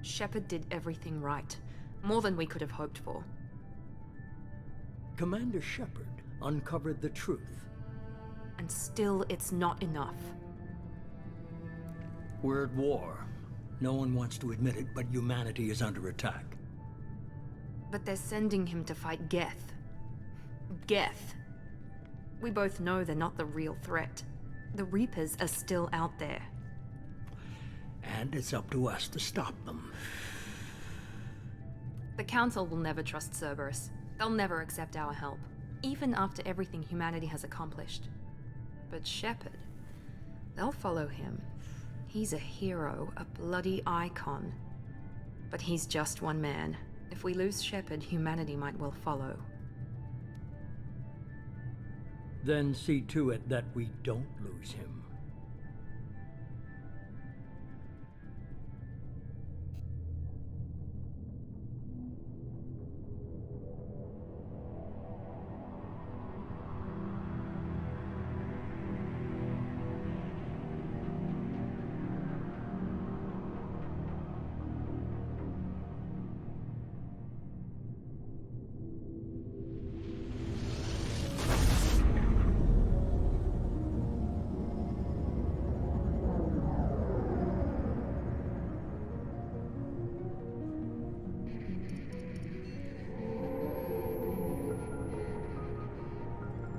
Shepard did everything right. More than we could have hoped for. Commander Shepard uncovered the truth. And still, it's not enough. We're at war. No one wants to admit it, but humanity is under attack. But they're sending him to fight Geth. Geth. We both know they're not the real threat. The Reapers are still out there. And it's up to us to stop them. The Council will never trust Cerberus. They'll never accept our help, even after everything humanity has accomplished. But Shepard, they'll follow him. He's a hero, a bloody icon. But he's just one man. If we lose Shepard, humanity might well follow. Then see to it that we don't lose him.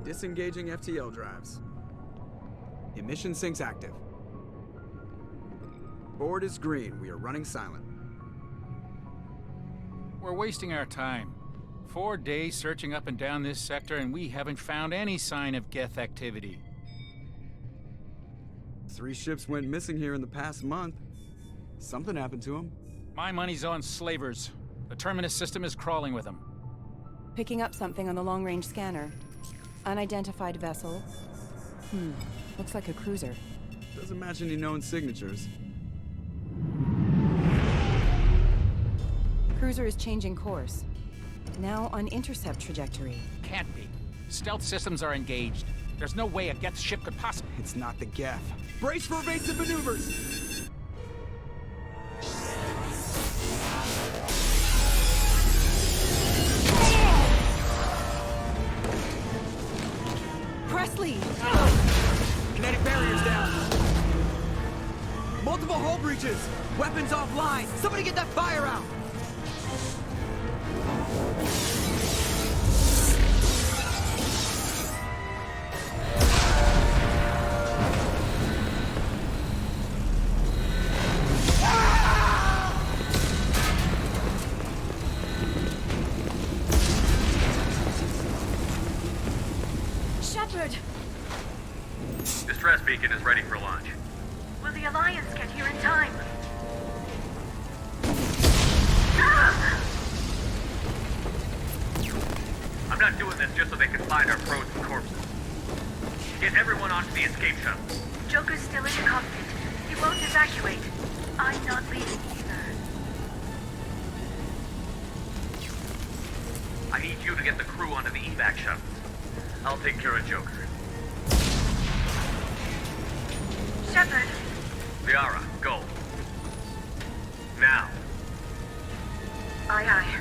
Disengaging FTL drives. Emission sinks active. Board is green. We are running silent. We're wasting our time. 4 days searching up and down this sector, and we haven't found any sign of Geth activity. 3 ships went missing here in the past month. Something happened to them. My money's on slavers. The Terminus system is crawling with them. Picking up something on the long-range scanner. Unidentified vessel. Looks like a cruiser. Doesn't match any known signatures. Cruiser is changing course. Now on intercept trajectory. Can't be. Stealth systems are engaged. There's no way a Geth ship could possibly... It's not the Geth. Brace for evasive maneuvers! Presley! Kinetic barriers down. Multiple hull breaches. Weapons offline. Somebody get that fire out. Shepard! Distress beacon is ready for launch. Will the Alliance get here in time? I'm not doing this just so they can find our frozen corpses. Get everyone onto the escape shuttle. Joker's still in the cockpit. He won't evacuate. I'm not leaving either. I need you to get the crew onto the evac shuttles. I'll take care of Joker. Shepard! Liara, go. Now. Aye, aye.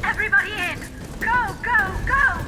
Everybody in! Go, go, go!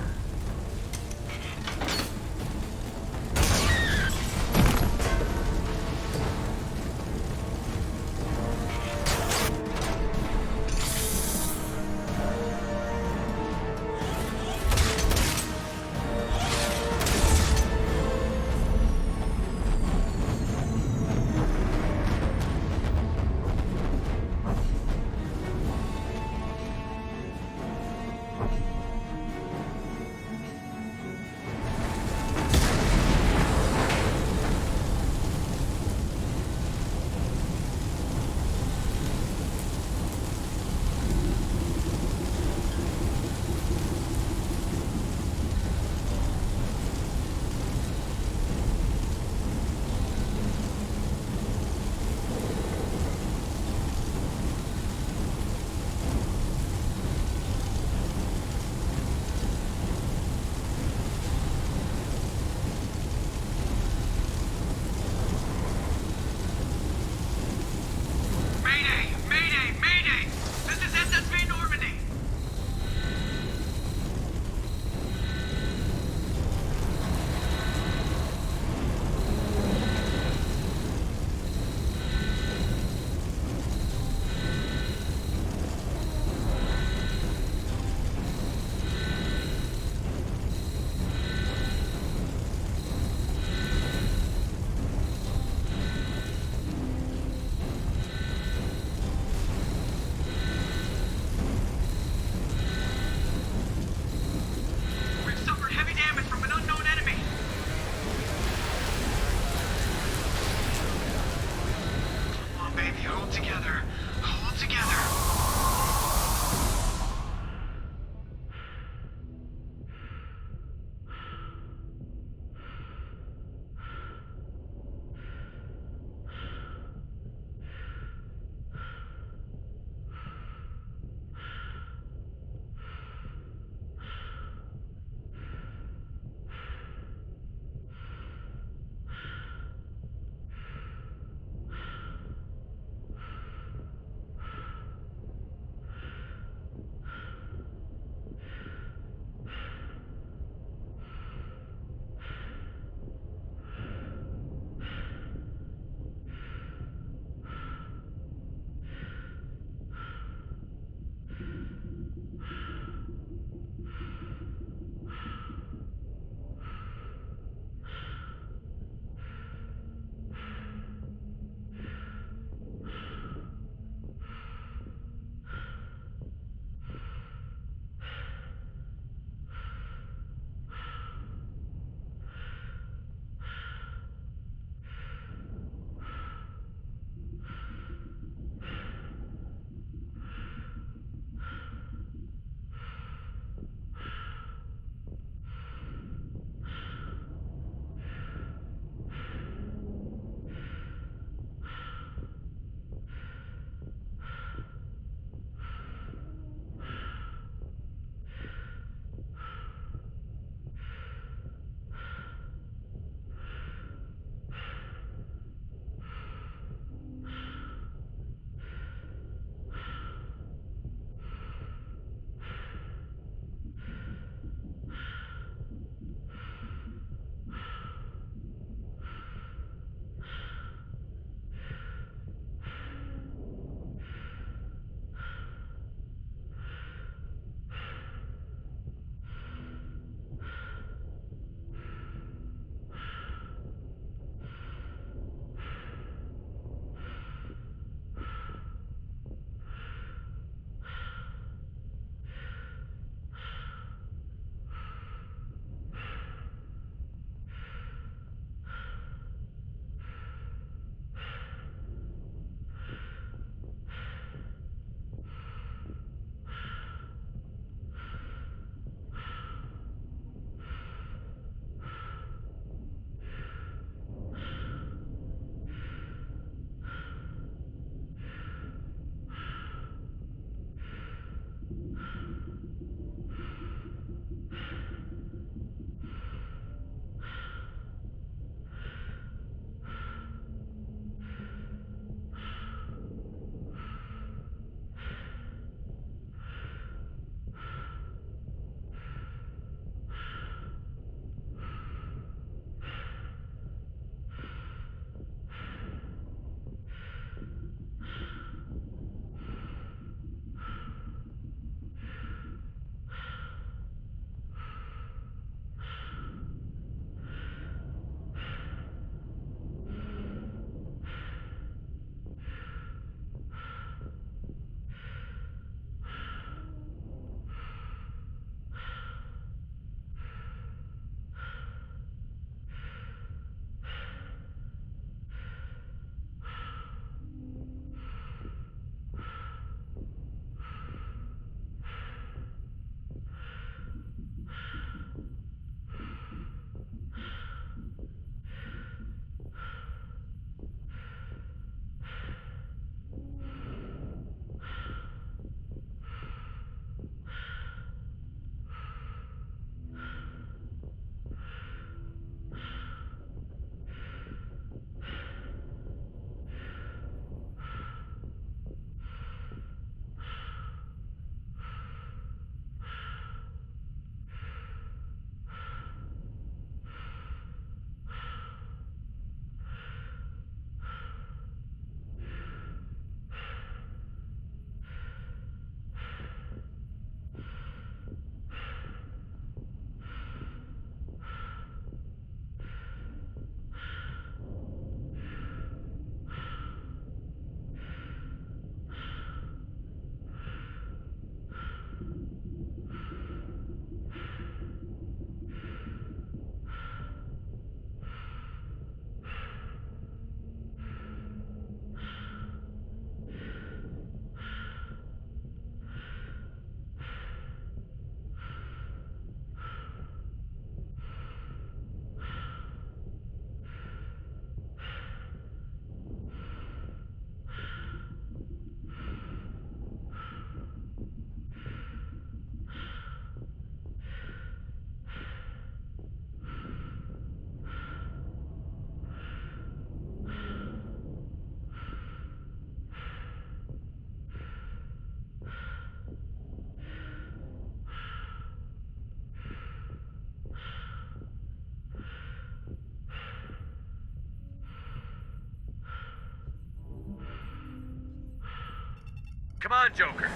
Come on, Joker.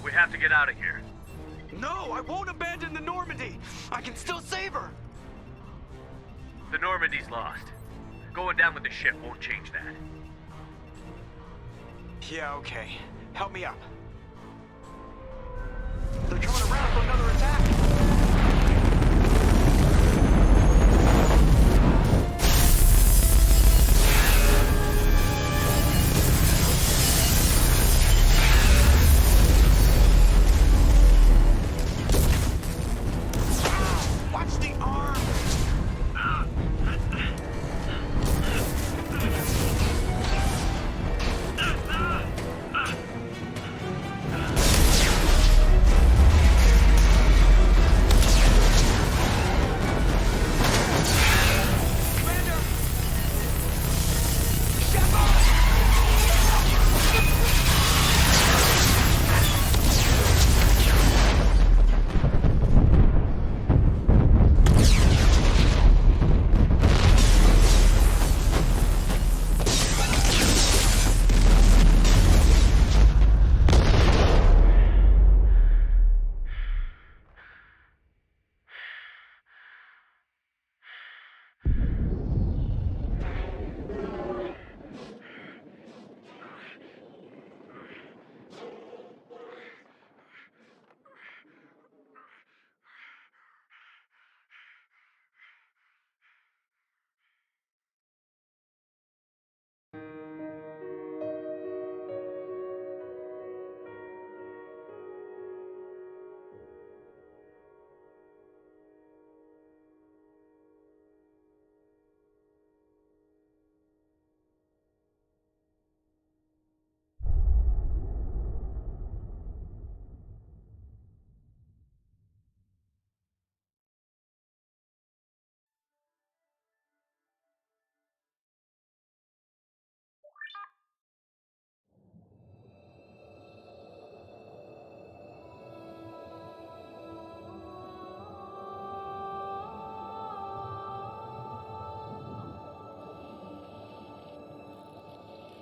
We have to get out of here. No, I won't abandon the Normandy. I can still save her. The Normandy's lost. Going down with the ship won't change that. Yeah, okay. Help me up. They're coming around for another attack. Watch the arm!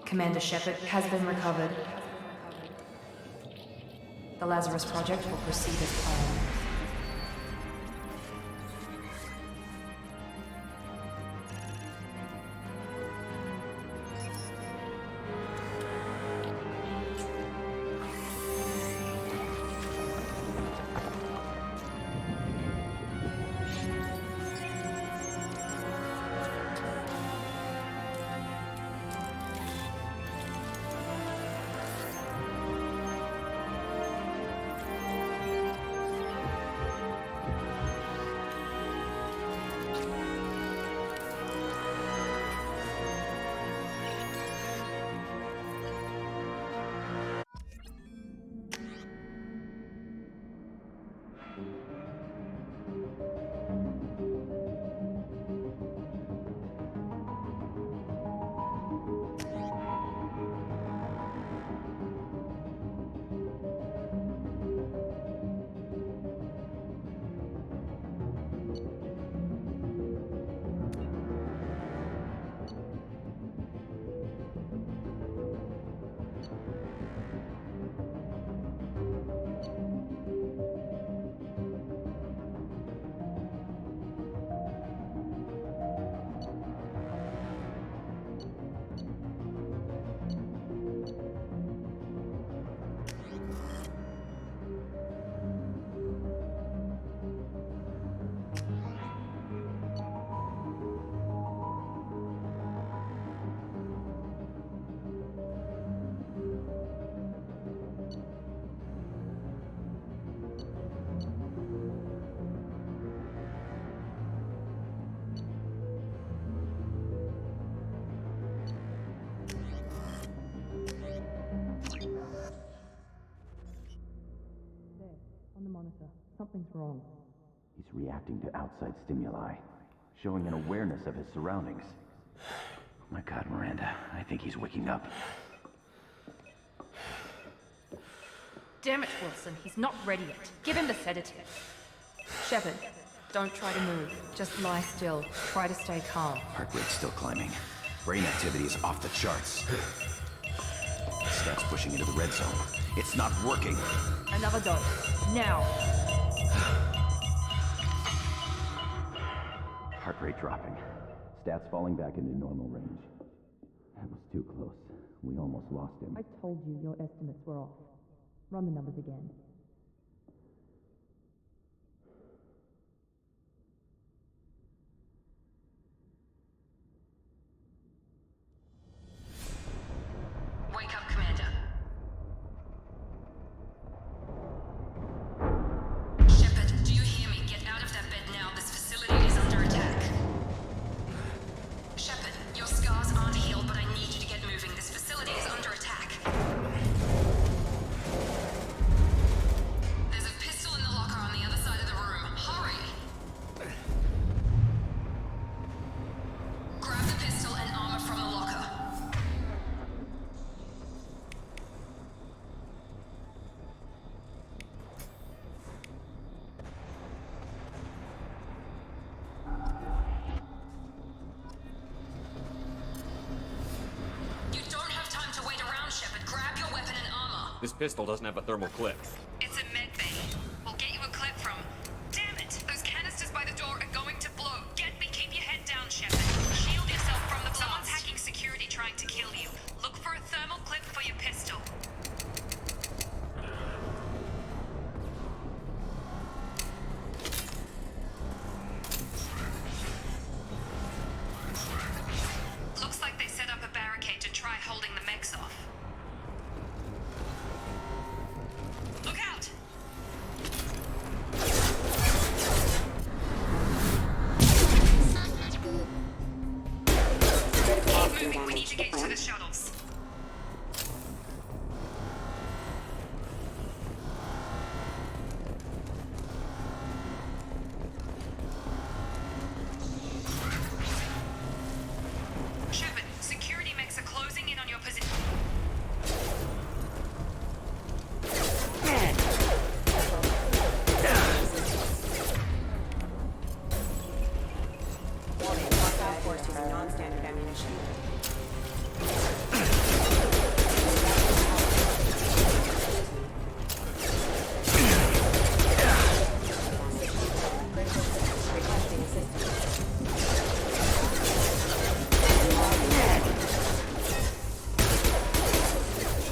Commander Shepard has been recovered. The Lazarus Project will proceed as planned. Something's wrong. He's reacting to outside stimuli, showing an awareness of his surroundings. Oh my God, Miranda, I think he's waking up. Damn it, Wilson, he's not ready yet. Give him the sedative. Shepard, don't try to move. Just lie still. Try to stay calm. Heart rate's still climbing. Brain activity is off the charts. starts pushing into the red zone. It's not working. Another dose. Now. Heart rate dropping. Stats falling back into normal range. That was too close. We almost lost him. I told you your estimates were off. Run the numbers again. Wake up, Commander. Shepard, do you hear me? Get out of that bed now. This facility is under attack. Shepard, your scars aren't healed, but I need you to get moving. This facility is under attack. There's a pistol in the locker on the other side of the room. Hurry! Grab the pistol and armor from the locker. You don't have time to wait around, Shepard. Grab your weapon and armor. This pistol doesn't have a thermal clip. It's a med bay. We'll get you a clip from... Damn it! Those canisters by the door are going to blow. Get me. Keep your head down, Shepard. Shield yourself from the blast. Someone's hacking security trying to kill you. Look for a thermal clip for your pistol. Looks like they set up a barricade to try holding the mechs off. Look out! Keep moving, we need to get to the shuttles. Shepard, security mechs are closing in on your position. Hostile force using non-standard ammunition. Requesting assistance.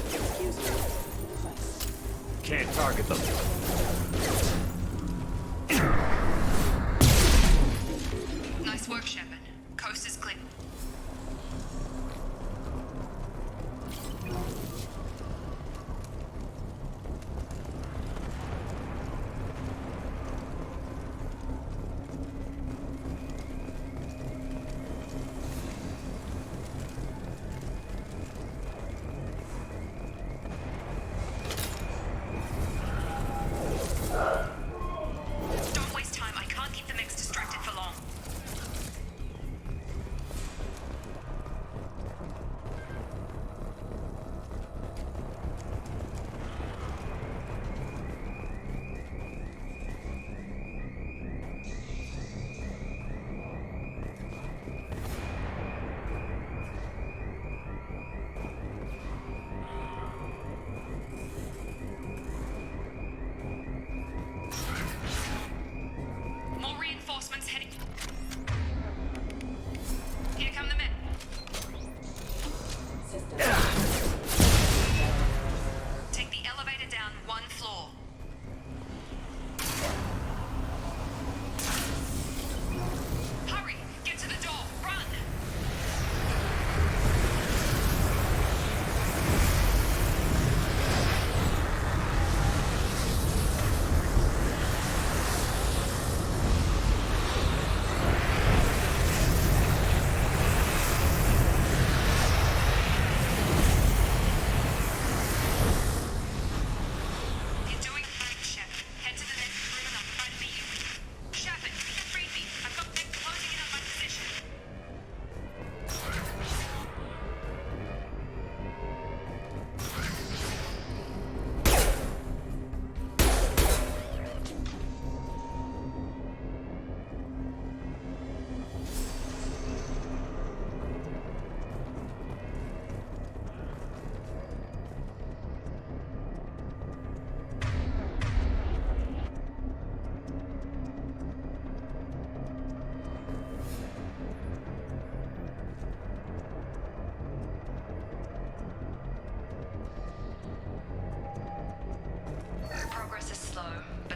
Excuse me. Can't target them. Nice work, Shepard. Coast is clear. Don't waste time. I can't keep the mechs distracted for long.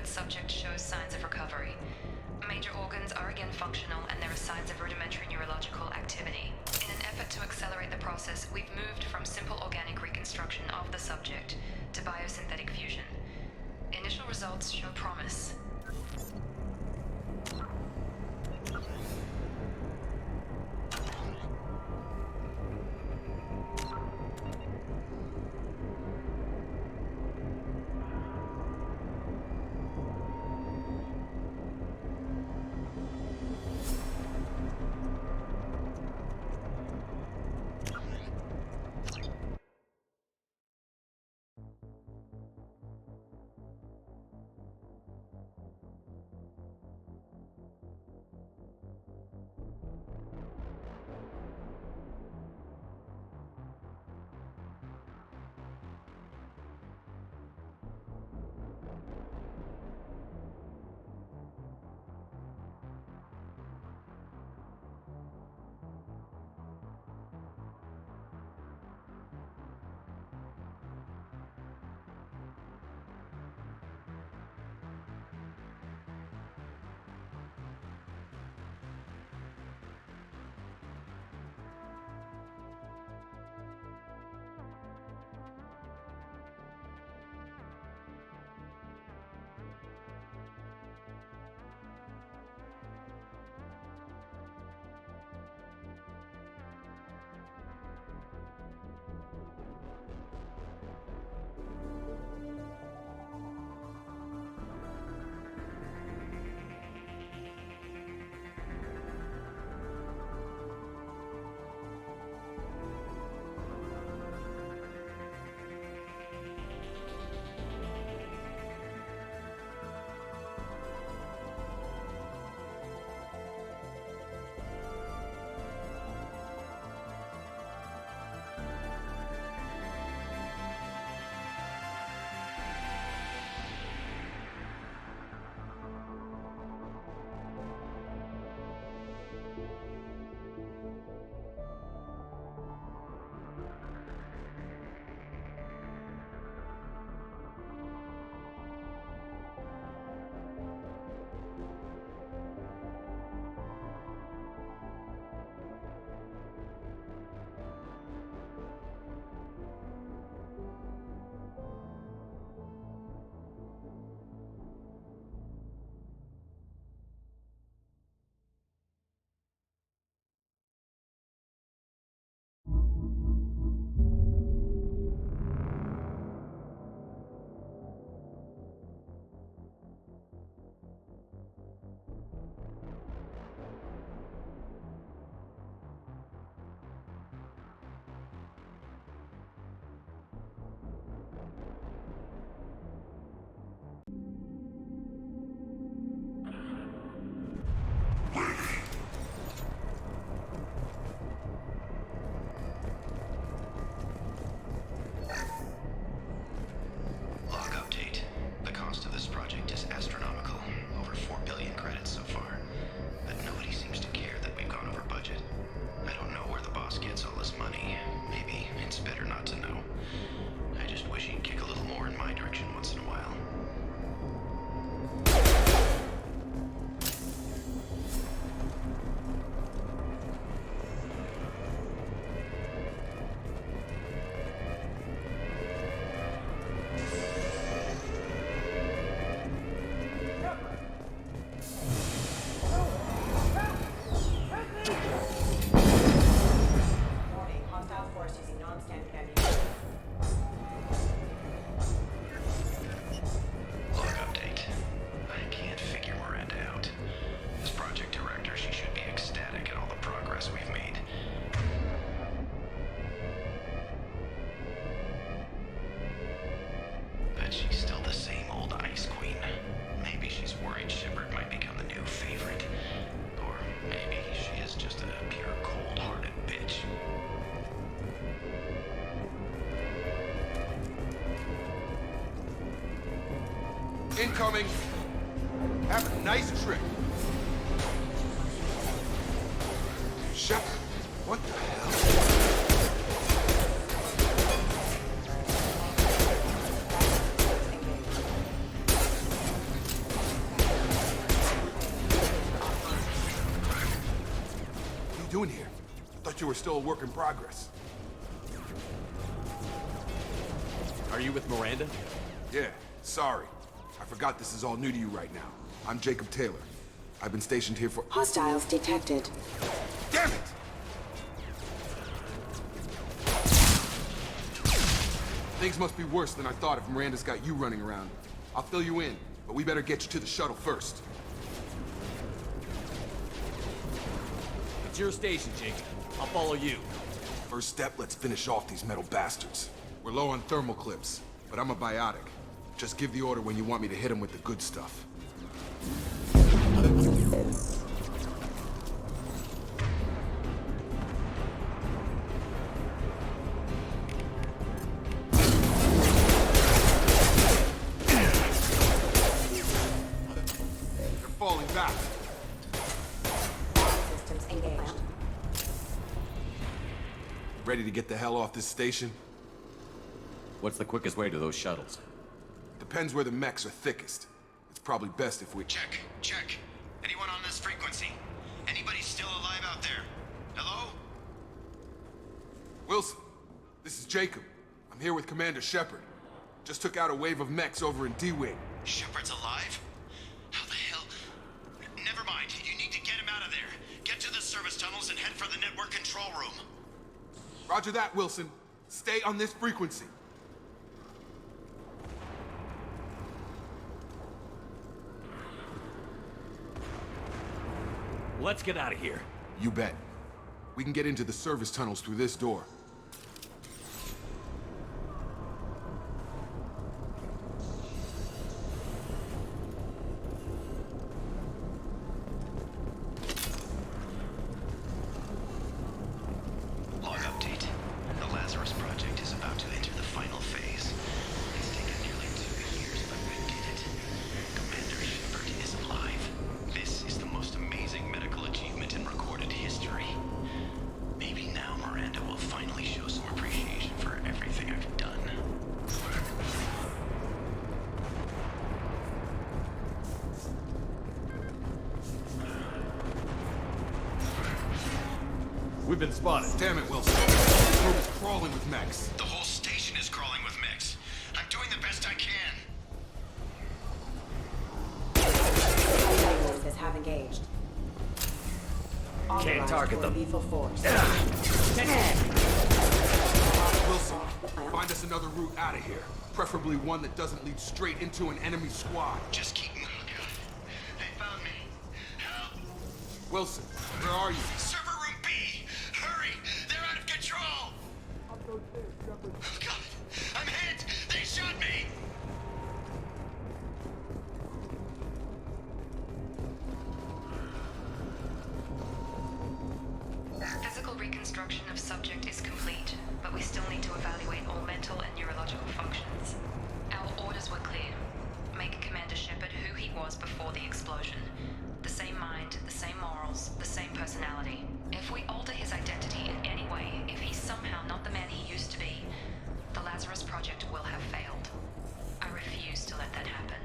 subject shows signs of recovery. Major organs are again functional, and there are signs of rudimentary neurological activity. In an effort to accelerate the process, we've moved from simple organic reconstruction of the subject to biosynthetic fusion. Initial results show promise. Incoming. Have a nice trip. Shepard, what the hell? two are still a work in progress. Are you with Miranda? Yeah, sorry. I forgot this is all new to you right now. I'm Jacob Taylor. I've been stationed here for— Hostiles detected. Damn it! Things must be worse than I thought if Miranda's got you running around. I'll fill you in, but we better get you to the shuttle first. It's your station, Jacob. I'll follow you. First step, let's finish off these metal bastards. We're low on thermal clips, but I'm a biotic. Just give the order when you want me to hit them with the good stuff. They're falling back. Systems engaged. Ready to get the hell off this station? What's the quickest way to those shuttles? Depends where the mechs are thickest. It's probably best if we— Check. Anyone on this frequency? Anybody still alive out there? Hello? Wilson, this is Jacob. I'm here with Commander Shepard. Just took out a wave of mechs over in D-Wing. Shepard's alive? How the hell? Never mind. You need to get him out of there. Get to the service tunnels and head for the network control room. Roger that, Wilson. Stay on this frequency. Let's get out of here. You bet. We can get into the service tunnels through this door. Log update. The Lazarus Project is about to enter the final phase. It's taken nearly 2 years, but we did it. Commander Shepard is alive. This is the most amazing medical achievement in recorded history. Maybe now Miranda will finally show some appreciation for everything I've done. We've been spotted. Damn it, Wilson. This room is crawling with mechs. The whole station is crawling with mechs. I'm doing the best I can. Forces have engaged. Can't target them. Lethal force. Wilson, find us another route out of here. Preferably one that doesn't lead straight into an enemy squad. Just keep moving. They found me. Help. Wilson, where are you? Server room B! Hurry! They're out of control! Oh, God! I'm hit! They shot me! Physical reconstruction of subject is complete, but we still need to evaluate all mental and neurological functions. Our orders were clear. Make Commander Shepard who he was before the explosion. The same mind, the same morals, the same personality. If we alter his identity in any way, if he's somehow not the man he used to be, the Lazarus Project will have failed. I refuse to let that happen.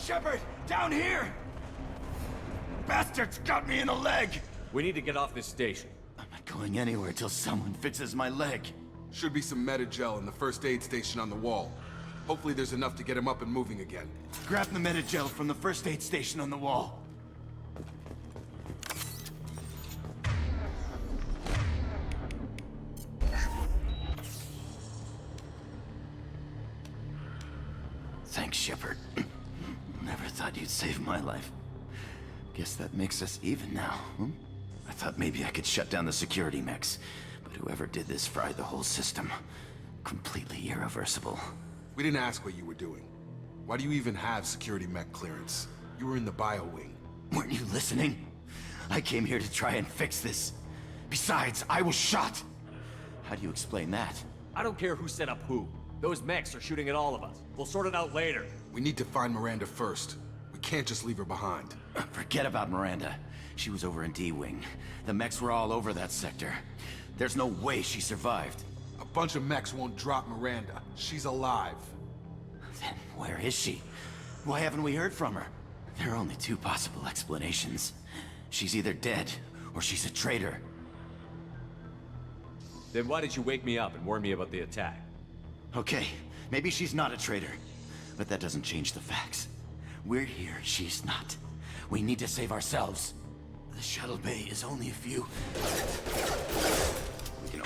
Shepard! Down here! Bastards got me in the leg! We need to get off this station. I'm not going anywhere till someone fixes my leg. Should be some Medi-gel in the first aid station on the wall. Hopefully there's enough to get him up and moving again. Grab the Medi-gel from the first aid station on the wall. Thanks, Shepard. Never thought you'd save my life. Guess that makes us even now, hmm? I thought maybe I could shut down the security mechs, but whoever did this fried the whole system. Completely irreversible. We didn't ask what you were doing. Why do you even have security mech clearance? You were in the bio wing. Weren't you listening? I came here to try and fix this. Besides, I was shot. How do you explain that? I don't care who set up who. Those mechs are shooting at all of us. We'll sort it out later. We need to find Miranda first. We can't just leave her behind. Forget about Miranda. She was over in D-Wing. The mechs were all over that sector. There's no way she survived. A bunch of mechs won't drop Miranda. She's alive. Then where is she? Why haven't we heard from her? There are only two possible explanations. She's either dead, or she's a traitor. Then why did you wake me up and warn me about the attack? Okay, maybe she's not a traitor. But that doesn't change the facts. We're here, she's not. We need to save ourselves. The shuttle bay is only a few... You know...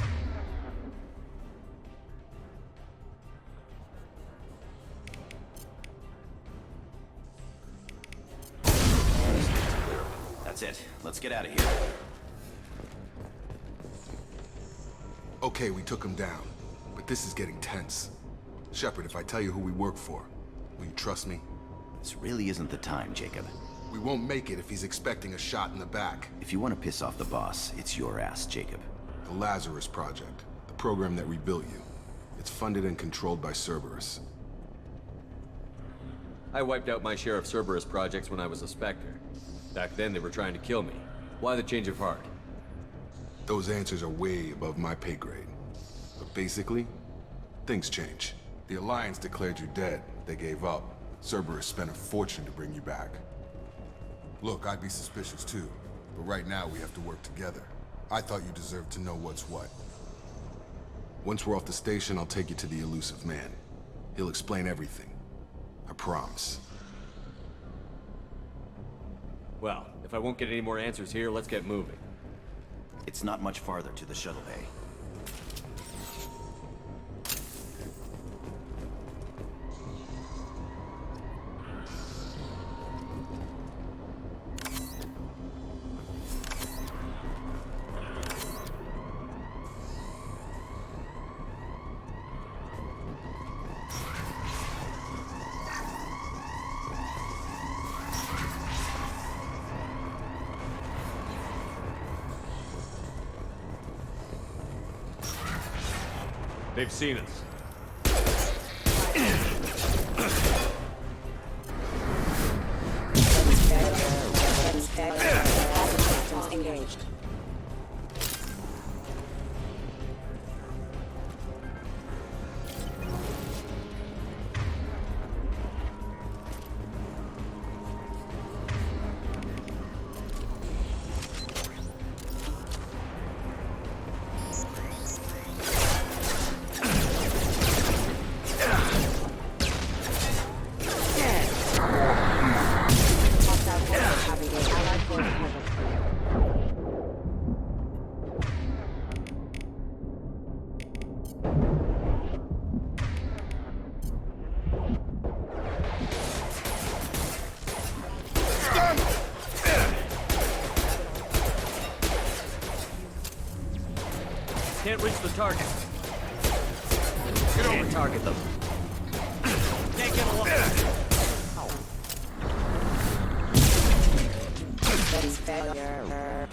That's it. Let's get out of here. Okay, we took him down. But this is getting tense. Shepard, if I tell you who we work for, will you trust me? This really isn't the time, Jacob. We won't make it if he's expecting a shot in the back. If you want to piss off the boss, it's your ass, Jacob. The Lazarus Project, the program that rebuilt you. It's funded and controlled by Cerberus. I wiped out my share of Cerberus projects when I was a Spectre. Back then they were trying to kill me. Why the change of heart? Those answers are way above my pay grade. But basically, things change. The Alliance declared you dead. They gave up. Cerberus spent a fortune to bring you back. Look, I'd be suspicious too, but right now we have to work together. I thought you deserved to know what's what. Once we're off the station, I'll take you to the Elusive Man. He'll explain everything. I promise. Well, if I won't get any more answers here, let's get moving. It's not much farther to the shuttle bay. They've seen us. Engaged. Can't reach the target. Get over, target them. Can't get along. Failure.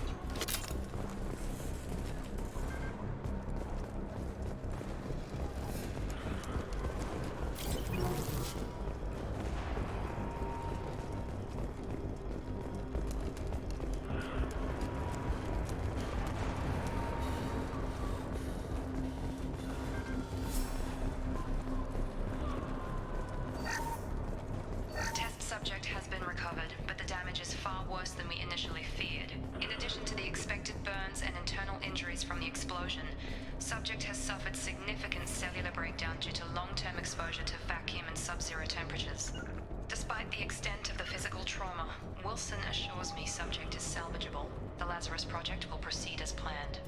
Test subject initially feared. In addition to the expected burns and internal injuries from the explosion, subject has suffered significant cellular breakdown due to long-term exposure to vacuum and sub-zero temperatures. Despite the extent of the physical trauma, Wilson assures me subject is salvageable. The Lazarus Project will proceed as planned.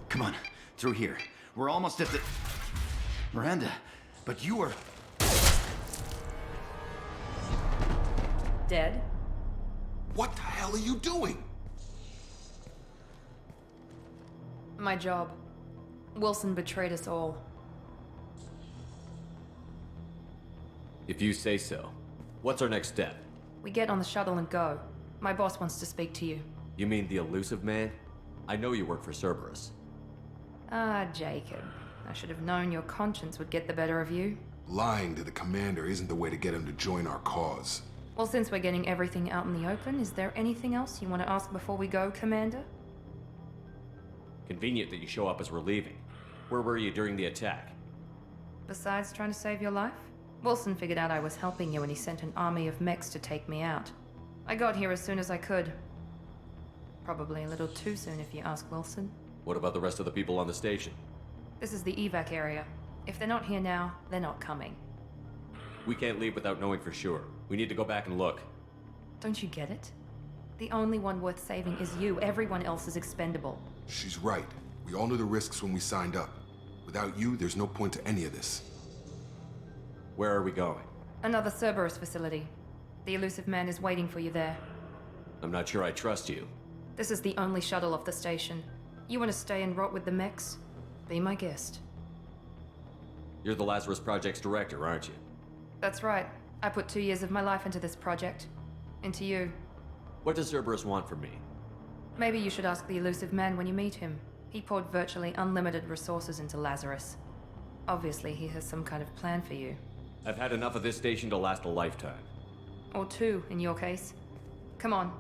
Come on, through here. We're almost at the... Miranda, but you are... Dead? What the hell are you doing? My job. Wilson betrayed us all. If you say so. What's our next step? We get on the shuttle and go. My boss wants to speak to you. You mean the elusive man? I know you work for Cerberus. Ah, Jacob. I should have known your conscience would get the better of you. Lying to the commander isn't the way to get him to join our cause. Well, since we're getting everything out in the open, is there anything else you want to ask before we go, Commander? Convenient that you show up as we're leaving. Where were you during the attack? Besides trying to save your life? Wilson figured out I was helping you and he sent an army of mechs to take me out. I got here as soon as I could. Probably a little too soon if you ask Wilson. What about the rest of the people on the station? This is the evac area. If they're not here now, they're not coming. We can't leave without knowing for sure. We need to go back and look. Don't you get it? The only one worth saving is you. Everyone else is expendable. She's right. We all knew the risks when we signed up. Without you, there's no point to any of this. Where are we going? Another Cerberus facility. The elusive man is waiting for you there. I'm not sure I trust you. This is the only shuttle off the station. You want to stay and rot with the mechs? Be my guest. You're the Lazarus Project's director, aren't you? That's right. I put 2 years of my life into this project. Into you. What does Cerberus want from me? Maybe you should ask the elusive man when you meet him. He poured virtually unlimited resources into Lazarus. Obviously, he has some kind of plan for you. I've had enough of this station to last a lifetime. Or 2, in your case. Come on.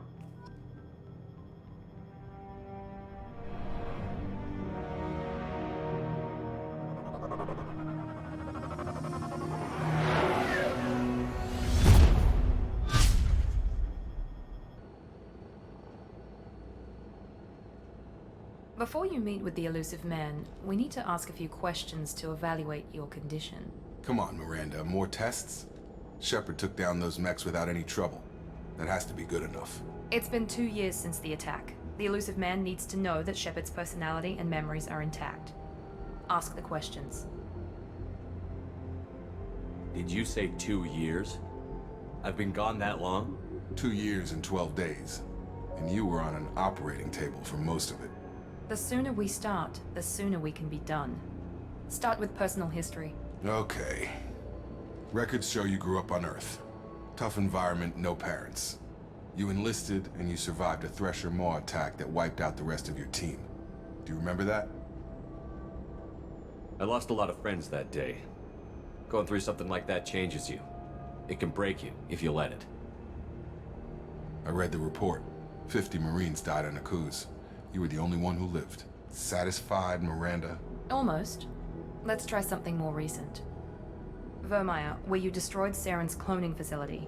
Before you meet with the elusive man, we need to ask a few questions to evaluate your condition. Come on, Miranda. More tests? Shepard took down those mechs without any trouble. That has to be good enough. It's been 2 years since the attack. The elusive man needs to know that Shepard's personality and memories are intact. Ask the questions. Did you say 2 years? I've been gone that long? 2 years and 12 days. And you were on an operating table for most of it. The sooner we start, the sooner we can be done. Start with personal history. Okay. Records show you grew up on Earth. Tough environment, no parents. You enlisted and you survived a Thresher Maw attack that wiped out the rest of your team. Do you remember that? I lost a lot of friends that day. Going through something like that changes you. It can break you if you let it. I read the report. 50 Marines died on Akuz. You were the only one who lived. Satisfied, Miranda? Almost. Let's try something more recent. Vermeer, where you destroyed Saren's cloning facility.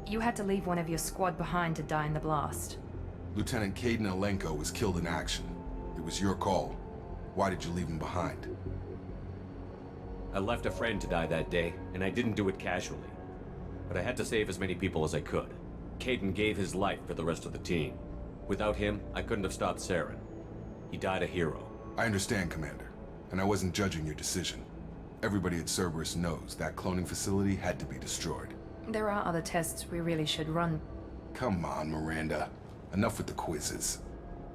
You had to leave one of your squad behind to die in the blast. Lieutenant Kaidan Alenko was killed in action. It was your call. Why did you leave him behind? I left a friend to die that day, and I didn't do it casually. But I had to save as many people as I could. Kaidan gave his life for the rest of the team. Without him, I couldn't have stopped Saren. He died a hero. I understand, Commander. And I wasn't judging your decision. Everybody at Cerberus knows that cloning facility had to be destroyed. There are other tests we really should run. Come on, Miranda. Enough with the quizzes.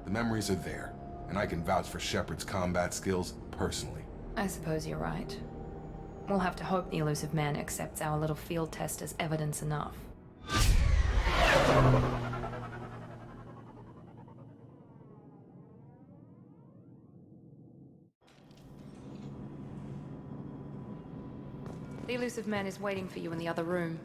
The memories are there, and I can vouch for Shepard's combat skills personally. I suppose you're right. We'll have to hope the elusive man accepts our little field test as evidence enough. The elusive man is waiting for you in the other room.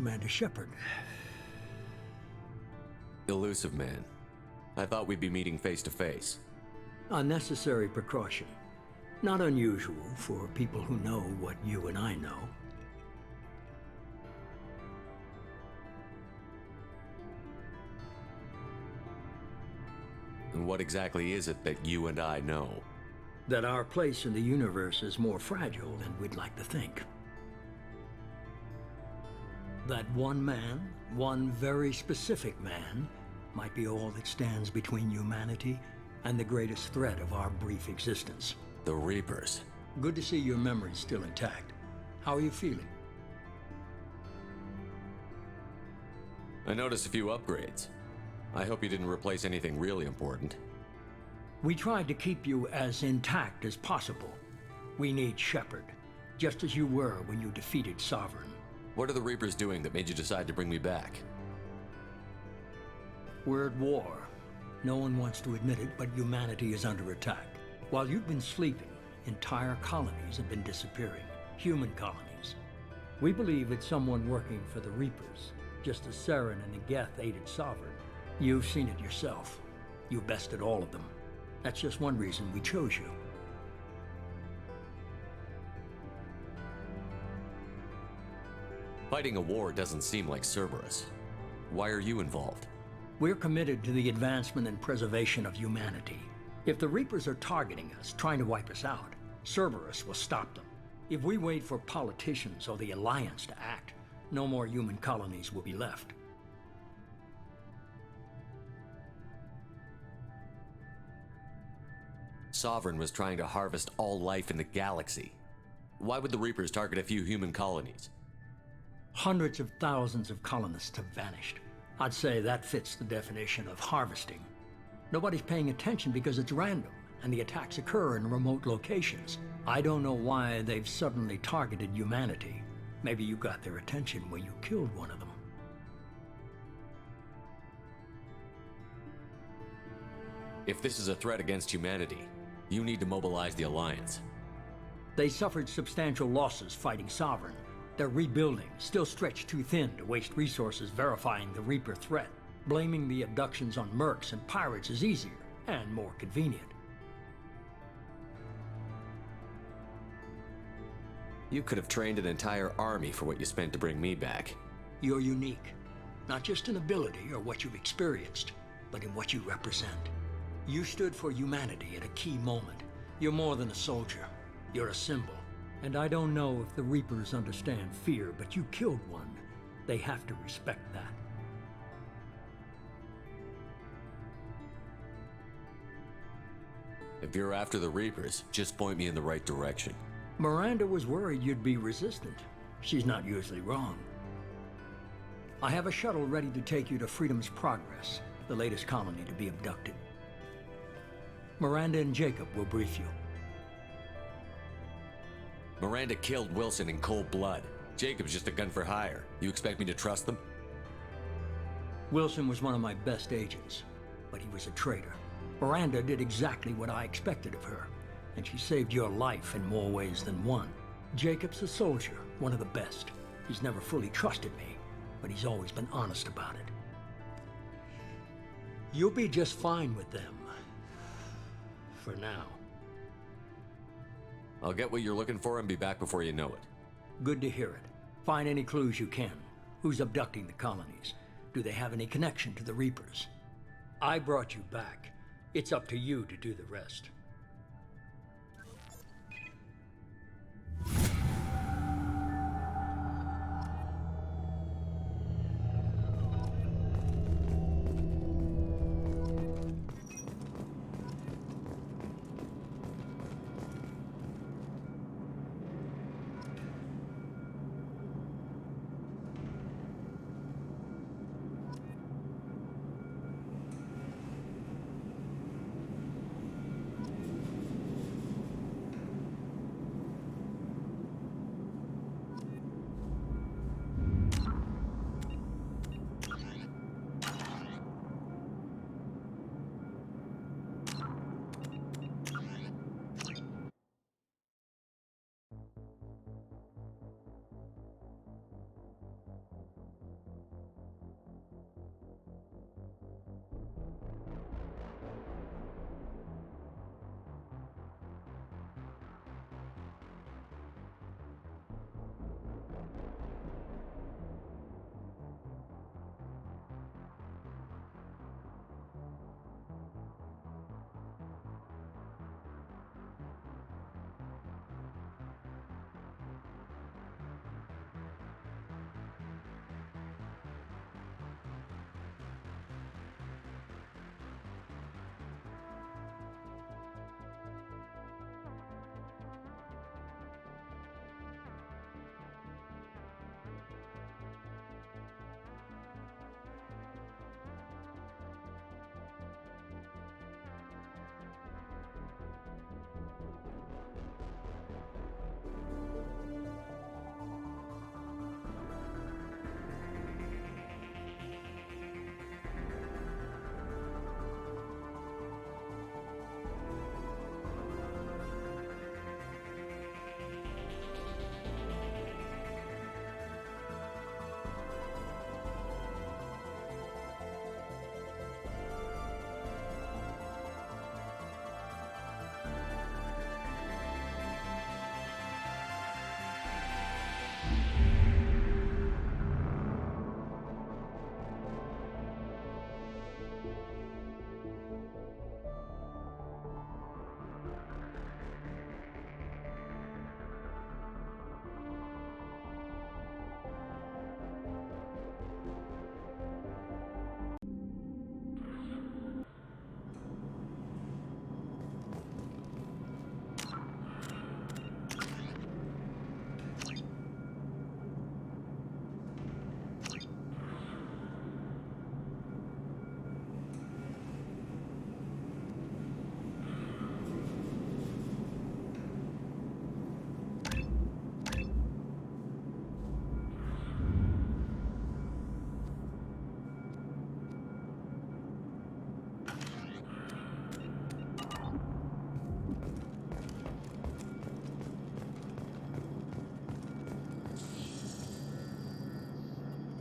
Commander Shepard. Elusive man. I thought we'd be meeting face to face. A necessary precaution. Not unusual for people who know what you and I know. And what exactly is it that you and I know? That our place in the universe is more fragile than we'd like to think. That one man, one very specific man, might be all that stands between humanity and the greatest threat of our brief existence. The Reapers. Good to see your memory's still intact. How are you feeling? I noticed a few upgrades. I hope you didn't replace anything really important. We tried to keep you as intact as possible. We need Shepard, just as you were when you defeated Sovereign. What are the Reapers doing that made you decide to bring me back? We're at war. No one wants to admit it, but humanity is under attack. While you've been sleeping, entire colonies have been disappearing. Human colonies. We believe it's someone working for the Reapers, just as Saren and the Geth aided Sovereign. You've seen it yourself. You bested all of them. That's just one reason we chose you. Fighting a war doesn't seem like Cerberus. Why are you involved? We're committed to the advancement and preservation of humanity. If the Reapers are targeting us, trying to wipe us out, Cerberus will stop them. If we wait for politicians or the Alliance to act, no more human colonies will be left. Sovereign was trying to harvest all life in the galaxy. Why would the Reapers target a few human colonies? Hundreds of thousands of colonists have vanished. I'd say that fits the definition of harvesting. Nobody's paying attention because it's random, and the attacks occur in remote locations. I don't know why they've suddenly targeted humanity. Maybe you got their attention when you killed one of them. If this is a threat against humanity, you need to mobilize the Alliance. They suffered substantial losses fighting Sovereign. They're rebuilding, still stretched too thin to waste resources verifying the Reaper threat. Blaming the abductions on mercs and pirates is easier and more convenient. You could have trained an entire army for what you spent to bring me back. You're unique, not just in ability or what you've experienced, but in what you represent. You stood for humanity at a key moment. You're more than a soldier. You're a symbol. And I don't know if the Reapers understand fear, but you killed one. They have to respect that. If you're after the Reapers, just point me in the right direction. Miranda was worried you'd be resistant. She's not usually wrong. I have a shuttle ready to take you to Freedom's Progress, the latest colony to be abducted. Miranda and Jacob will brief you. Miranda killed Wilson in cold blood. Jacob's just a gun for hire. You expect me to trust them? Wilson was one of my best agents, but he was a traitor. Miranda did exactly what I expected of her, and she saved your life in more ways than one. Jacob's a soldier, one of the best. He's never fully trusted me, but he's always been honest about it. You'll be just fine with them. For now. I'll get what you're looking for and be back before you know it. Good to hear it. Find any clues you can. Who's abducting the colonies? Do they have any connection to the Reapers? I brought you back. It's up to you to do the rest.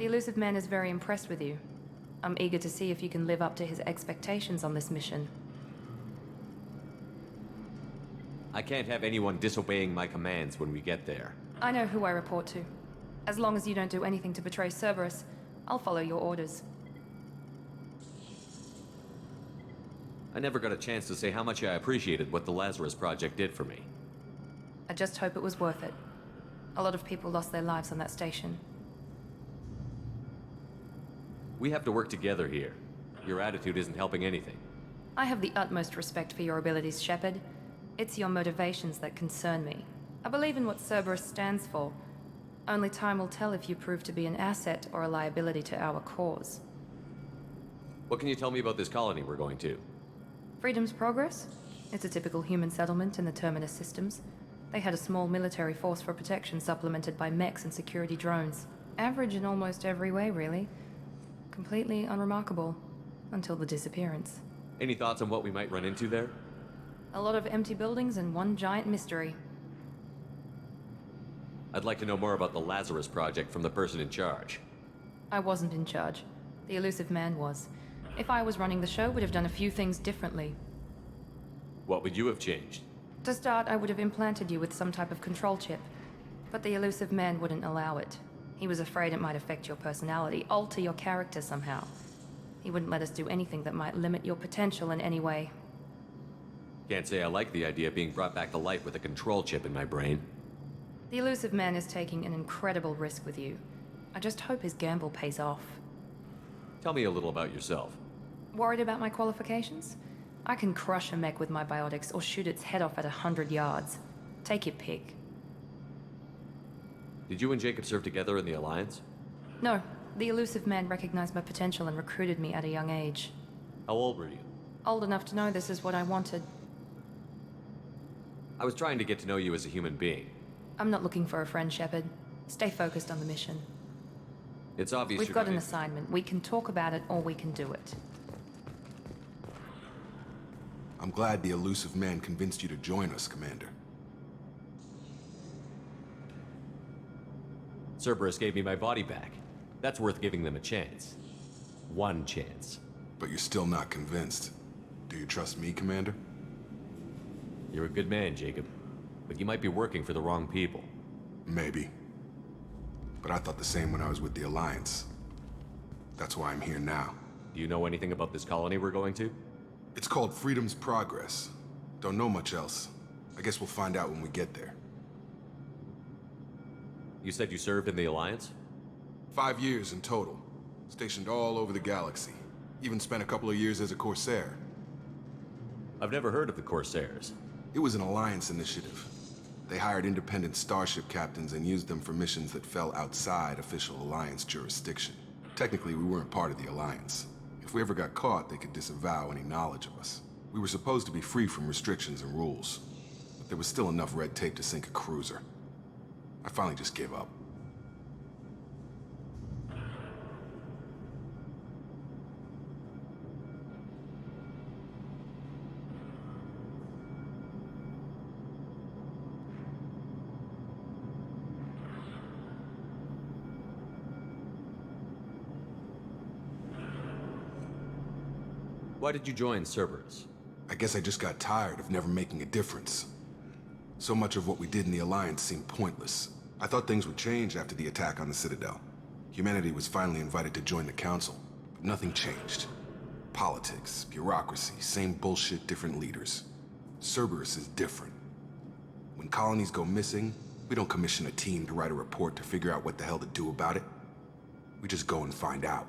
The Elusive Man is very impressed with you. I'm eager to see if you can live up to his expectations on this mission. I can't have anyone disobeying my commands when we get there. I know who I report to. As long as you don't do anything to betray Cerberus, I'll follow your orders. I never got a chance to say how much I appreciated what the Lazarus Project did for me. I just hope it was worth it. A lot of people lost their lives on that station. We have to work together here. Your attitude isn't helping anything. I have the utmost respect for your abilities, Shepard. It's your motivations that concern me. I believe in what Cerberus stands for. Only time will tell if you prove to be an asset or a liability to our cause. What can you tell me about this colony we're going to? Freedom's Progress? It's a typical human settlement in the Terminus systems. They had a small military force for protection supplemented by mechs and security drones. Average in almost every way, really. Completely unremarkable. Until the disappearance. Any thoughts on what we might run into there? A lot of empty buildings and one giant mystery. I'd like to know more about the Lazarus Project from the person in charge. I wasn't in charge. The Elusive Man was. If I was running the show, would have done a few things differently. What would you have changed? To start, I would have implanted you with some type of control chip. But the Elusive Man wouldn't allow it. He was afraid it might affect your personality, alter your character somehow. He wouldn't let us do anything that might limit your potential in any way. Can't say I like the idea of being brought back to life with a control chip in my brain. The Elusive Man is taking an incredible risk with you. I just hope his gamble pays off. Tell me a little about yourself. Worried about my qualifications? I can crush a mech with my biotics or shoot its head off at 100 yards. Take your pick. Did you and Jacob serve together in the Alliance? No, the Elusive Man recognized my potential and recruited me at a young age. How old were you? Old enough to know this is what I wanted. I was trying to get to know you as a human being. I'm not looking for a friend, Shepard. Stay focused on the mission. It's obvious We've you're got an going to- assignment. We can talk about it or we can do it. I'm glad the Elusive Man convinced you to join us, Commander. Cerberus gave me my body back. That's worth giving them a chance. One chance. But you're still not convinced. Do you trust me, Commander? You're a good man, Jacob. But you might be working for the wrong people. Maybe. But I thought the same when I was with the Alliance. That's why I'm here now. Do you know anything about this colony we're going to? It's called Freedom's Progress. Don't know much else. I guess we'll find out when we get there. You said you served in the Alliance? 5 years in total. Stationed all over the galaxy. Even spent a couple of years as a Corsair. I've never heard of the Corsairs. It was an Alliance initiative. They hired independent starship captains and used them for missions that fell outside official Alliance jurisdiction. Technically, we weren't part of the Alliance. If we ever got caught, they could disavow any knowledge of us. We were supposed to be free from restrictions and rules. But there was still enough red tape to sink a cruiser. I finally just gave up. Why did you join Cerberus? I guess I just got tired of never making a difference. So much of what we did in the Alliance seemed pointless. I thought things would change after the attack on the Citadel. Humanity was finally invited to join the Council, but nothing changed. Politics, bureaucracy, same bullshit, different leaders. Cerberus is different. When colonies go missing, we don't commission a team to write a report to figure out what the hell to do about it. We just go and find out.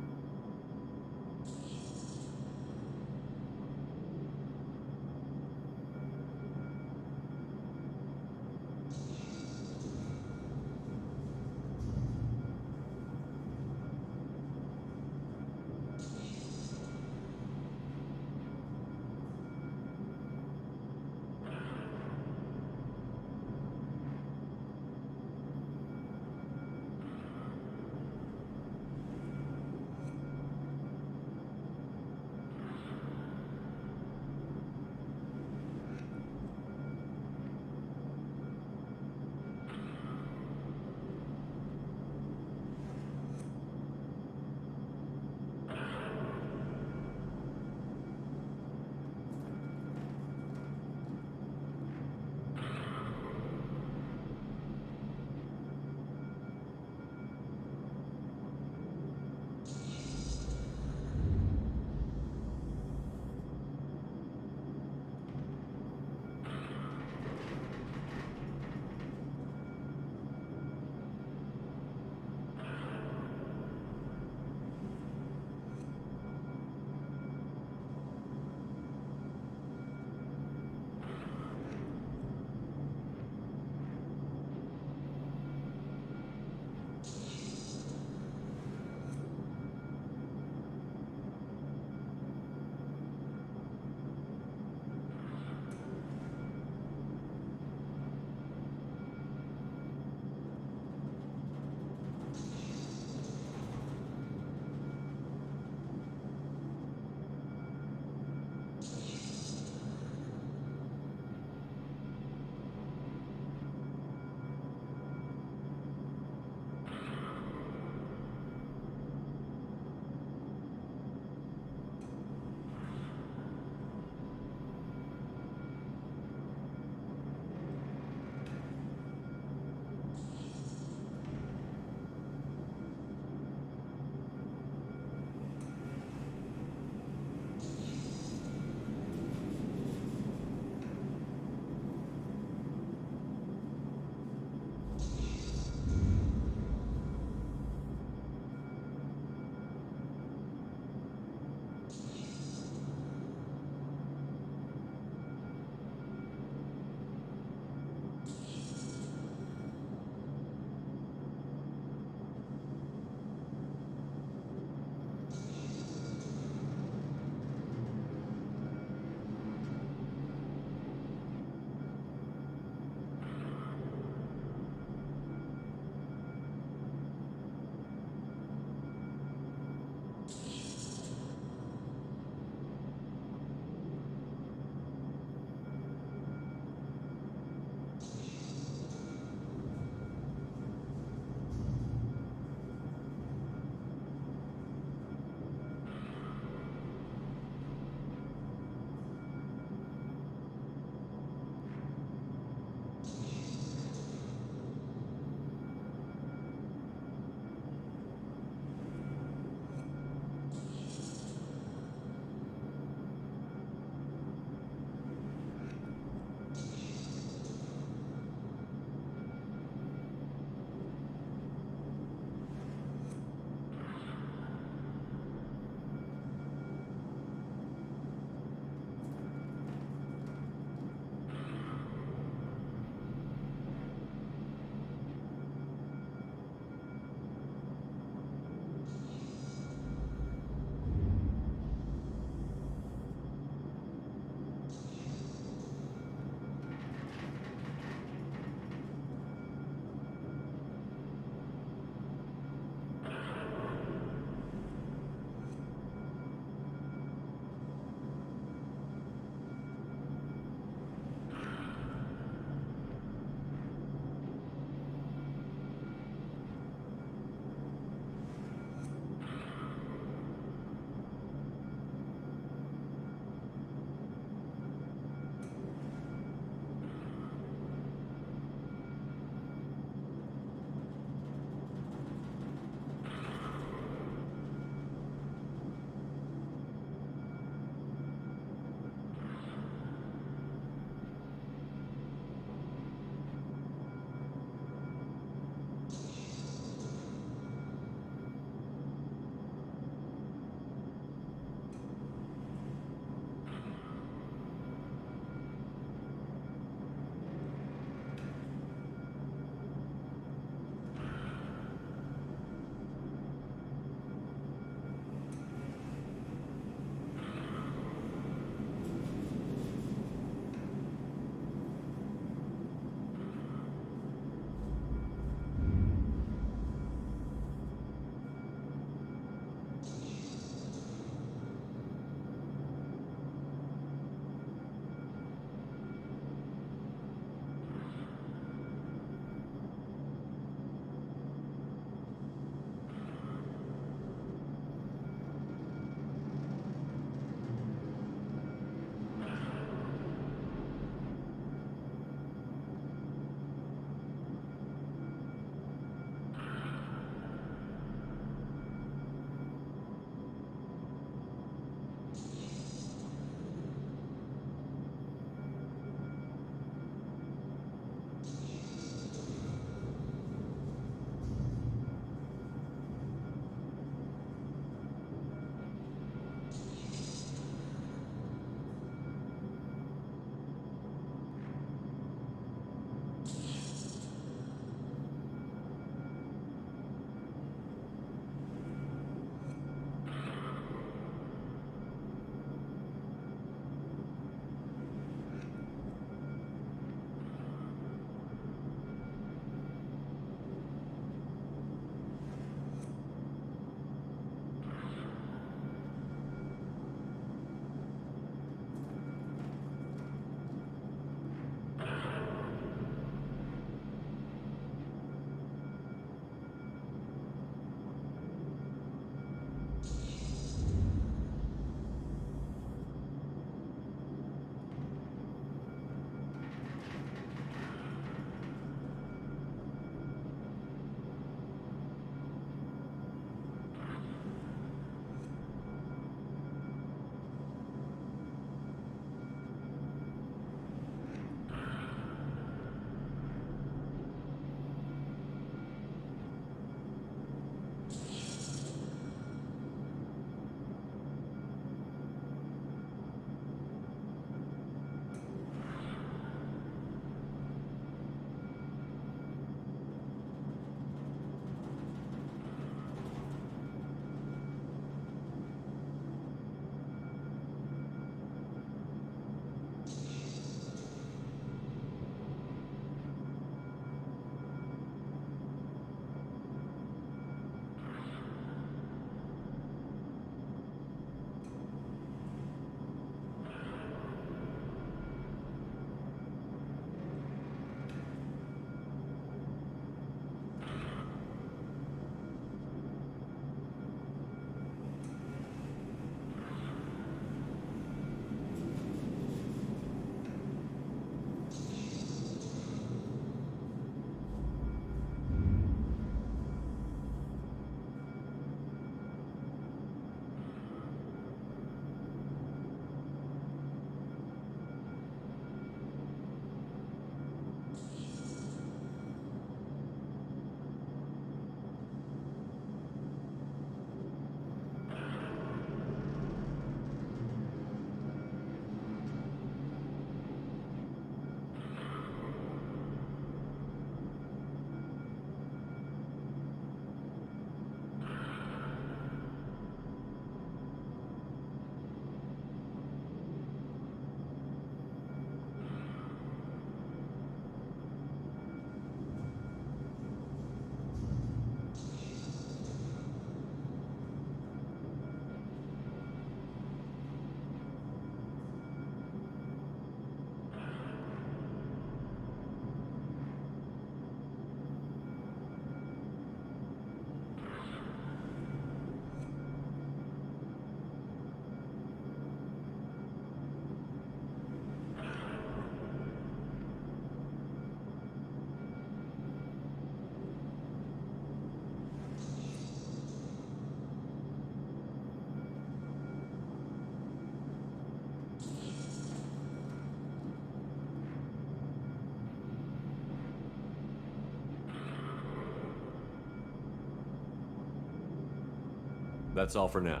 That's all for now.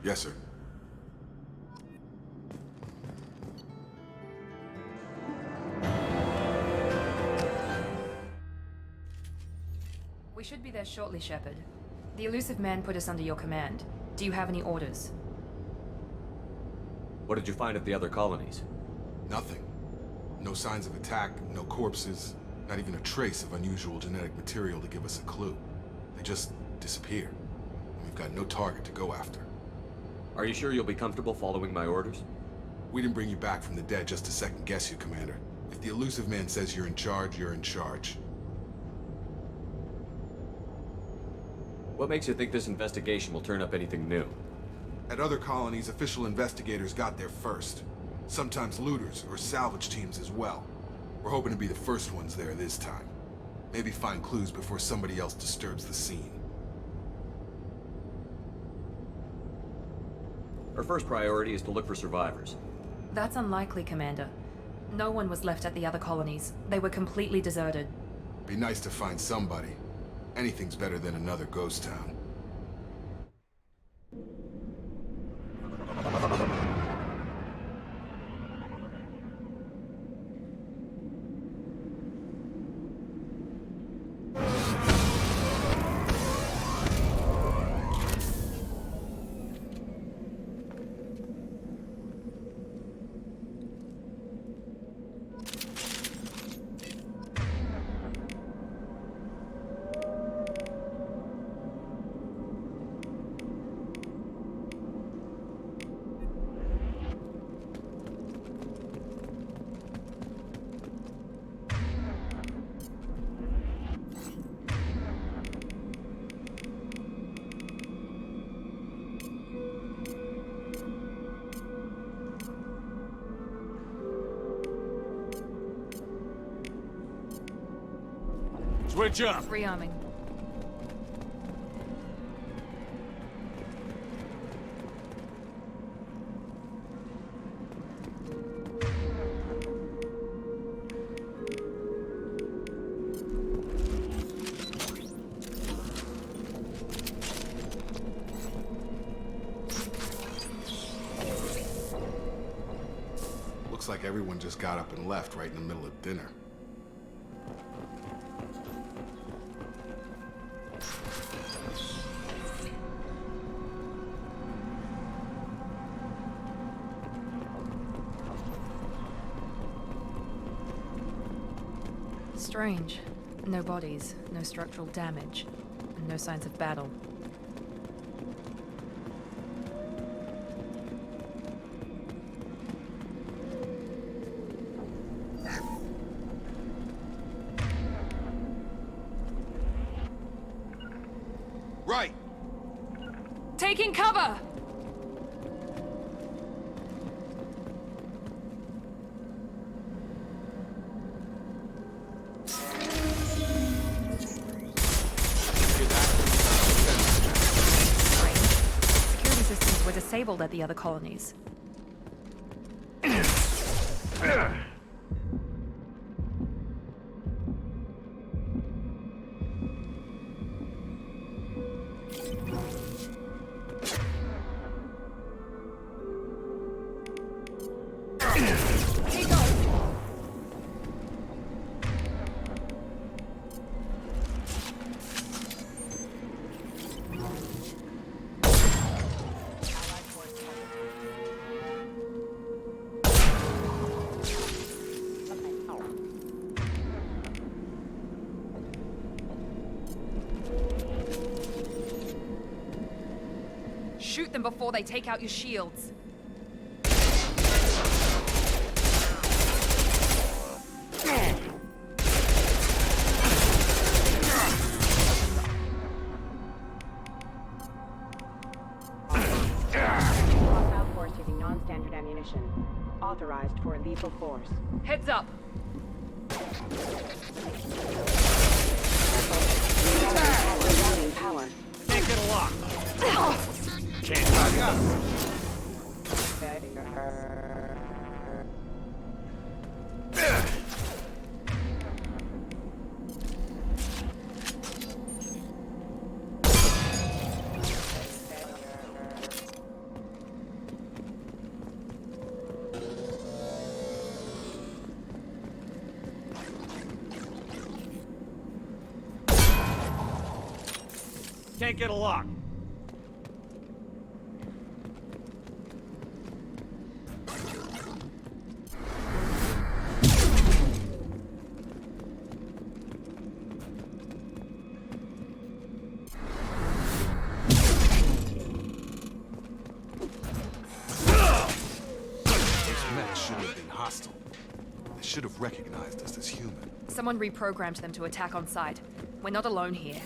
Yes, sir. We should be there shortly, Shepard. The Illusive Man put us under your command. Do you have any orders? What did you find at the other colonies? Nothing. No signs of attack, no corpses, not even a trace of unusual genetic material to give us a clue. They just disappear. And we've got no target to go after. Are you sure you'll be comfortable following my orders? We didn't bring you back from the dead just to second guess you, Commander. If the Illusive Man says you're in charge, you're in charge. What makes you think this investigation will turn up anything new? At other colonies, official investigators got there first. Sometimes looters or salvage teams as well. We're hoping to be the first ones there this time. Maybe find clues before somebody else disturbs the scene. Our first priority is to look for survivors. That's unlikely, Commander. No one was left at the other colonies. They were completely deserted. Be nice to find somebody. Anything's better than another ghost town. Switch up! Rearming. Looks like everyone just got up and left right in the middle of dinner. Strange. No bodies, no structural damage, and no signs of battle. Right! Taking cover! Security systems were disabled at the other colonies. Shoot them before they take out your shields. Hostile force using non-standard ammunition. Authorized for lethal force. Heads up! Power. Can't get a lock. Can't talk up. Can't get a lock. They should have recognized us as human. Someone reprogrammed them to attack on sight. We're not alone here.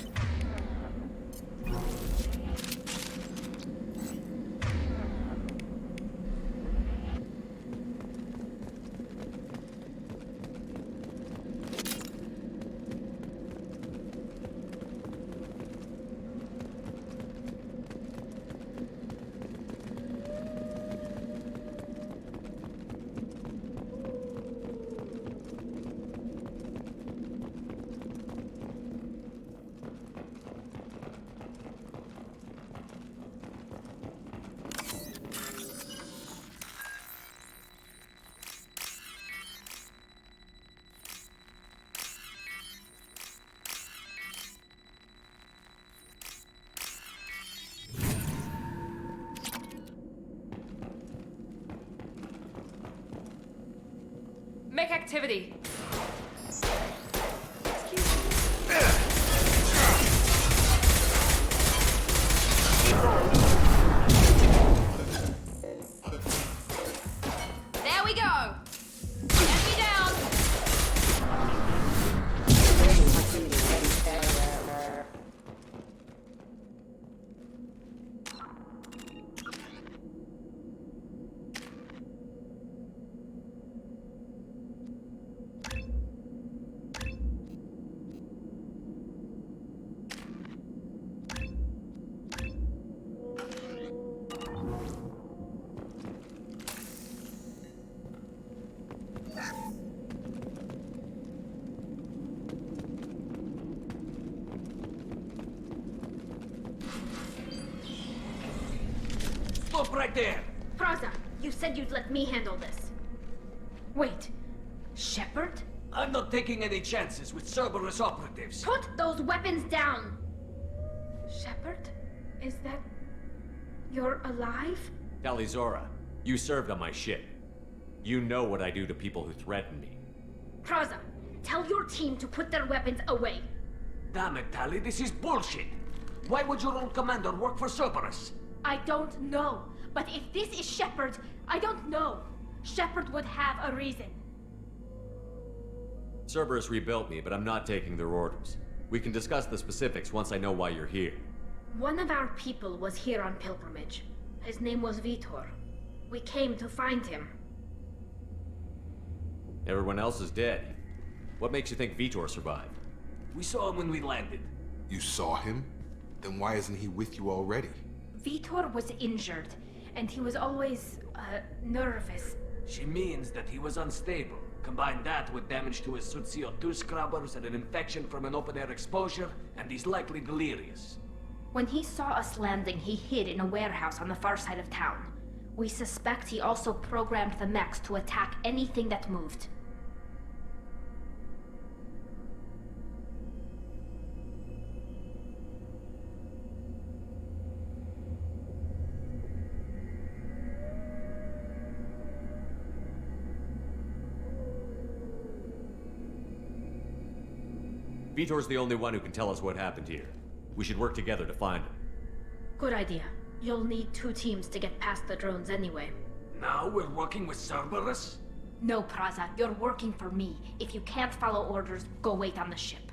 Make activity. There we go. Get me down. Stop right there! Praza, you said you'd let me handle this. Wait, Shepard? I'm not taking any chances with Cerberus operatives. Put those weapons down! Shepard? Is that... you're alive? Talizora, you served on my ship. You know what I do to people who threaten me. Praza, tell your team to put their weapons away. Damn it, Tali, this is bullshit! Why would your old commander work for Cerberus? I don't know. But if this is Shepard, I don't know. Shepard would have a reason. Cerberus rebuilt me, but I'm not taking their orders. We can discuss the specifics once I know why you're here. One of our people was here on pilgrimage. His name was Vitor. We came to find him. Everyone else is dead. What makes you think Vitor survived? We saw him when we landed. You saw him? Then why isn't he with you already? Vitor was injured, and he was always, nervous. She means that he was unstable. Combine that with damage to his suit CO2 scrubbers and an infection from an open-air exposure, and he's likely delirious. When he saw us landing, he hid in a warehouse on the far side of town. We suspect he also programmed the mechs to attack anything that moved. Vitor's the only one who can tell us what happened here. We should work together to find him. Good idea. You'll need 2 teams to get past the drones anyway. Now we're working with Cerberus? No, Praza, you're working for me. If you can't follow orders, go wait on the ship.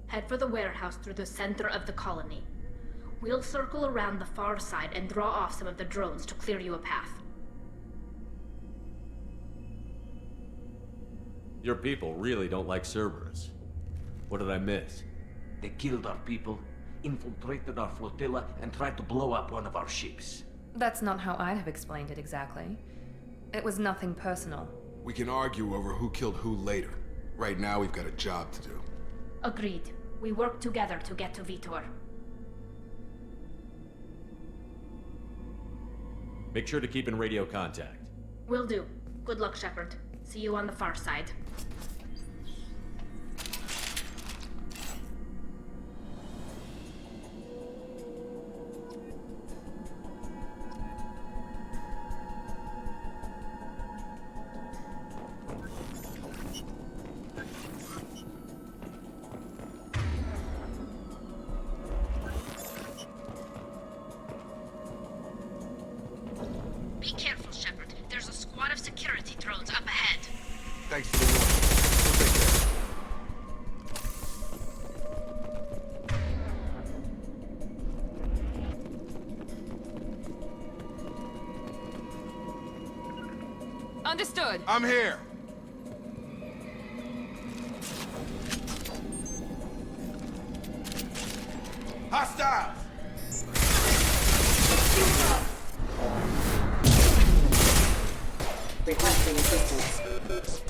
Head for the warehouse through the center of the colony. We'll circle around the far side and draw off some of the drones to clear you a path. Your people really don't like Cerberus. What did I miss? They killed our people, infiltrated our flotilla, and tried to blow up one of our ships. That's not how I'd have explained it exactly. It was nothing personal. We can argue over who killed who later. Right now, we've got a job to do. Agreed. We work together to get to Vitor. Make sure to keep in radio contact. Will do. Good luck, Shepard. See you on the far side. Understood. I'm here. Hostiles! Requesting assistance.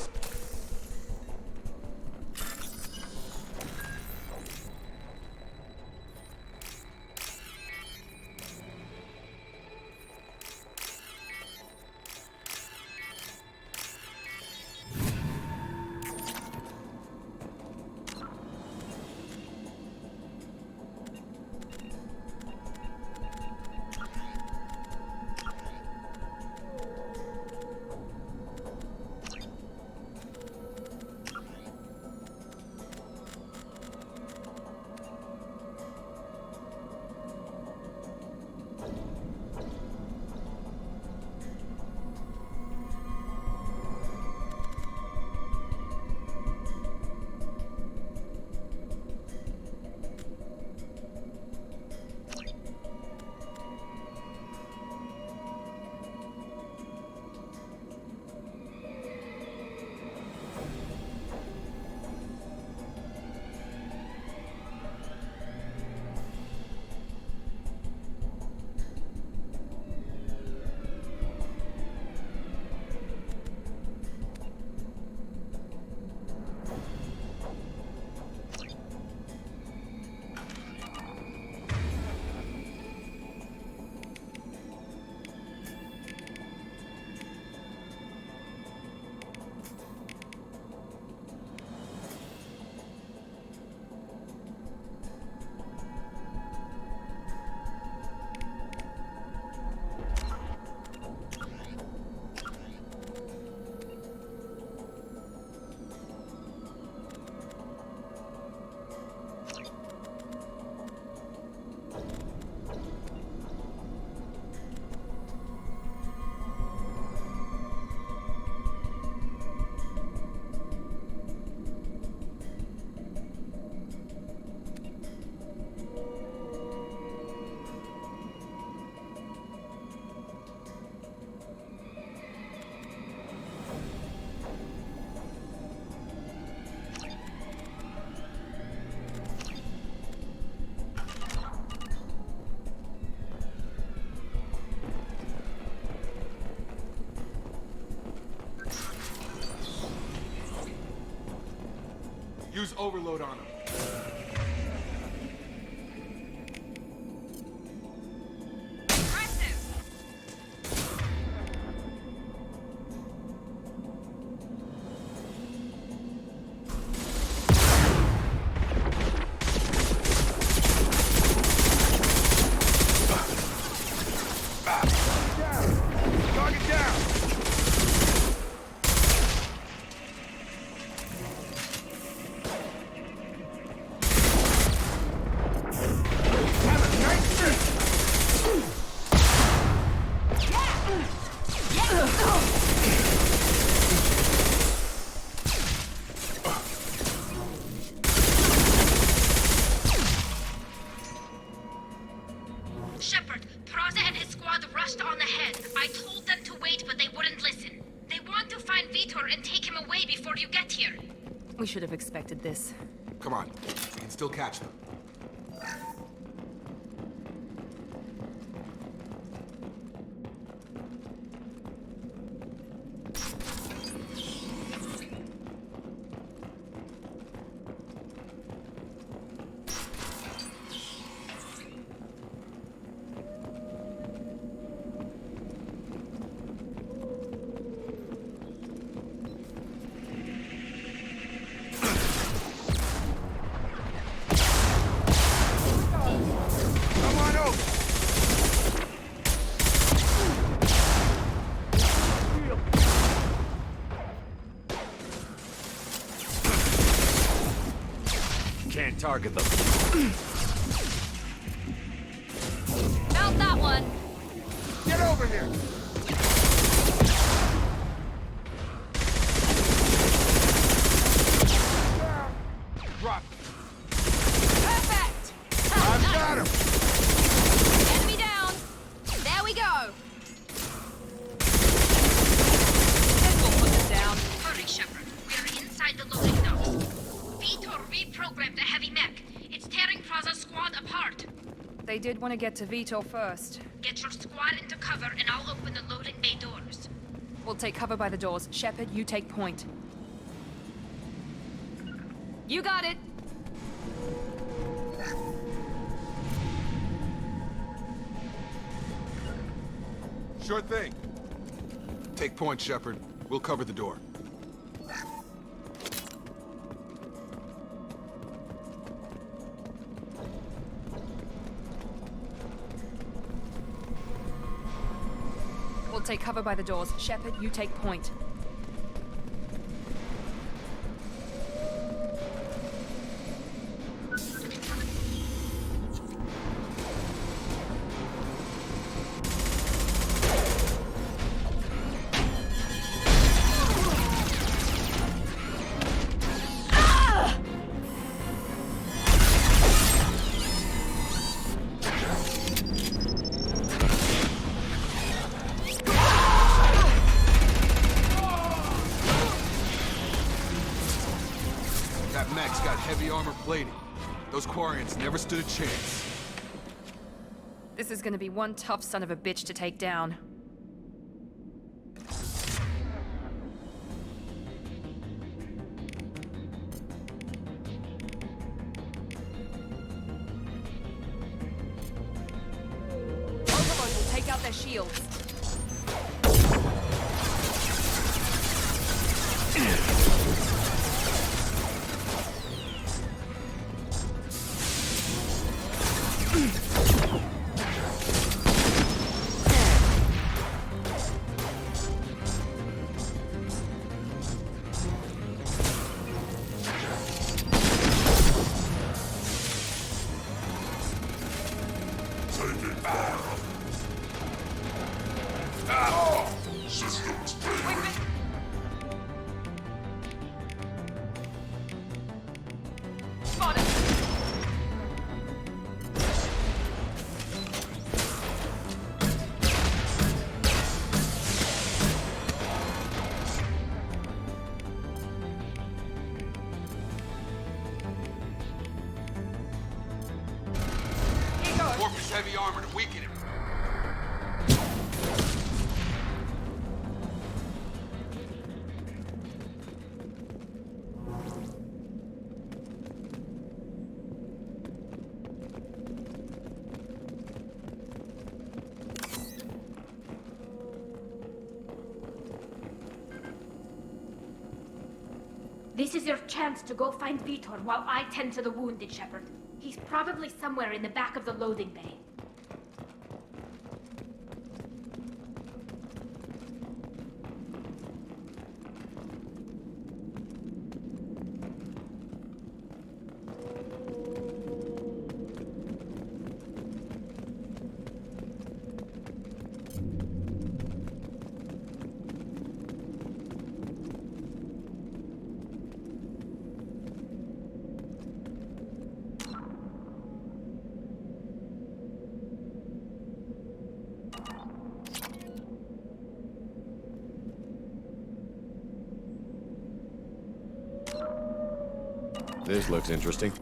Use overload on him. Shepard, Praza and his squad rushed on ahead. I told them to wait, but they wouldn't listen. They want to find Vitor and take him away before you get here. We should have expected this. Come on, we can still catch them. Can't target them. Found that one! Get over here! Drop. Perfect! I've got him! Enemy down! There we go! reprogrammed a heavy mech. It's tearing Praza's squad apart. They did want to get to Vitor first. Get your squad into cover and I'll open the loading bay doors. We'll take cover by the doors. Shepard, you take point. You got it! Sure thing. Take point, Shepard. We'll cover the door. We'll take cover by the doors. Shepard, you take point. That mech's got heavy armor plating. Those Quarians never stood a chance. This is gonna be one tough son of a bitch to take down. Overlord will take out their shields. Corpus heavy armor to weaken him. This is your chance to go find Vitor while I tend to the wounded, Shepard. He's probably somewhere in the back of the loading bay. This looks interesting.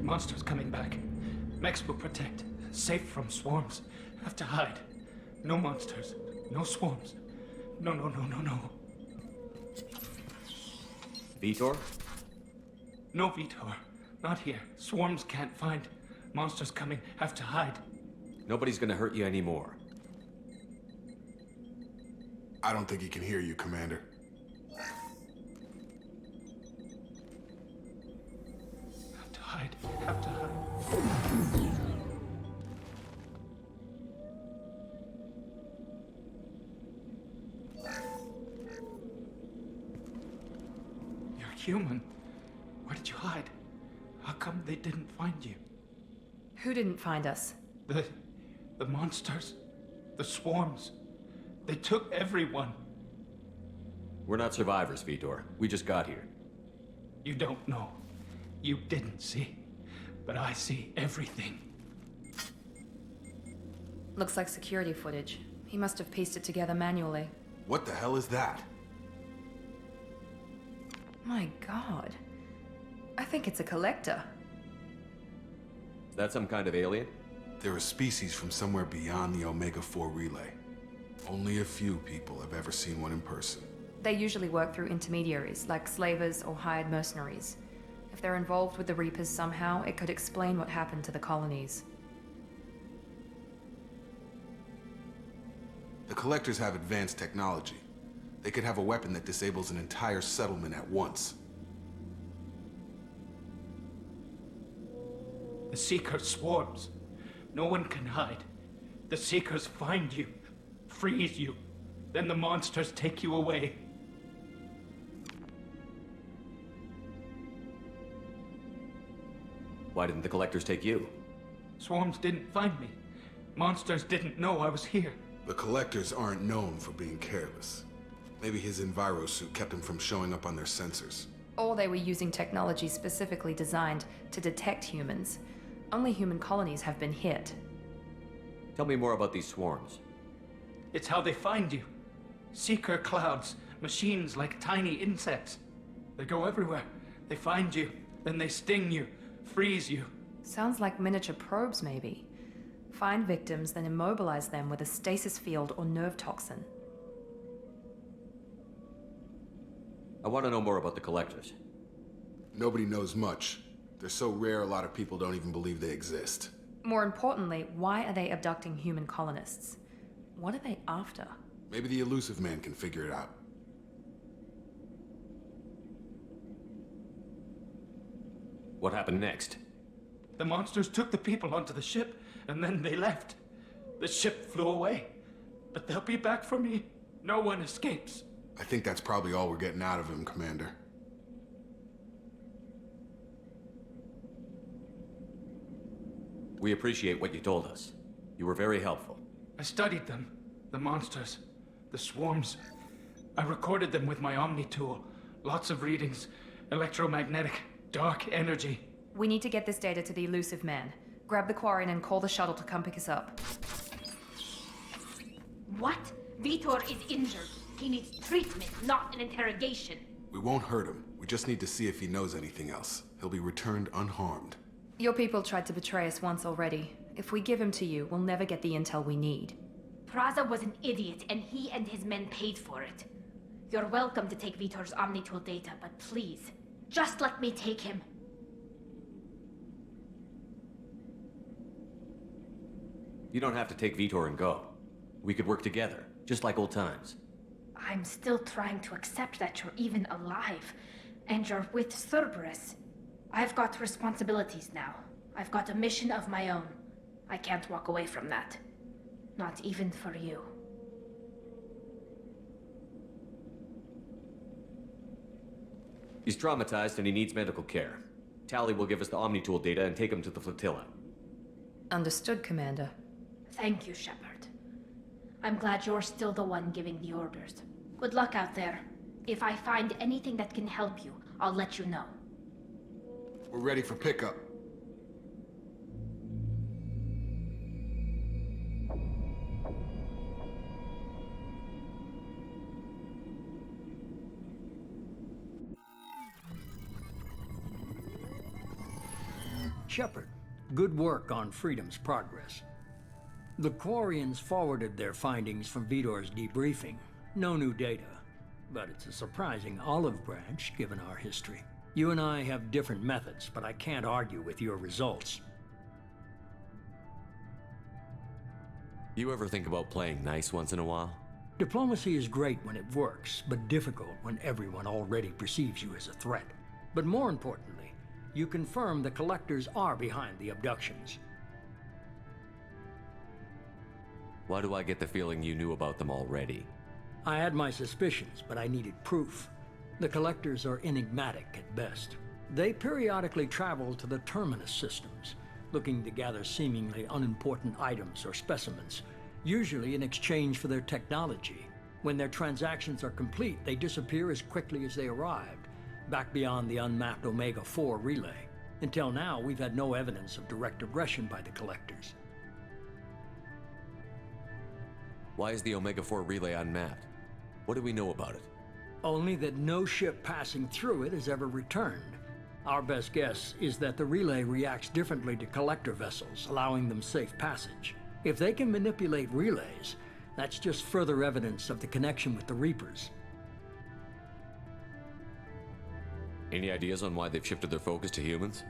Monsters coming back. Mechs will protect. Safe from swarms. Have to hide. No monsters. No swarms. No. Vitor? No Vitor. Not here. Swarms can't find. Monsters coming. Have to hide. Nobody's gonna hurt you anymore. I don't think he can hear you, Commander. Have to hide. human. Where did you hide? How come they didn't find you? Who didn't find us? The monsters. The swarms. They took everyone. We're not survivors, Vitor. We just got here. You don't know. You didn't see. But I see everything. Looks like security footage. He must have pieced it together manually. What the hell is that? My god. I think it's a collector. Is that some kind of alien? They're a species from somewhere beyond the Omega-4 relay. Only a few people have ever seen one in person. They usually work through intermediaries, like slavers or hired mercenaries. If they're involved with the Reapers somehow, it could explain what happened to the colonies. The Collectors have advanced technology. They could have a weapon that disables an entire settlement at once. The Seeker swarms. No one can hide. The Seekers find you, freeze you, then the monsters take you away. Why didn't the Collectors take you? Swarms didn't find me. Monsters didn't know I was here. The Collectors aren't known for being careless. Maybe his envirosuit kept him from showing up on their sensors. Or they were using technology specifically designed to detect humans. Only human colonies have been hit. Tell me more about these swarms. It's how they find you. Seeker clouds, machines like tiny insects. They go everywhere. They find you, then they sting you, freeze you. Sounds like miniature probes, maybe. Find victims, then immobilize them with a stasis field or nerve toxin. I want to know more about the Collectors. Nobody knows much. They're so rare, a lot of people don't even believe they exist. More importantly, why are they abducting human colonists? What are they after? Maybe the Elusive Man can figure it out. What happened next? The monsters took the people onto the ship, and then they left. The ship flew away. But they'll be back for me. No one escapes. I think that's probably all we're getting out of him, Commander. We appreciate what you told us. You were very helpful. I studied them. The monsters. The swarms. I recorded them with my Omni tool. Lots of readings. Electromagnetic. Dark energy. We need to get this data to the Elusive Man. Grab the Quarian and call the shuttle to come pick us up. What? Vitor is injured. He needs treatment, not an interrogation. We won't hurt him. We just need to see if he knows anything else. He'll be returned unharmed. Your people tried to betray us once already. If we give him to you, we'll never get the intel we need. Praza was an idiot, and he and his men paid for it. You're welcome to take Vitor's Omnitool data, but please, just let me take him. You don't have to take Vitor and go. We could work together, just like old times. I'm still trying to accept that you're even alive, and you're with Cerberus. I've got responsibilities now. I've got a mission of my own. I can't walk away from that. Not even for you. He's traumatized and he needs medical care. Tali will give us the Omnitool data and take him to the flotilla. Understood, Commander. Thank you, Shepard. I'm glad you're still the one giving the orders. Good luck out there. If I find anything that can help you, I'll let you know. We're ready for pickup. Shepard, good work on Freedom's progress. The Quarians forwarded their findings from Vitor's debriefing. No new data, but it's a surprising olive branch given our history. You and I have different methods, but I can't argue with your results. You ever think about playing nice once in a while? Diplomacy is great when it works, but difficult when everyone already perceives you as a threat. But more importantly, you confirm the Collectors are behind the abductions. Why do I get the feeling you knew about them already? I had my suspicions, but I needed proof. The Collectors are enigmatic at best. They periodically travel to the Terminus systems, looking to gather seemingly unimportant items or specimens, usually in exchange for their technology. When their transactions are complete, they disappear as quickly as they arrived, back beyond the unmapped Omega-4 relay. Until now, we've had no evidence of direct aggression by the Collectors. Why is the Omega-4 relay unmapped? What do we know about it? Only that no ship passing through it has ever returned. Our best guess is that the relay reacts differently to Collector vessels, allowing them safe passage. If they can manipulate relays, that's just further evidence of the connection with the Reapers. Any ideas on why they've shifted their focus to humans?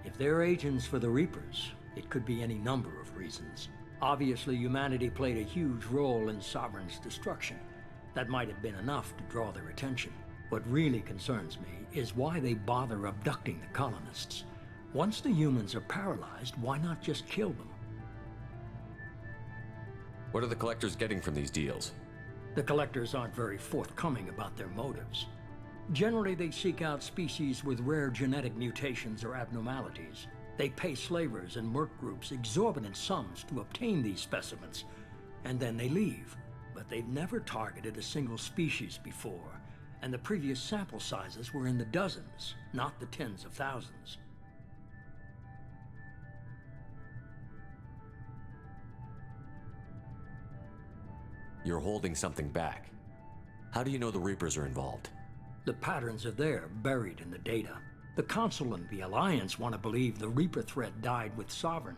If they're agents for the Reapers, it could be any number of reasons. Obviously, humanity played a huge role in Sovereign's destruction. That might have been enough to draw their attention. What really concerns me is why they bother abducting the colonists. Once the humans are paralyzed, why not just kill them? What are the Collectors getting from these deals? The Collectors aren't very forthcoming about their motives. Generally, they seek out species with rare genetic mutations or abnormalities. They pay slavers and merc groups exorbitant sums to obtain these specimens, and then they leave. But they've never targeted a single species before, and the previous sample sizes were in the dozens, not the tens of thousands. You're holding something back. How do you know the Reapers are involved? The patterns are there, buried in the data. The Council and the Alliance want to believe the Reaper threat died with Sovereign.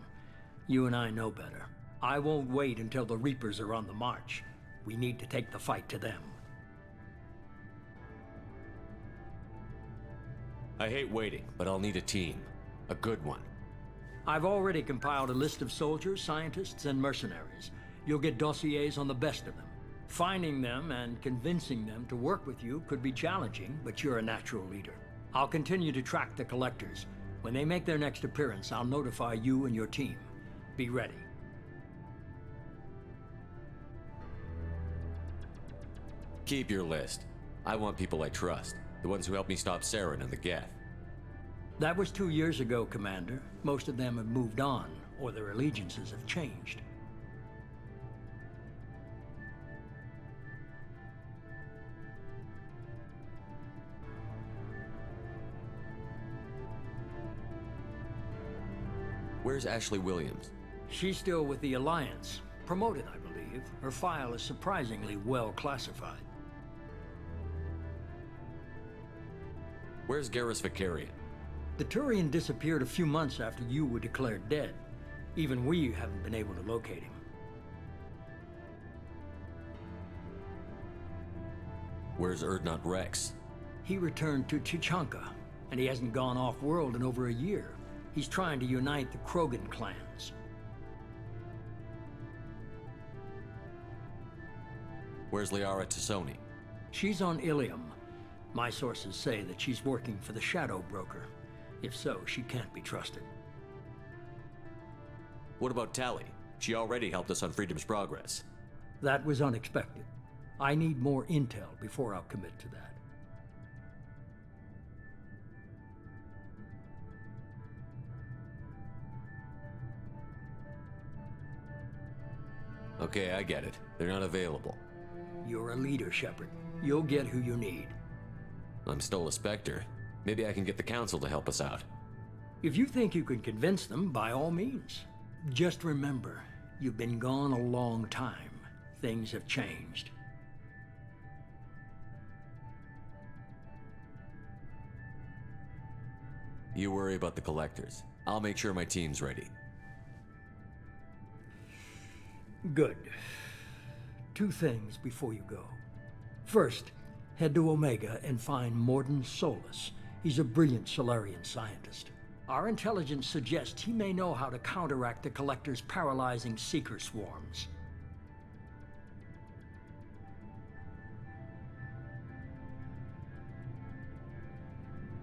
You and I know better. I won't wait until the Reapers are on the march. We need to take the fight to them. I hate waiting, but I'll need a team. A good one. I've already compiled a list of soldiers, scientists, and mercenaries. You'll get dossiers on the best of them. Finding them and convincing them to work with you could be challenging, but you're a natural leader. I'll continue to track the Collectors. When they make their next appearance, I'll notify you and your team. Be ready. Keep your list. I want people I trust. The ones who helped me stop Saren and the Geth. That was 2 years ago, Commander. Most of them have moved on, or their allegiances have changed. Where's Ashley Williams? She's still with the Alliance. Promoted, I believe. Her file is surprisingly well classified. Where's Garrus Vakarian? The Turian disappeared a few months after you were declared dead. Even we haven't been able to locate him. Where's Urdnot Rex? He returned to Tuchanka, and he hasn't gone off-world in over a year. He's trying to unite the Krogan clans. Where's Liara Tassoni? She's on Ilium. My sources say that she's working for the Shadow Broker. If so, she can't be trusted. What about Tali? She already helped us on Freedom's Progress. That was unexpected. I need more intel before I'll commit to that. Okay, I get it. They're not available. You're a leader, Shepard. You'll get who you need. I'm still a Spectre. Maybe I can get the Council to help us out. If you think you can convince them, by all means. Just remember, you've been gone a long time. Things have changed. You worry about the Collectors. I'll make sure my team's ready. Good. 2 things before you go. First, head to Omega and find Mordin Solus. He's a brilliant Solarian scientist. Our intelligence suggests he may know how to counteract the Collector's paralyzing Seeker swarms.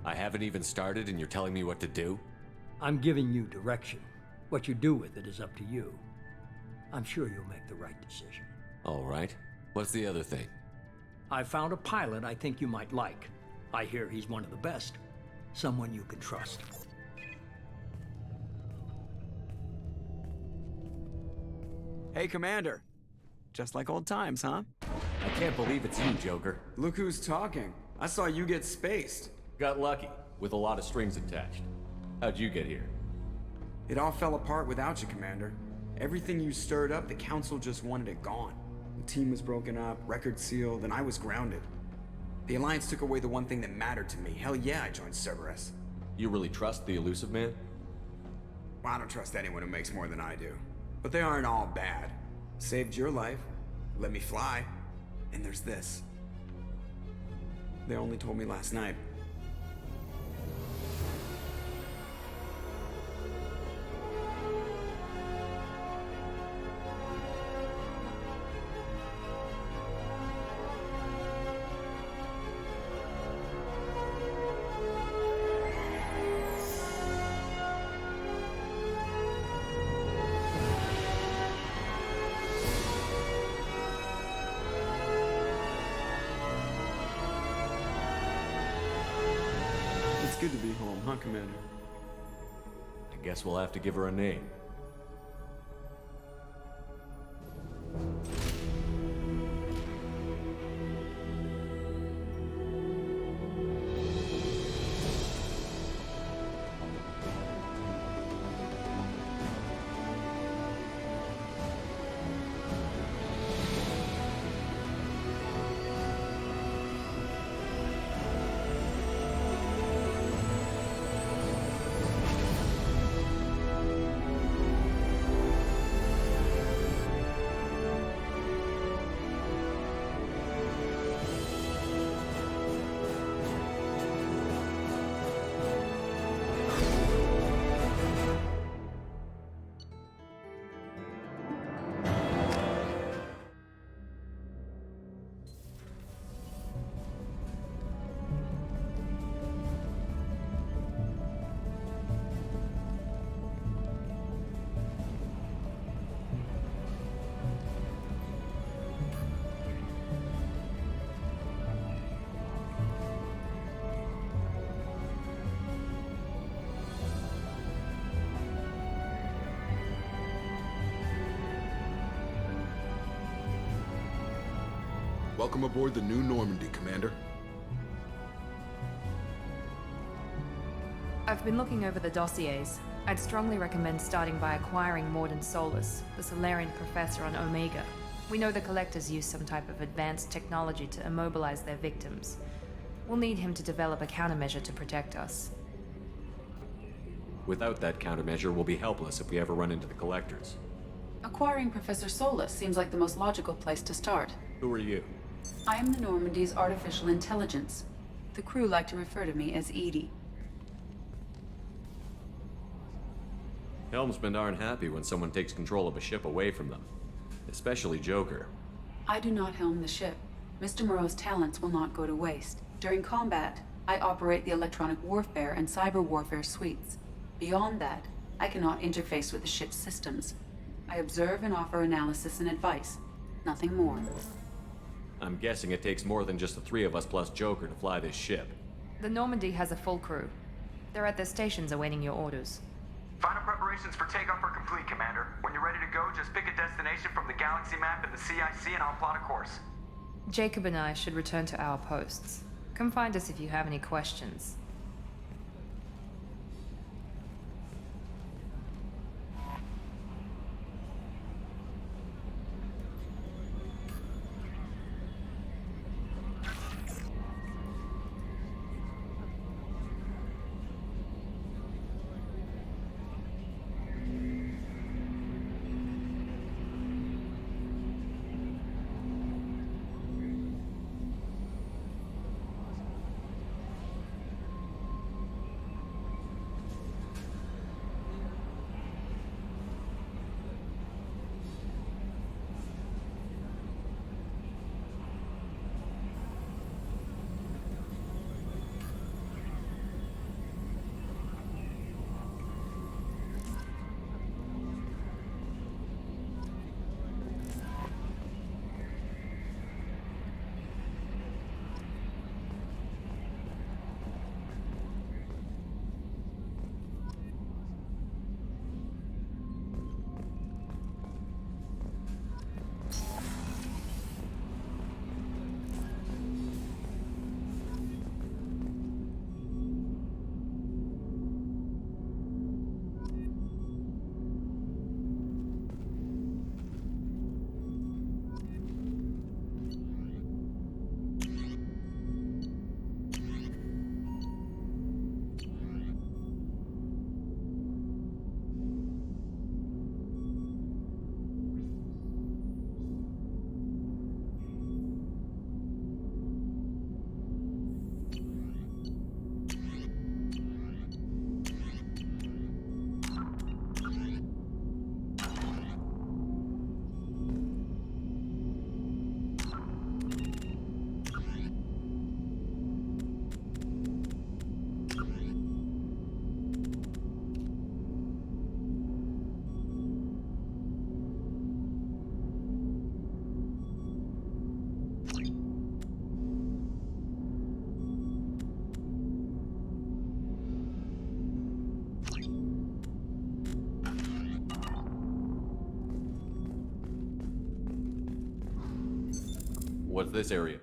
I haven't even started and you're telling me what to do? I'm giving you direction. What you do with it is up to you. I'm sure you'll make the right decision. All right. What's the other thing? I found a pilot I think you might like. I hear he's one of the best. Someone you can trust. Hey, Commander. Just like old times, huh? I can't believe it's you, Joker. Look who's talking. I saw you get spaced. Got lucky, with a lot of strings attached. How'd you get here? It all fell apart without you, Commander. Everything you stirred up, the Council just wanted it gone. The team was broken up, record sealed, and I was grounded. The Alliance took away the one thing that mattered to me. Hell yeah, I joined Cerberus. You really trust the Illusive Man? Well, I don't trust anyone who makes more than I do. But they aren't all bad. Saved your life, let me fly, and there's this. They only told me last night. It's good to be home, huh, Commander? I guess we'll have to give her a name. Welcome aboard the New Normandy, Commander. I've been looking over the dossiers. I'd strongly recommend starting by acquiring Mordin Solus, the Solarian professor on Omega. We know the Collectors use some type of advanced technology to immobilize their victims. We'll need him to develop a countermeasure to protect us. Without that countermeasure, we'll be helpless if we ever run into the Collectors. Acquiring Professor Solus seems like the most logical place to start. Who are you? I am the Normandy's artificial intelligence. The crew like to refer to me as Edie. Helmsmen aren't happy when someone takes control of a ship away from them. Especially Joker. I do not helm the ship. Mr. Moreau's talents will not go to waste. During combat, I operate the electronic warfare and cyber warfare suites. Beyond that, I cannot interface with the ship's systems. I observe and offer analysis and advice. Nothing more. I'm guessing it takes more than just the three of us plus Joker to fly this ship. The Normandy has a full crew. They're at their stations awaiting your orders. Final preparations for takeoff are complete, Commander. When you're ready to go, just pick a destination from the galaxy map in the CIC and I'll plot a course. Jacob and I should return to our posts. Come find us if you have any questions. What's this area?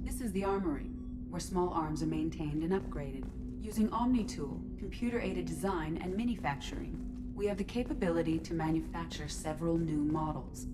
This is the armory, where small arms are maintained and upgraded. Using OmniTool, computer-aided design, and manufacturing, we have the capability to manufacture several new models.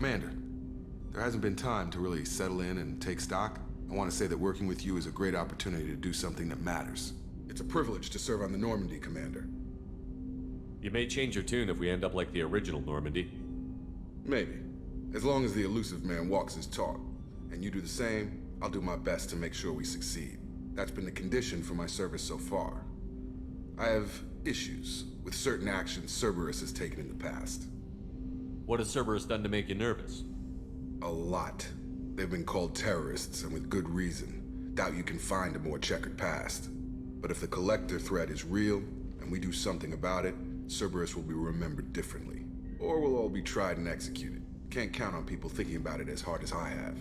Commander, there hasn't been time to really settle in and take stock. I want to say that working with you is a great opportunity to do something that matters. It's a privilege to serve on the Normandy, Commander. You may change your tune if we end up like the original Normandy. Maybe. As long as the elusive man walks his talk, and you do the same, I'll do my best to make sure we succeed. That's been the condition for my service so far. I have issues with certain actions Cerberus has taken in the past. What has Cerberus done to make you nervous? A lot. They've been called terrorists, and with good reason. Doubt you can find a more checkered past. But if the Collector threat is real, and we do something about it, Cerberus will be remembered differently. Or we'll all be tried and executed. Can't count on people thinking about it as hard as I have.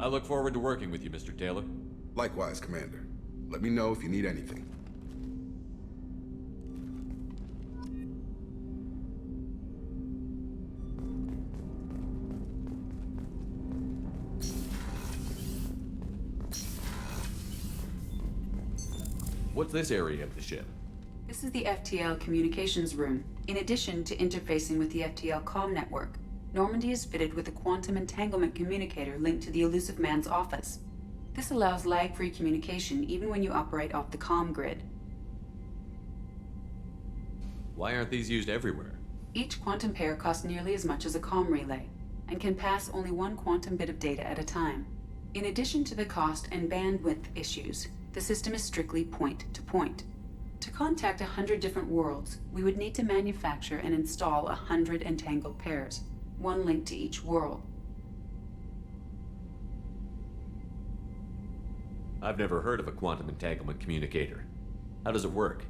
I look forward to working with you, Mr. Taylor. Likewise, Commander. Let me know if you need anything. What's this area of the ship? This is the FTL communications room. In addition to interfacing with the FTL comm network, Normandy is fitted with a quantum entanglement communicator linked to the Elusive Man's office. This allows lag-free communication even when you operate off the comm grid. Why aren't these used everywhere? Each quantum pair costs nearly as much as a comm relay, and can pass only one quantum bit of data at a time. In addition to the cost and bandwidth issues, the system is strictly point-to-point. To contact 100 different worlds, we would need to manufacture and install 100 entangled pairs, one link to each world. I've never heard of a quantum entanglement communicator. How does it work?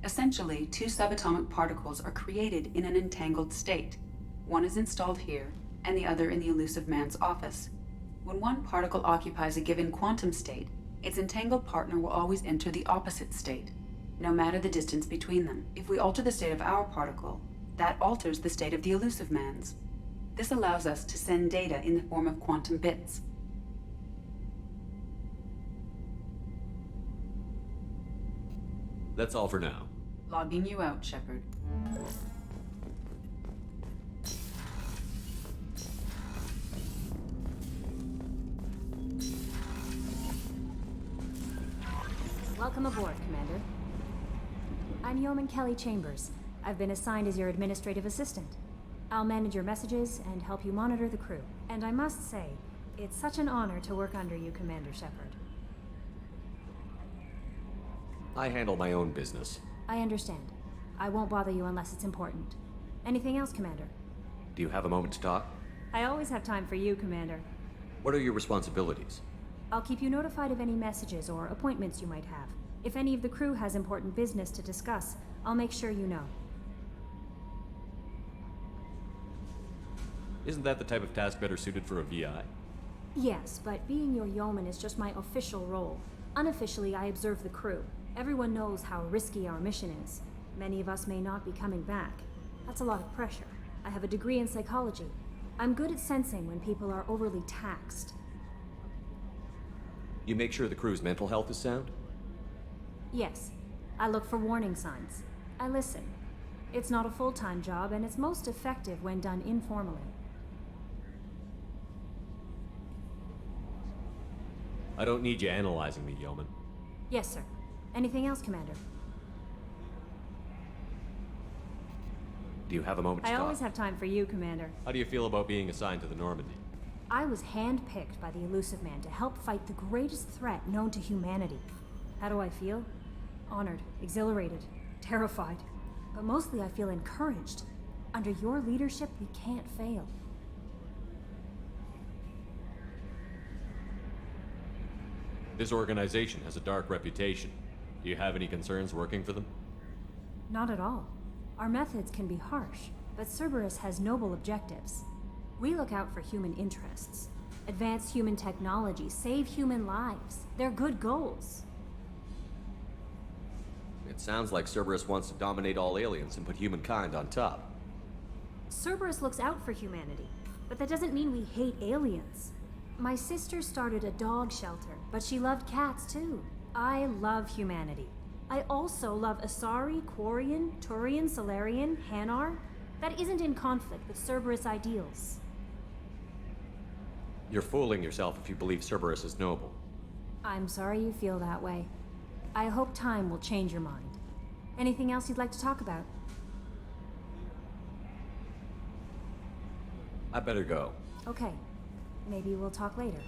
Essentially, 2 subatomic particles are created in an entangled state. One is installed here, and the other in the Elusive Man's office. When one particle occupies a given quantum state, its entangled partner will always enter the opposite state, no matter the distance between them. If we alter the state of our particle, that alters the state of the Elusive Man's. This allows us to send data in the form of quantum bits. That's all for now. Logging you out, Shepard. Welcome aboard, Commander. I'm Yeoman Kelly Chambers. I've been assigned as your administrative assistant. I'll manage your messages and help you monitor the crew. And I must say, it's such an honor to work under you, Commander Shepard. I handle my own business. I understand. I won't bother you unless it's important. Anything else, Commander? Do you have a moment to talk? I always have time for you, Commander. What are your responsibilities? I'll keep you notified of any messages or appointments you might have. If any of the crew has important business to discuss, I'll make sure you know. Isn't that the type of task better suited for a VI? Yes, but being your yeoman is just my official role. Unofficially, I observe the crew. Everyone knows how risky our mission is. Many of us may not be coming back. That's a lot of pressure. I have a degree in psychology. I'm good at sensing when people are overly taxed. You make sure the crew's mental health is sound? Yes. I look for warning signs. I listen. It's not a full-time job, and it's most effective when done informally. I don't need you analyzing me, Yeoman. Yes, sir. Anything else, Commander? Do you have a moment to I talk? always have time for you, Commander. How do you feel about being assigned to the Normandy? I was handpicked by the Elusive Man to help fight the greatest threat known to humanity. How do I feel? Honored, exhilarated, terrified. But mostly I feel encouraged. Under your leadership, we can't fail. This organization has a dark reputation. Do you have any concerns working for them? Not at all. Our methods can be harsh, but Cerberus has noble objectives. We look out for human interests. Advance human technology, save human lives. They're good goals. It sounds like Cerberus wants to dominate all aliens and put humankind on top. Cerberus looks out for humanity, but that doesn't mean we hate aliens. My sister started a dog shelter, but she loved cats too. I love humanity. I also love Asari, Quarian, Turian, Salarian, Hanar. That isn't in conflict with Cerberus ideals. You're fooling yourself if you believe Cerberus is noble. I'm sorry you feel that way. I hope time will change your mind. Anything else you'd like to talk about? I better go. Okay. Maybe we'll talk later.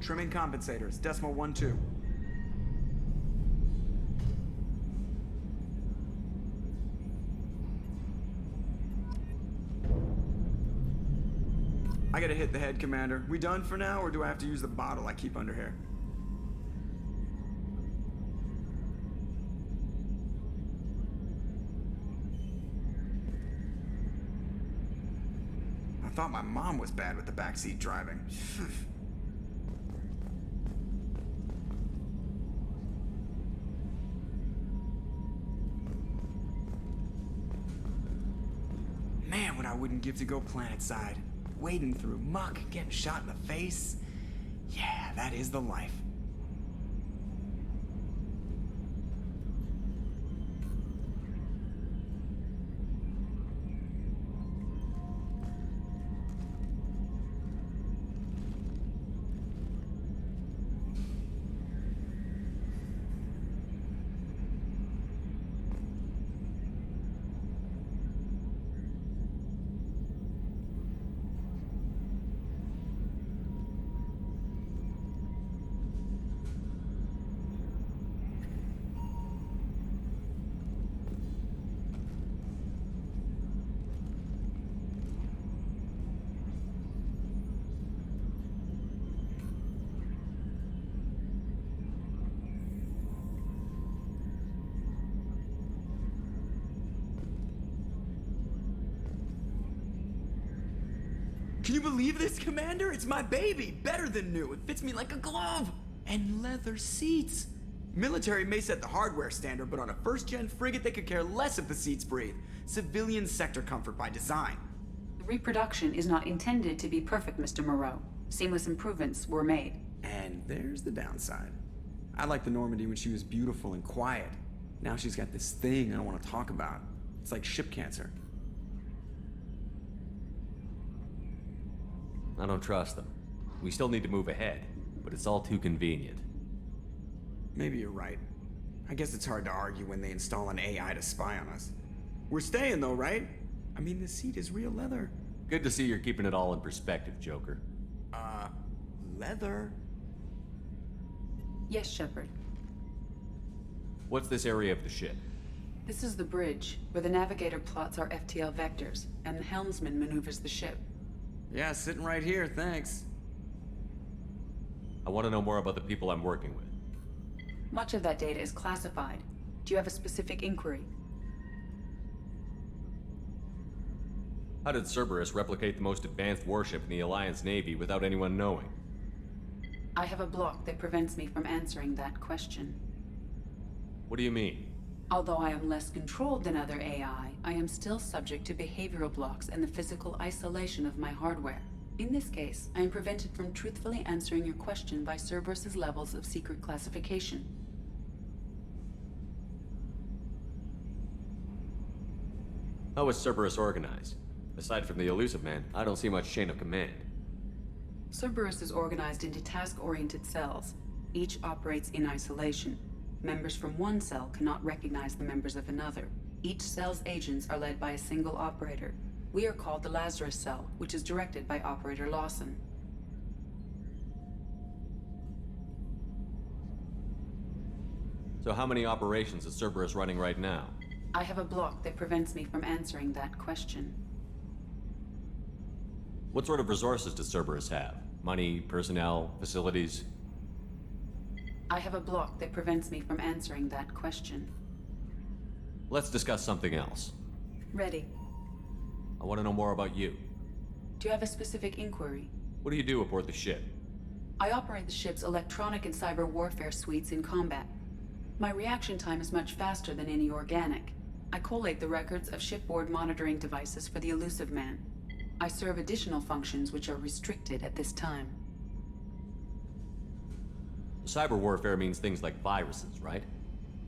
Trimming compensators, decimal 1-2. I gotta hit the head, Commander. We done for now, or do I have to use the bottle I keep under here? I thought my mom was bad with the backseat driving. Man, what I wouldn't give to go planetside. Wading through muck, getting shot in the face. Yeah, that is the life. Can you believe this, Commander? It's my baby! Better than new. It fits me like a glove! And leather seats! Military may set the hardware standard, but on a first-gen frigate, they could care less if the seats breathe. Civilian sector comfort by design. The reproduction is not intended to be perfect, Mr. Moreau. Seamless improvements were made. And there's the downside. I liked the Normandy when she was beautiful and quiet. Now she's got this thing I don't want to talk about. It's like ship cancer. I don't trust them. We still need to move ahead, but it's all too convenient. Maybe you're right. I guess it's hard to argue when they install an AI to spy on us. We're staying though, right? I mean, the seat is real leather. Good to see you're keeping it all in perspective, Joker. Leather? Yes, Shepard. What's this area of the ship? This is the bridge, where the navigator plots our FTL vectors, and the helmsman maneuvers the ship. Yeah, sitting right here, thanks. I want to know more about the people I'm working with. Much of that data is classified. Do you have a specific inquiry? How did Cerberus replicate the most advanced warship in the Alliance Navy without anyone knowing? I have a block that prevents me from answering that question. What do you mean? Although I am less controlled than other AI, I am still subject to behavioral blocks and the physical isolation of my hardware. In this case, I am prevented from truthfully answering your question by Cerberus's levels of secret classification. How is Cerberus organized? Aside from the Elusive Man, I don't see much chain of command. Cerberus is organized into task-oriented cells. Each operates in isolation. Members from one cell cannot recognize the members of another. Each cell's agents are led by a single operator. We are called the Lazarus Cell, which is directed by Operator Lawson. So how many operations is Cerberus running right now? I have a block that prevents me from answering that question. What sort of resources does Cerberus have? Money, personnel, facilities? I have a block that prevents me from answering that question. Let's discuss something else. Ready. I want to know more about you. Do you have a specific inquiry? What do you do aboard the ship? I operate the ship's electronic and cyber warfare suites in combat. My reaction time is much faster than any organic. I collate the records of shipboard monitoring devices for the Elusive Man. I serve additional functions which are restricted at this time. Cyber warfare means things like viruses, right?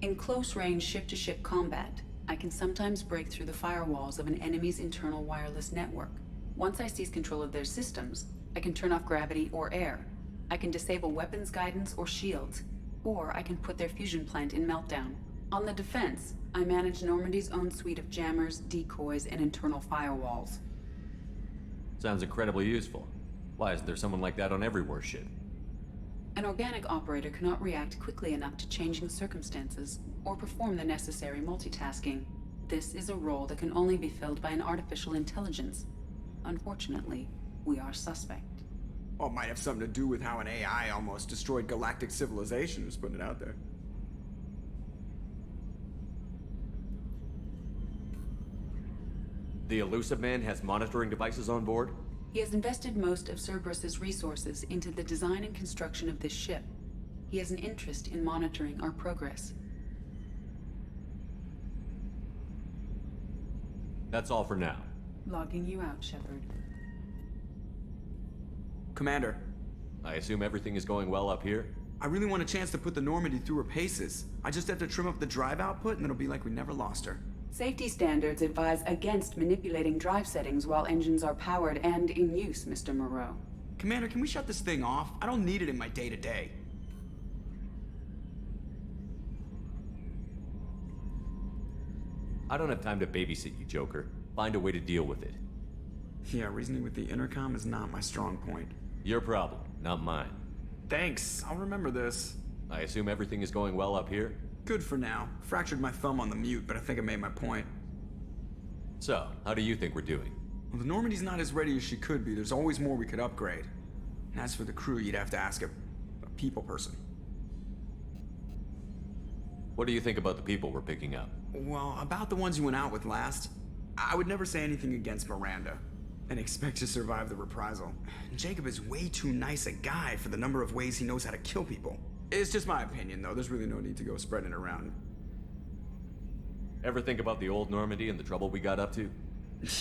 In close-range ship-to-ship combat, I can sometimes break through the firewalls of an enemy's internal wireless network. Once I seize control of their systems, I can turn off gravity or air. I can disable weapons guidance or shields, or I can put their fusion plant in meltdown. On the defense, I manage Normandy's own suite of jammers, decoys, and internal firewalls. Sounds incredibly useful. Why isn't there someone like that on every warship? An organic operator cannot react quickly enough to changing circumstances or perform the necessary multitasking. This is a role that can only be filled by an artificial intelligence. Unfortunately, we are suspect. Well, it might have something to do with how an AI almost destroyed galactic civilization, just putting it out there. The Illusive Man has monitoring devices on board? He has invested most of Cerberus's resources into the design and construction of this ship. He has an interest in monitoring our progress. That's all for now. Logging you out, Shepard. Commander. I assume everything is going well up here? I really want a chance to put the Normandy through her paces. I just have to trim up the drive output and it'll be like we never lost her. Safety standards advise against manipulating drive settings while engines are powered and in use, Mr. Moreau. Commander, can we shut this thing off? I don't need it in my day-to-day. I don't have time to babysit you, Joker. Find a way to deal with it. Yeah, reasoning with the intercom is not my strong point. Your problem, not mine. Thanks, I'll remember this. I assume everything is going well up here? Good for now. Fractured my thumb on the mute, but I think I made my point. So, how do you think we're doing? Well, the Normandy's not as ready as she could be. There's always more we could upgrade. And as for the crew, you'd have to ask a people person. What do you think about the people we're picking up? Well, about the ones you went out with last, I would never say anything against Miranda and expect to survive the reprisal. Jacob is way too nice a guy for the number of ways he knows how to kill people. It's just my opinion, though. There's really no need to go spreading it around. Ever think about the old Normandy and the trouble we got up to?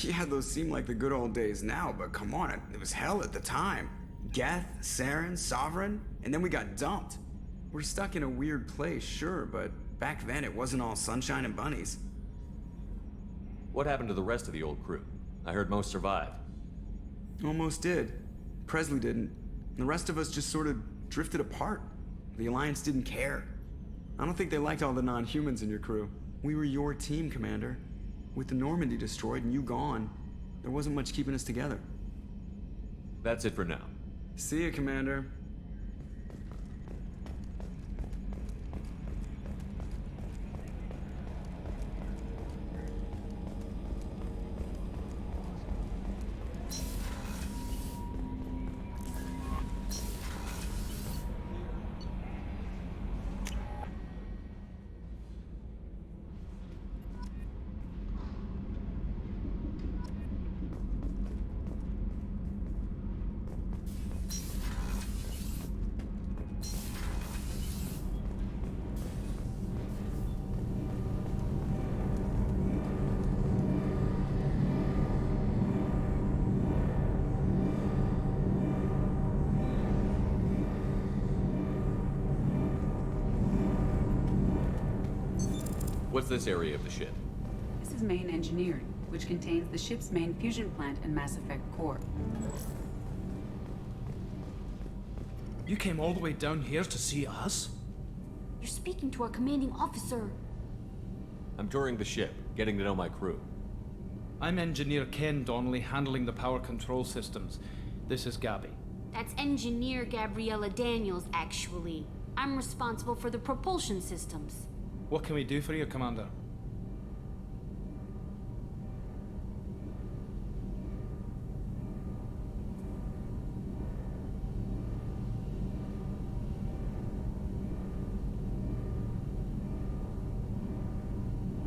Yeah, those seem like the good old days now, but come on, it was hell at the time. Geth, Saren, Sovereign, and then we got dumped. We're stuck in a weird place, sure, but back then it wasn't all sunshine and bunnies. What happened to the rest of the old crew? I heard most survived. Almost did. Presley didn't. The rest of us just sort of drifted apart. The Alliance didn't care. I don't think they liked all the non-humans in your crew. We were your team, Commander. With the Normandy destroyed and you gone, there wasn't much keeping us together. That's it for now. See ya, Commander. What's this area of the ship? This is main engineering, which contains the ship's main fusion plant and Mass Effect core. You came all the way down here to see us? You're speaking to our commanding officer. I'm touring the ship, getting to know my crew. I'm Engineer Ken Donnelly, handling the power control systems. This is Gabby. That's Engineer Gabriella Daniels, actually. I'm responsible for the propulsion systems. What can we do for you, Commander?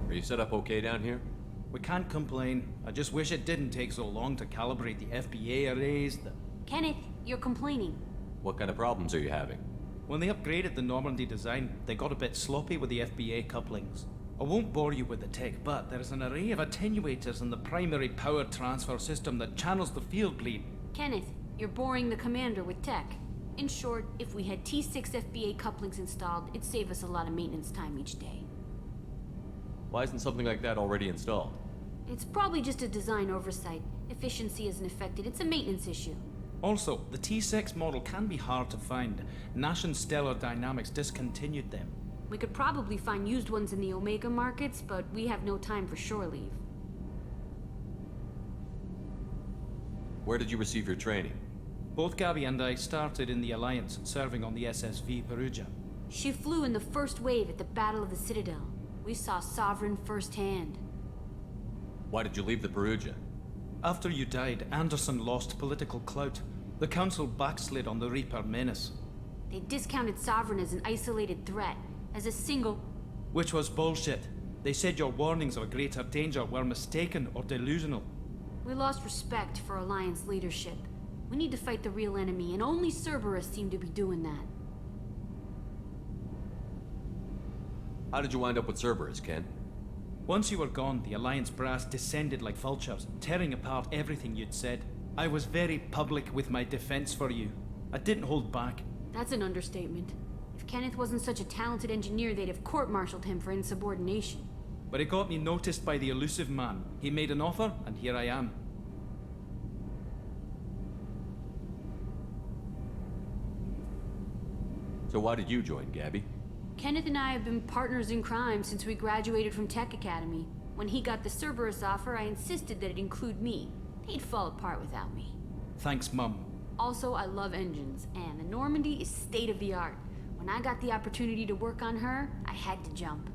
Are you set up okay down here? We can't complain. I just wish it didn't take so long to calibrate the FBA arrays. Kenneth, you're complaining. What kind of problems are you having? When they upgraded the Normandy design, they got a bit sloppy with the FBA couplings. I won't bore you with the tech, but there is an array of attenuators in the primary power transfer system that channels the field bleed. Kenneth, you're boring the commander with tech. In short, if we had T6 FBA couplings installed, it'd save us a lot of maintenance time each day. Why isn't something like that already installed? It's probably just a design oversight. Efficiency isn't affected, it's a maintenance issue. Also, the T6 model can be hard to find. Nash and Stellar Dynamics discontinued them. We could probably find used ones in the Omega markets, but we have no time for shore leave. Where did you receive your training? Both Gabby and I started in the Alliance, serving on the SSV Perugia. She flew in the first wave at the Battle of the Citadel. We saw Sovereign firsthand. Why did you leave the Perugia? After you died, Anderson lost political clout. The Council backslid on the Reaper menace. They discounted Sovereign as an isolated threat, as a single... Which was bullshit. They said your warnings of a greater danger were mistaken or delusional. We lost respect for Alliance leadership. We need to fight the real enemy, and only Cerberus seemed to be doing that. How did you wind up with Cerberus, Ken? Once you were gone, the Alliance brass descended like vultures, tearing apart everything you'd said. I was very public with my defense for you. I didn't hold back. That's an understatement. If Kenneth wasn't such a talented engineer, they'd have court-martialed him for insubordination. But it got me noticed by the elusive man. He made an offer, and here I am. So why did you join, Gabby? Kenneth and I have been partners in crime since we graduated from Tech Academy. When he got the Cerberus offer, I insisted that it include me. They'd fall apart without me. Thanks, Mum. Also, I love engines, and the Normandy is state-of-the-art. When I got the opportunity to work on her, I had to jump.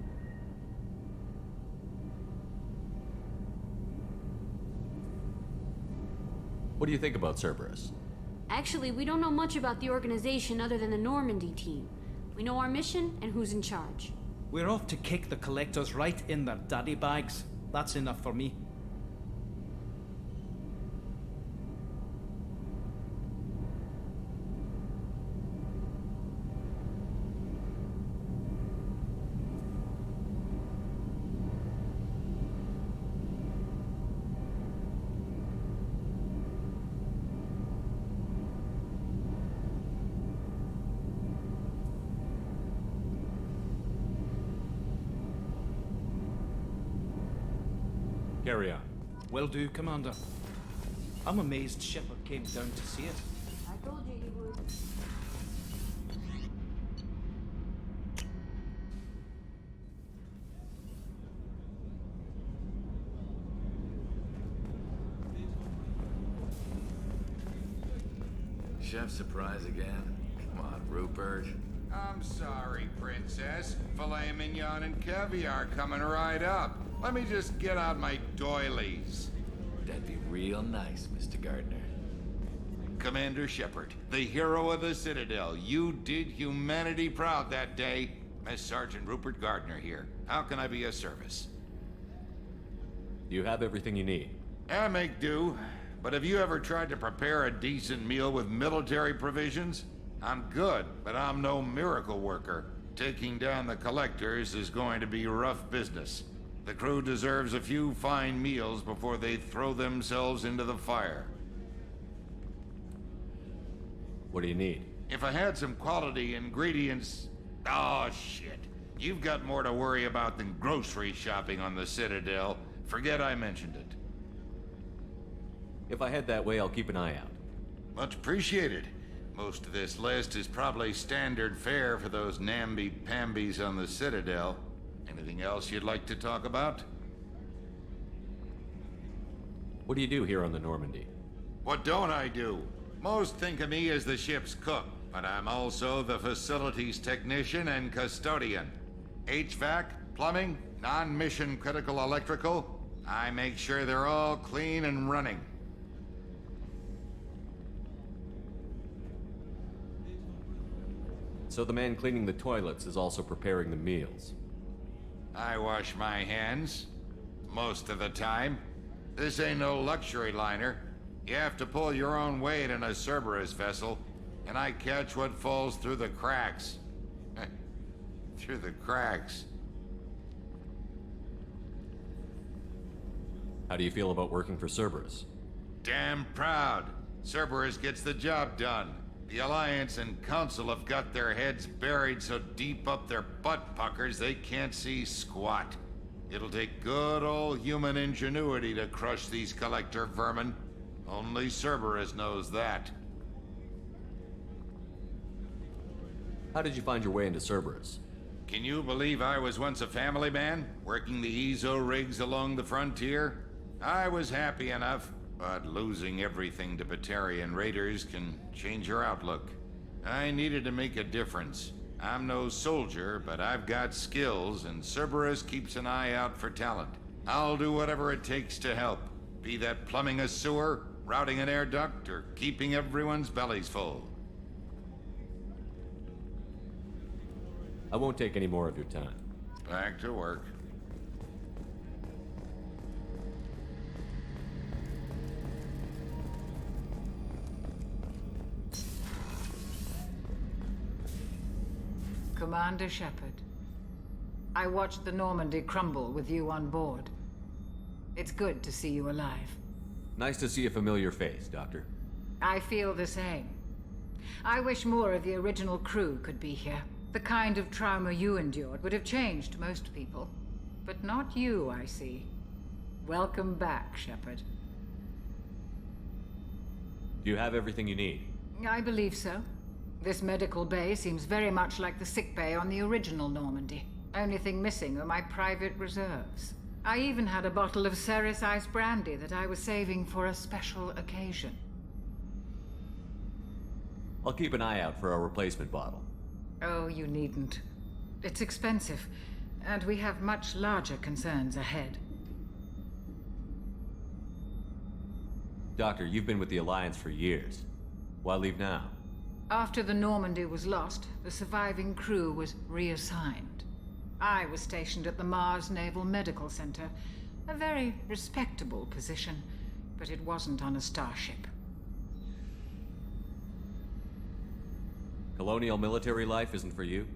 What do you think about Cerberus? Actually, we don't know much about the organization other than the Normandy team. We know our mission and who's in charge. We're off to kick the Collectors right in their daddy bags. That's enough for me. Carry on. Will do, Commander. I'm amazed Shepard came down to see it. I told you he would. Chef surprise again? Come on, Rupert. I'm sorry, Princess. Filet mignon and caviar coming right up. Let me just get out my doilies. That'd be real nice, Mr. Gardner. Commander Shepard, the hero of the Citadel. You did humanity proud that day. Miss Sergeant Rupert Gardner here. How can I be of service? Do you have everything you need? I make do. But have you ever tried to prepare a decent meal with military provisions? I'm good, but I'm no miracle worker. Taking down the Collectors is going to be rough business. The crew deserves a few fine meals before they throw themselves into the fire. What do you need? If I had some quality ingredients... Oh, shit. You've got more to worry about than grocery shopping on the Citadel. Forget I mentioned it. If I head that way, I'll keep an eye out. Much appreciated. Most of this list is probably standard fare for those namby-pambies on the Citadel. Anything else you'd like to talk about? What do you do here on the Normandy? What don't I do? Most think of me as the ship's cook, but I'm also the facilities technician and custodian. HVAC, plumbing, non-mission critical electrical. I make sure they're all clean and running. So the man cleaning the toilets is also preparing the meals. I wash my hands. Most of the time. This ain't no luxury liner. You have to pull your own weight in a Cerberus vessel, and I catch what falls through the cracks. Through the cracks. How do you feel about working for Cerberus? Damn proud. Cerberus gets the job done. The Alliance and Council have got their heads buried so deep up their butt puckers they can't see squat. It'll take good old human ingenuity to crush these Collector vermin. Only Cerberus knows that. How did you find your way into Cerberus? Can you believe I was once a family man, working the EZO rigs along the frontier? I was happy enough. But losing everything to Batarian raiders can change your outlook. I needed to make a difference. I'm no soldier, but I've got skills, and Cerberus keeps an eye out for talent. I'll do whatever it takes to help. Be that plumbing a sewer, routing an air duct, or keeping everyone's bellies full. I won't take any more of your time. Back to work. Commander Shepard, I watched the Normandy crumble with you on board. It's good to see you alive. Nice to see a familiar face, Doctor. I feel the same. I wish more of the original crew could be here. The kind of trauma you endured would have changed most people. But not you, I see. Welcome back, Shepard. Do you have everything you need? I believe so. This medical bay seems very much like the sick bay on the original Normandy. Only thing missing are my private reserves. I even had a bottle of Ceres Ice brandy that I was saving for a special occasion. I'll keep an eye out for a replacement bottle. Oh, you needn't. It's expensive, and we have much larger concerns ahead. Doctor, you've been with the Alliance for years. Why leave now? After the Normandy was lost, the surviving crew was reassigned. I was stationed at the Mars Naval Medical Center, a very respectable position, but it wasn't on a starship. Colonial military life isn't for you?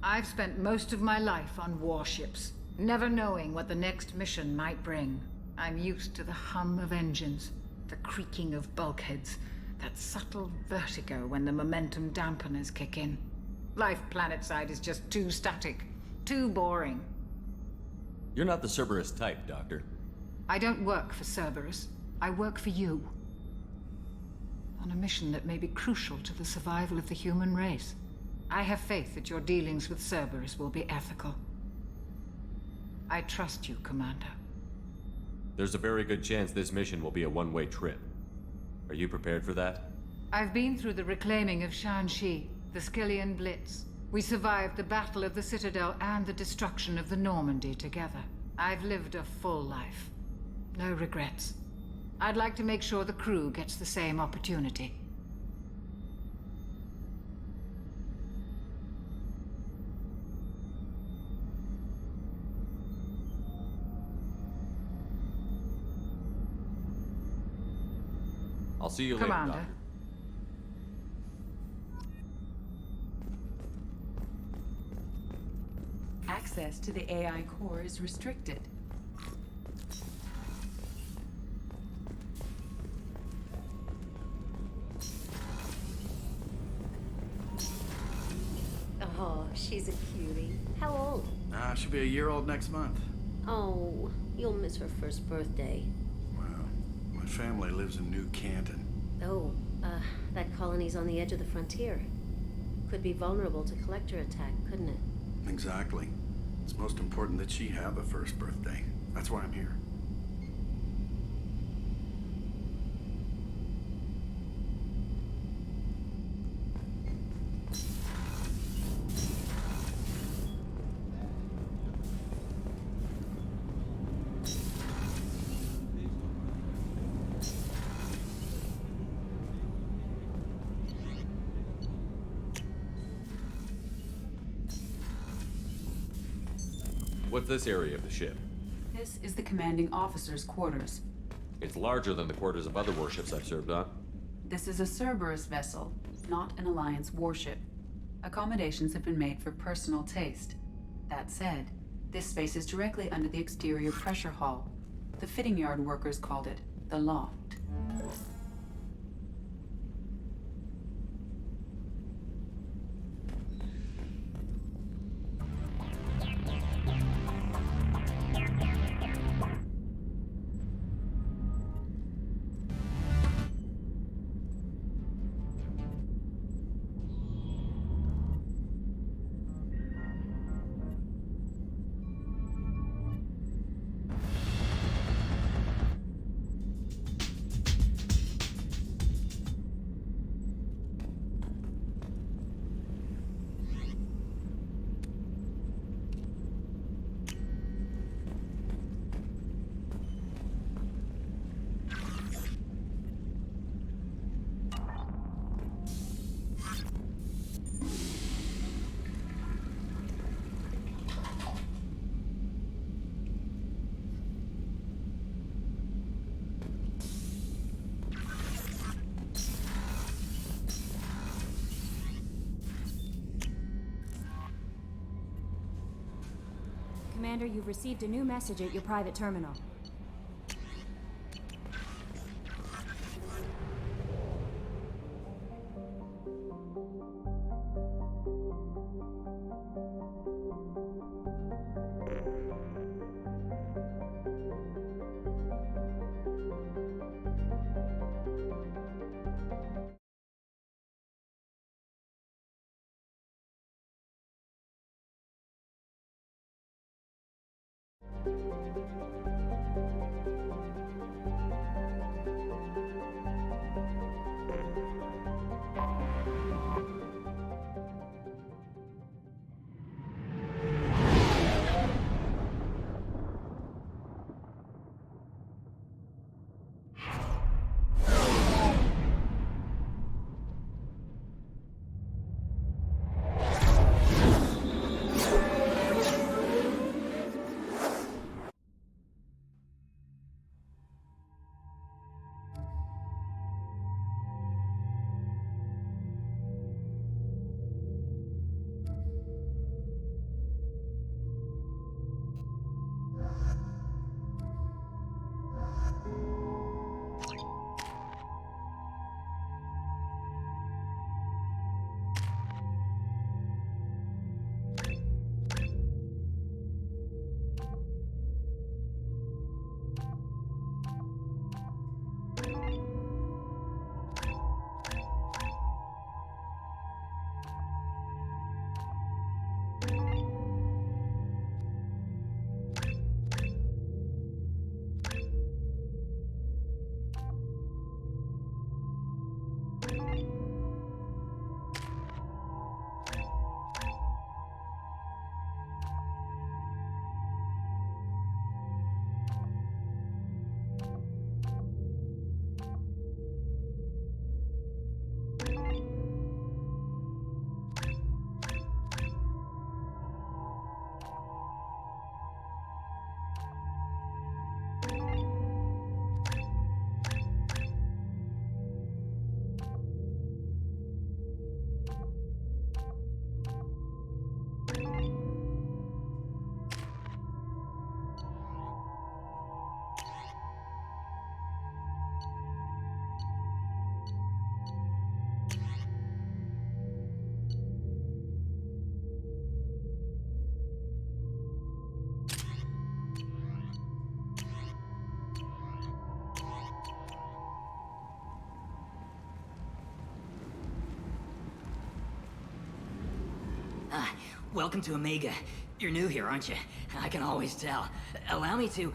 I've spent most of my life on warships, never knowing what the next mission might bring. I'm used to the hum of engines, the creaking of bulkheads, that subtle vertigo when the momentum dampeners kick in. Life planetside is just too static, too boring. You're not the Cerberus type, Doctor. I don't work for Cerberus. I work for you. On a mission that may be crucial to the survival of the human race. I have faith that your dealings with Cerberus will be ethical. I trust you, Commander. There's a very good chance this mission will be a one-way trip. Are you prepared for that? I've been through the reclaiming of Shanxi, the Skillian Blitz. We survived the Battle of the Citadel and the destruction of the Normandy together. I've lived a full life. No regrets. I'd like to make sure the crew gets the same opportunity. I'll see you Commander. later, Doctor. Access to the AI core is restricted. Oh, she's a cutie. How old? She'll be a year old next month. Oh, you'll miss her first birthday. Well, my family lives in New Canton. Oh, that colony's on the edge of the frontier. Could be vulnerable to collector attack, couldn't it? Exactly. It's most important that she have a first birthday. That's why I'm here. What's this area of the ship? This is the commanding officer's quarters. It's larger than the quarters of other warships I've served on. This is a Cerberus vessel, not an Alliance warship. Accommodations have been made for personal taste. That said, this space is directly under the exterior pressure hull. The fitting yard workers called it the loft. Commander, you've received a new message at your private terminal. Welcome to Omega. You're new here, aren't you? I can always tell. Allow me to...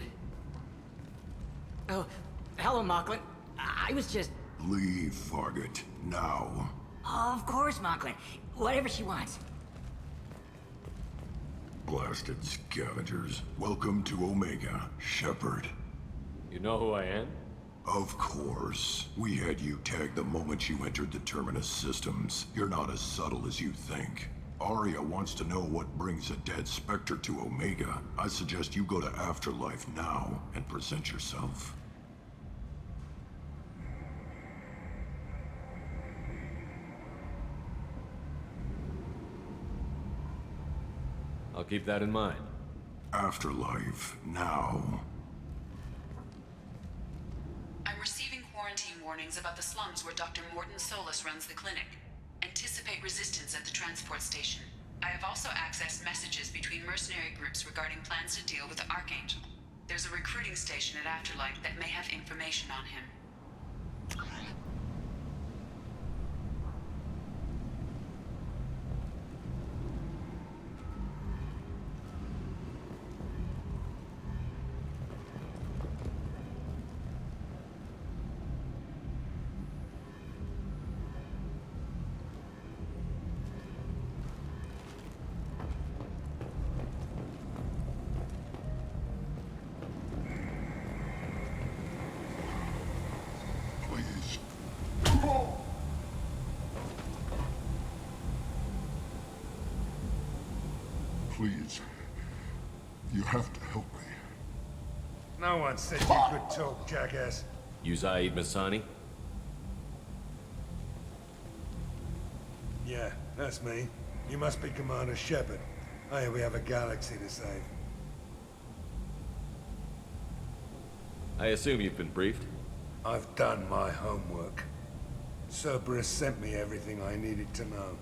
Oh, hello, Mocklin. I was just... Leave, Fargate. Now. Oh, of course, Mocklin. Whatever she wants. Blasted scavengers. Welcome to Omega, Shepard. You know who I am? Of course. We had you tagged the moment you entered the Terminus systems. You're not as subtle as you think. Aria wants to know what brings a dead Spectre to Omega. I suggest you go to Afterlife now and present yourself. I'll keep that in mind. Afterlife now. I'm receiving quarantine warnings about the slums where Dr. Morton Solus runs the clinic. Anticipate resistance at the transport station. I have also accessed messages between mercenary groups regarding plans to deal with the Archangel. There's a recruiting station at Afterlife that may have information on him. Please. You have to help me. No one said you could talk, jackass. You Zaid Masani? Yeah, that's me. You must be Commander Shepard. Hey, we have a galaxy to save. I assume you've been briefed? I've done my homework. Cerberus sent me everything I needed to know.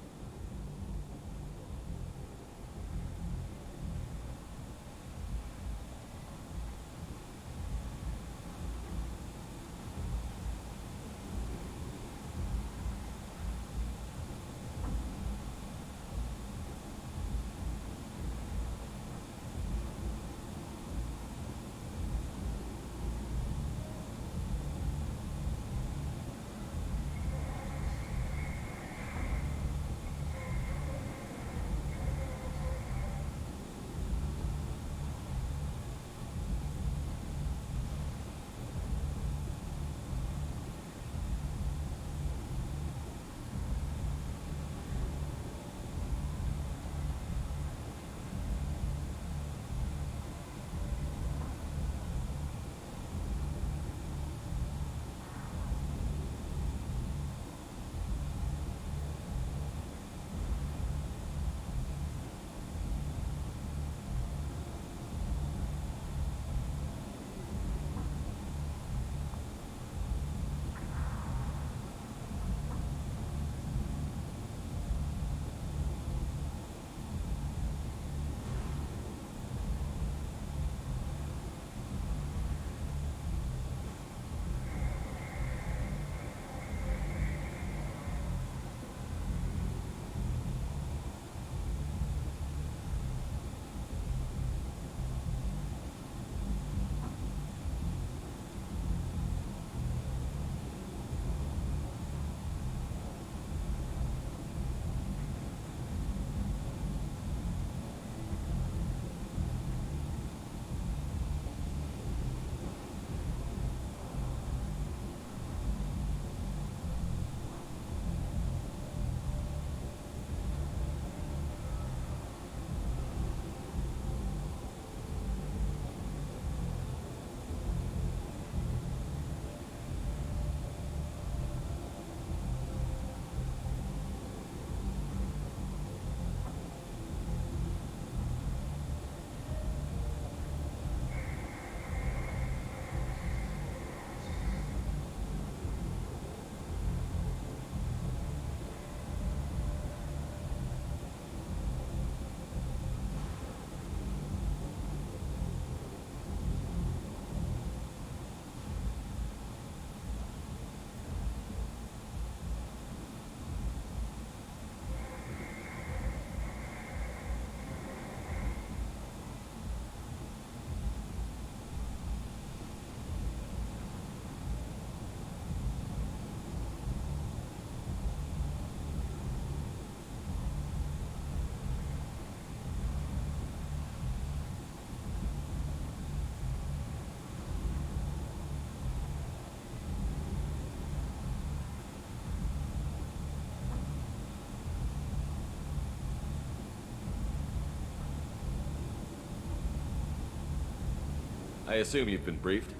I assume you've been briefed?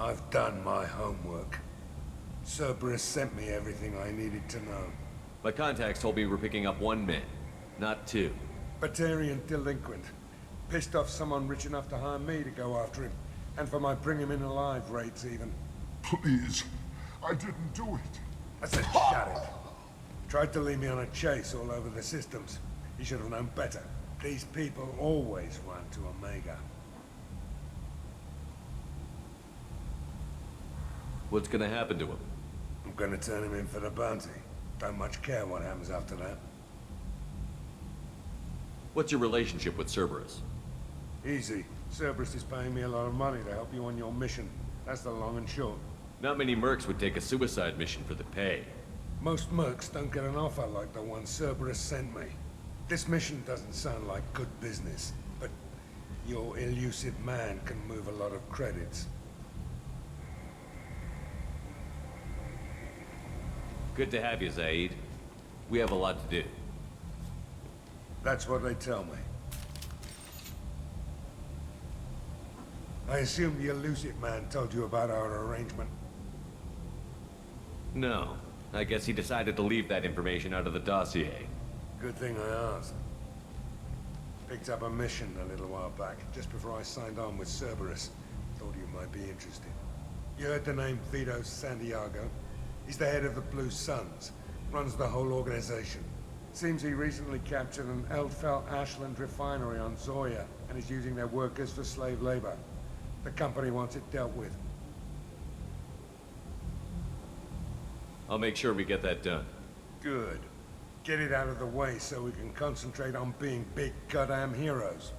I've done my homework. Cerberus sent me everything I needed to know. My contacts told me we're picking up one man, not two. Batarian delinquent. Pissed off someone rich enough to hire me to go after him. And for my bring him in alive rates even. Please, I didn't do it. I said shut it. Tried to lead me on a chase all over the systems. He should have known better. These people always run to Omega. What's gonna happen to him? I'm gonna turn him in for the bounty. Don't much care what happens after that. What's your relationship with Cerberus? Easy. Cerberus is paying me a lot of money to help you on your mission. That's the long and short. Not many mercs would take a suicide mission for the pay. Most mercs don't get an offer like the one Cerberus sent me. This mission doesn't sound like good business, but your elusive man can move a lot of credits. Good to have you, Zaid. We have a lot to do. That's what they tell me. I assume the elusive man told you about our arrangement. No. I guess he decided to leave that information out of the dossier. Good thing I asked. Picked up a mission a little while back, just before I signed on with Cerberus. Thought you might be interested. You heard the name Vito Santiago? He's the head of the Blue Suns, runs the whole organization. Seems he recently captured an Eldfell Ashland refinery on Zoya and is using their workers for slave labor. The company wants it dealt with. I'll make sure we get that done. Good. Get it out of the way so we can concentrate on being big goddamn heroes.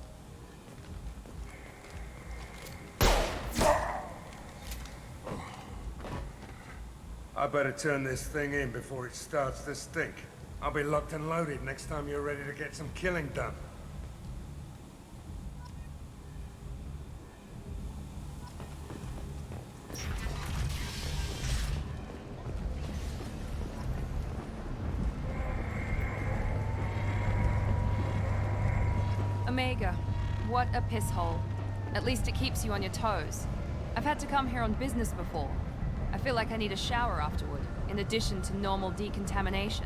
I better turn this thing in before it starts to stink. I'll be locked and loaded next time you're ready to get some killing done. Omega, what a piss hole. At least it keeps you on your toes. I've had to come here on business before. I feel like I need a shower afterward, in addition to normal decontamination.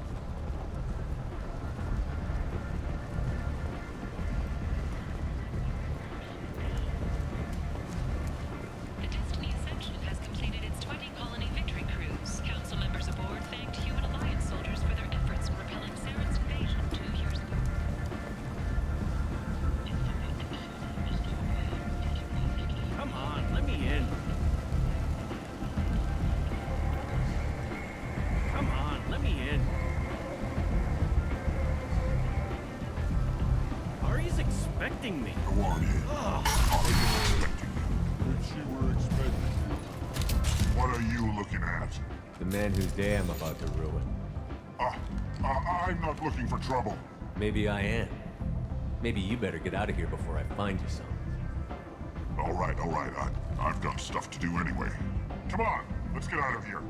The Destiny Ascension has completed its 20-colony victory cruise. Council members aboard thanked human Alliance soldiers for their efforts in repelling Saren's invasion 2 years ago. Come on, let me in. Come on, let me in. Ari's expecting me. Go on in. Which you were expecting. What are you looking at? The man whose day I'm about to ruin. I'm not looking for trouble. Maybe I am. Maybe you better get out of here before I find you some. All right. I've got stuff to do anyway. Come on, let's get out of here.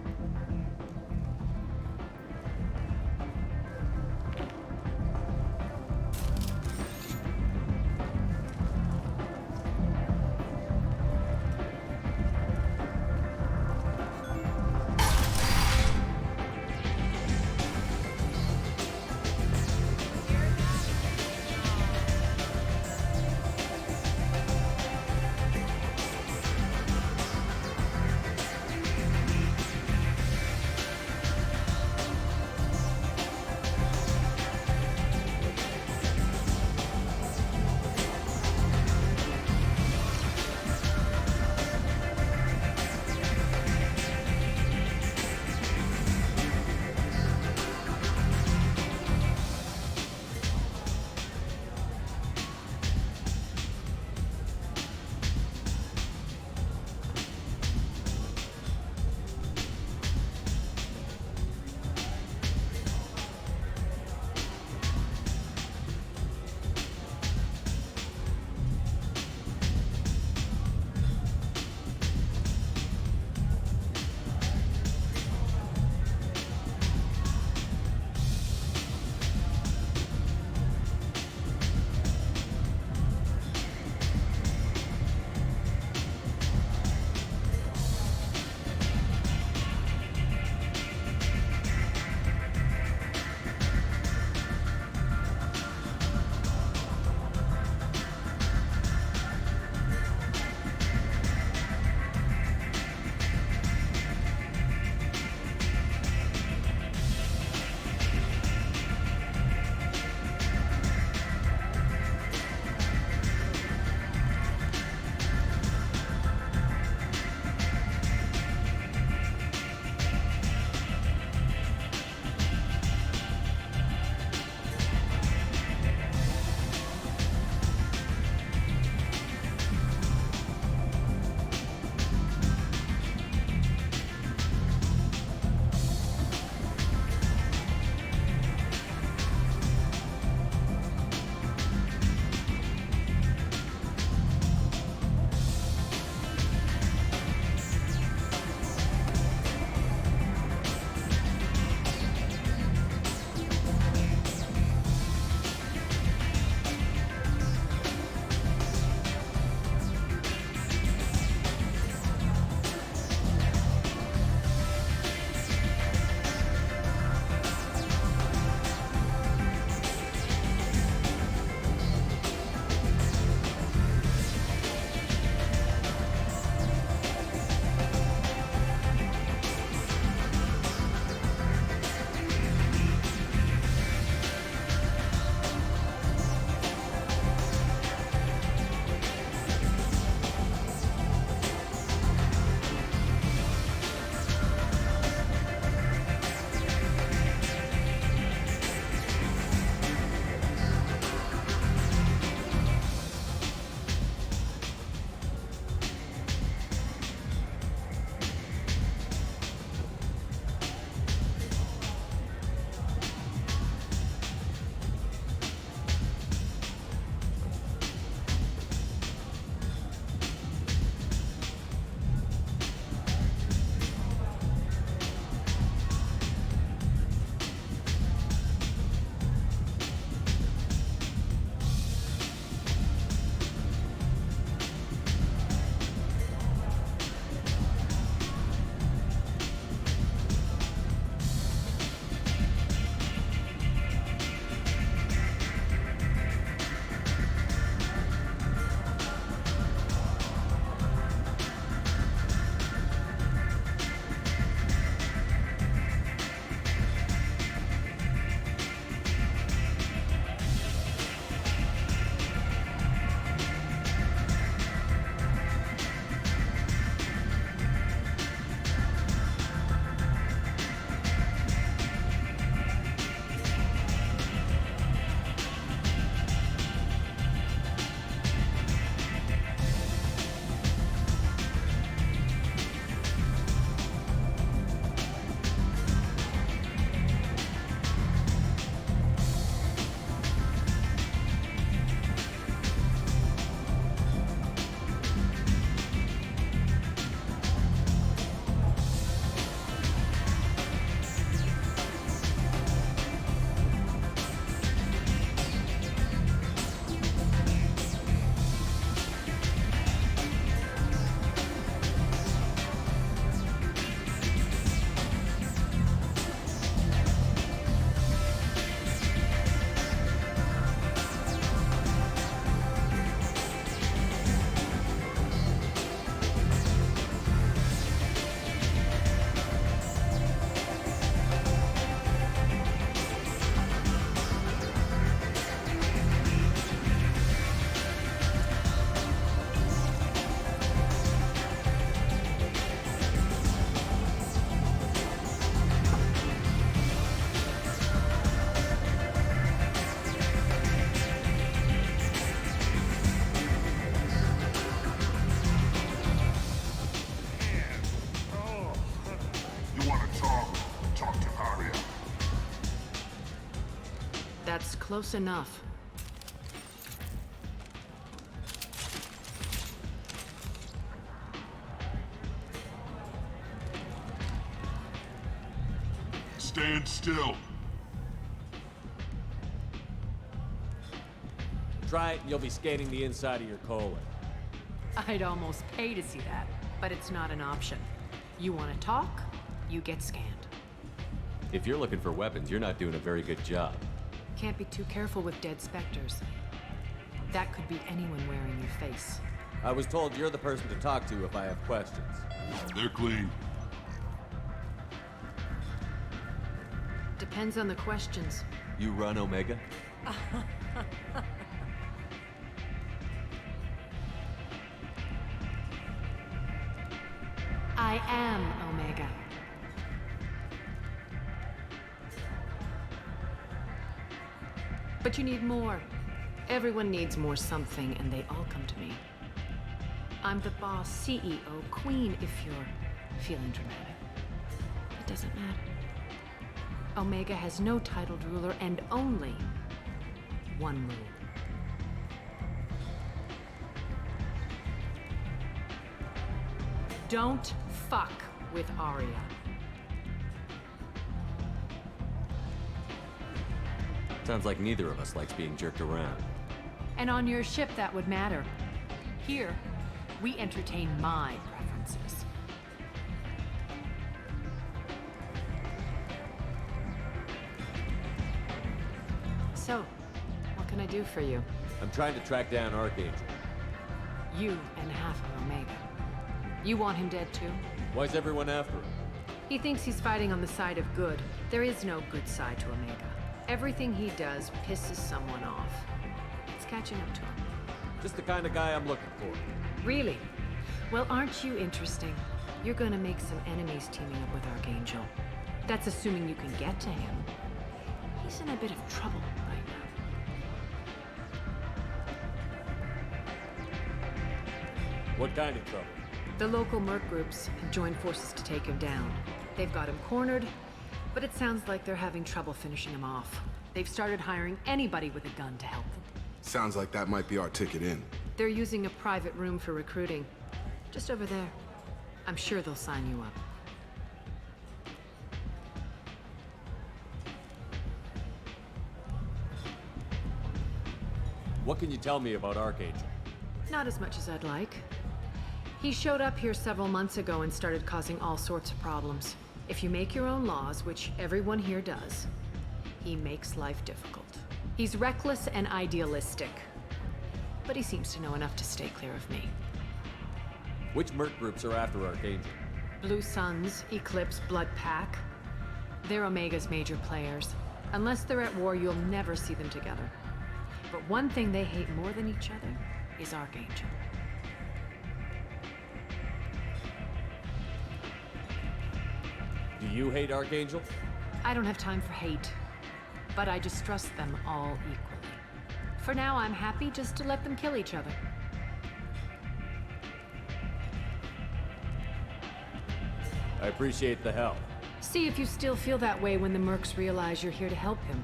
close enough. Stand still. Try it and you'll be scanning the inside of your colon. I'd almost pay to see that, but it's not an option. You want to talk, you get scanned. If you're looking for weapons, you're not doing a very good job. Can't be too careful with dead specters. That could be anyone wearing your face. I was told you're the person to talk to if I have questions. They're clean. Depends on the questions. You run Omega? I am Omega. But you need more. Everyone needs more something, and they all come to me. I'm the boss, CEO, queen, if you're feeling dramatic. It doesn't matter. Omega has no titled ruler and only one rule. Don't fuck with Aria. Sounds like neither of us likes being jerked around. And on your ship, that would matter. Here, we entertain my preferences. So, what can I do for you? I'm trying to track down Archangel. You and half of Omega. You want him dead too? Why's everyone after him? He thinks he's fighting on the side of good. There is no good side to Omega. Everything he does pisses someone off. It's catching up to him. Just the kind of guy I'm looking for. Really? Well, aren't you interesting? You're gonna make some enemies teaming up with Archangel. That's assuming you can get to him. He's in a bit of trouble right now. What kind of trouble? The local merc groups have joined forces to take him down. They've got him cornered, but it sounds like they're having trouble finishing him off. They've started hiring anybody with a gun to help them. Sounds like that might be our ticket in. They're using a private room for recruiting. Just over there. I'm sure they'll sign you up. What can you tell me about Archangel? Not as much as I'd like. He showed up here several months ago and started causing all sorts of problems. If you make your own laws, which everyone here does, he makes life difficult. He's reckless and idealistic. But he seems to know enough to stay clear of me. Which merc groups are after Archangel? Blue Suns, Eclipse, Blood Pack. They're Omega's major players. Unless they're at war, you'll never see them together. But one thing they hate more than each other is Archangel. Do you hate Archangel? I don't have time for hate, but I distrust them all equally. For now, I'm happy just to let them kill each other. I appreciate the help. See if you still feel that way when the mercs realize you're here to help him.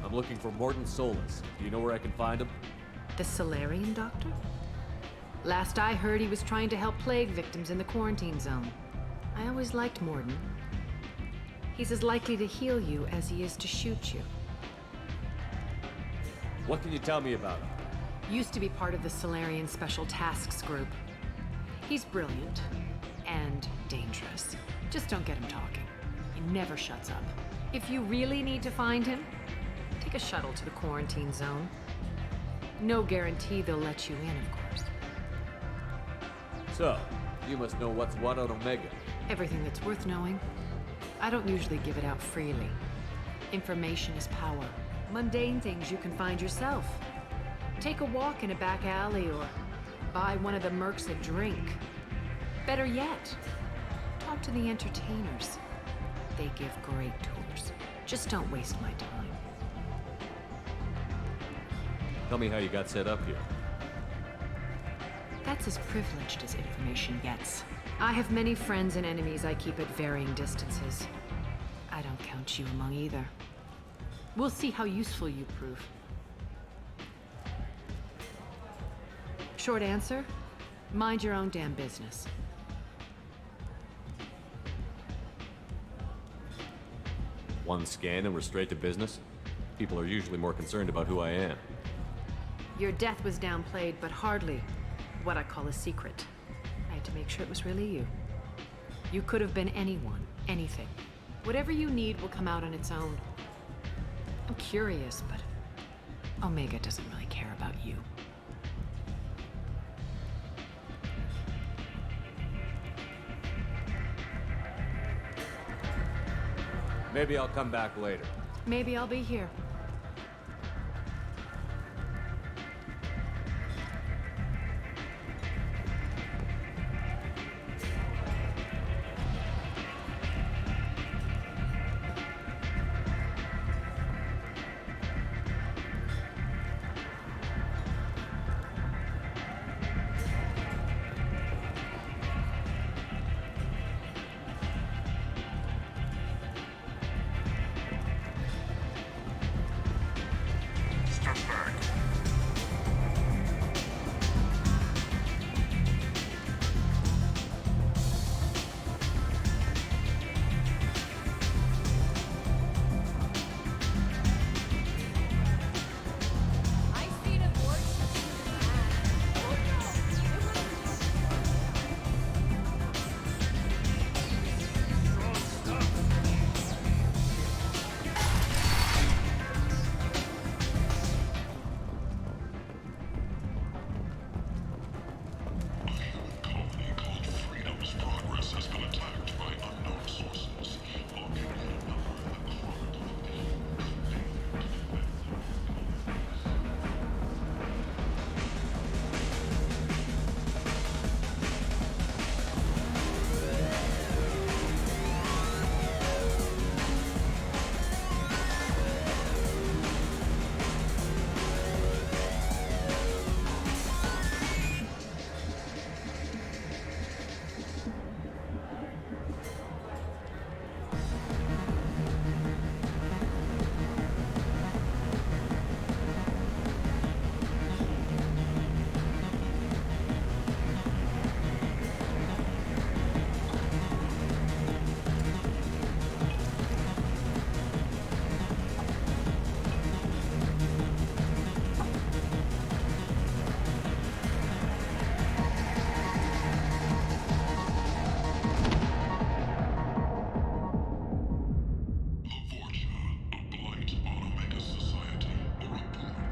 I'm looking for Morton Solus. Do you know where I can find him? The Solarian doctor? Last I heard, he was trying to help plague victims in the quarantine zone. I always liked Morton. He's as likely to heal you as he is to shoot you. What can you tell me about him? Used to be part of the Solarian Special Tasks Group. He's brilliant and dangerous. Just don't get him talking. He never shuts up. If you really need to find him, take a shuttle to the quarantine zone. No guarantee they'll let you in, of course. So, you must know what's what on Omega. Everything that's worth knowing. I don't usually give it out freely. Information is power. Mundane things you can find yourself. Take a walk in a back alley or buy one of the mercs a drink. Better yet, talk to the entertainers. They give great tours. Just don't waste my time. Tell me how you got set up here. That's as privileged as information gets. I have many friends and enemies I keep at varying distances. I I don't count you among either. We'll see how useful you prove. Short answer, mind your own damn business. One scan and we're straight to business? People are usually more concerned about who I am. Your death was downplayed, but hardly what I call a secret. I had to make sure it was really you. You could have been anyone, anything. Whatever you need will come out on its own. I'm curious, but Omega doesn't really care about you. Maybe I'll come back later. Maybe I'll be here.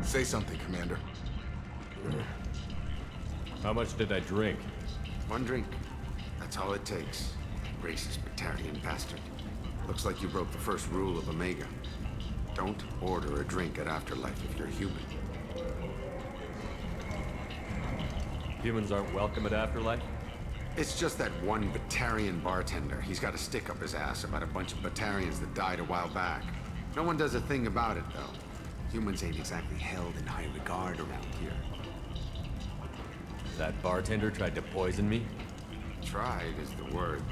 Say something, Commander. How much did I drink? One drink. That's all it takes. Racist Batarian bastard. Looks like you broke the first rule of Omega. Don't order a drink at Afterlife if you're human. Humans aren't welcome at Afterlife? It's just that one Batarian bartender. He's got a stick up his ass about a bunch of Batarians that died a while back. No one does a thing about it, though. Humans ain't exactly held in high regard around here. That bartender tried to poison me? Tried is the word.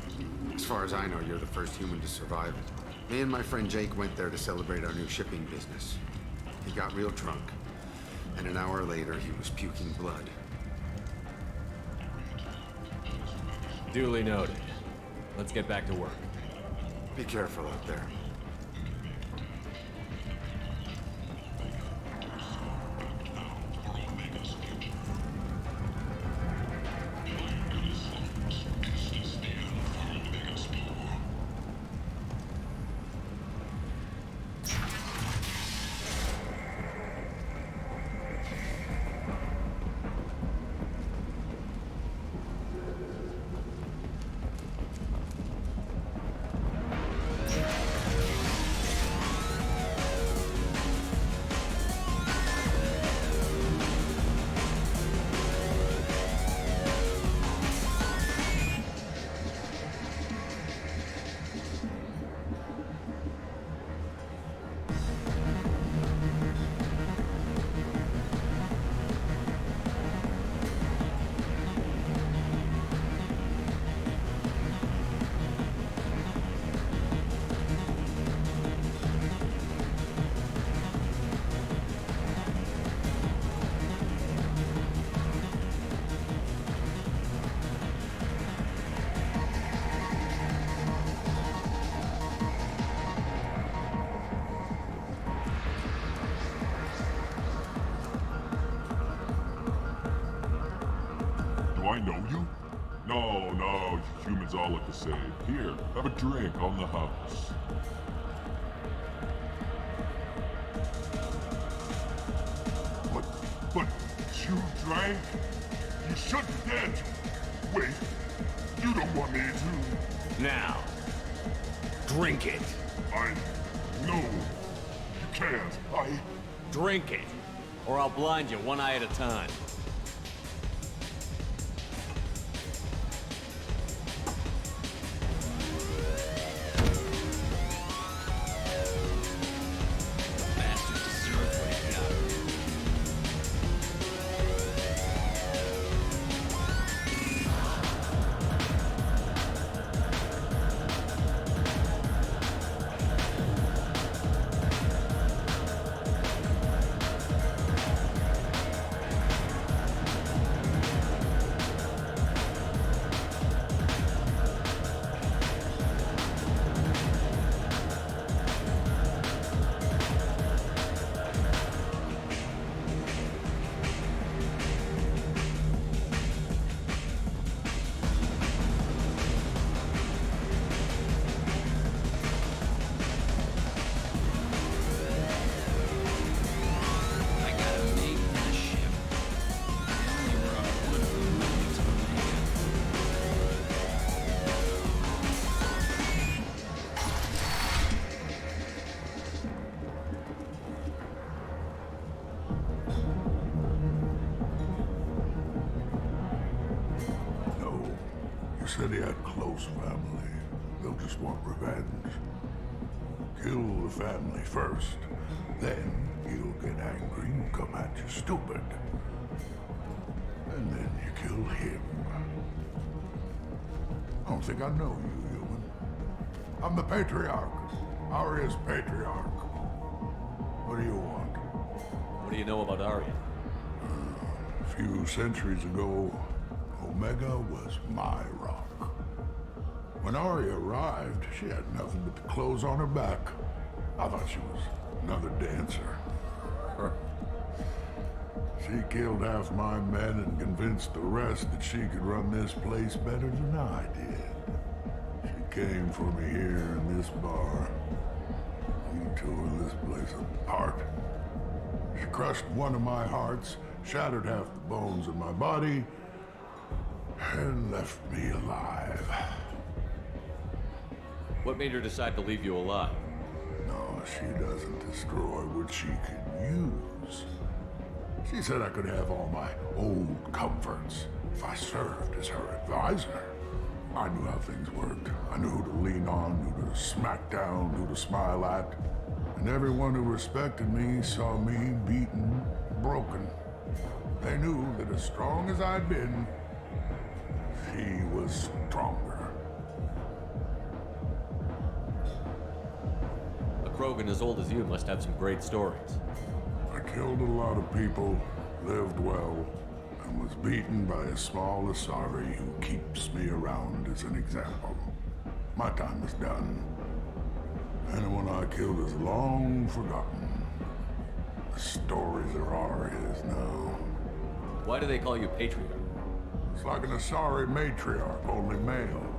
As far as I know, you're the first human to survive it. Me and my friend Jake went there to celebrate our new shipping business. He got real drunk, and an hour later he was puking blood. Duly noted. Let's get back to work. Be careful out there. I know you? No, no, humans all look the same. Here, have a drink on the house. But you drank? You should be dead. Wait, you don't want me to. Now, drink it. No, you can't. Drink it, or I'll blind you one eye at a time. Said he had close family. They'll just want revenge. Kill the family first, then he'll get angry and come at you stupid. And then you kill him. I don't think I know you, human. I'm the Patriarch. Arya's Patriarch. What do you want? What do you know about Arya? A few centuries ago, Omega was my rock. When Arya arrived, she had nothing but the clothes on her back. I thought she was another dancer. She killed half my men and convinced the rest that she could run this place better than I did. She came for me here in this bar. We tore this place apart. She crushed one of my hearts, shattered half the bones in my body, and left me alive. What made her decide to leave you alive? No, she doesn't destroy what she can use. She said I could have all my old comforts if I served as her advisor. I knew how things worked. I knew who to lean on, who to smack down, who to smile at. And everyone who respected me saw me beaten, broken. They knew that as strong as I'd been, she was stronger. A Krogan as old as you must have some great stories. I killed a lot of people, lived well, and was beaten by a small Asari who keeps me around as an example. My time is done. Anyone I killed is long forgotten. The stories are Arya's now. Why do they call you Patriarch? It's like an Asari matriarch, only male.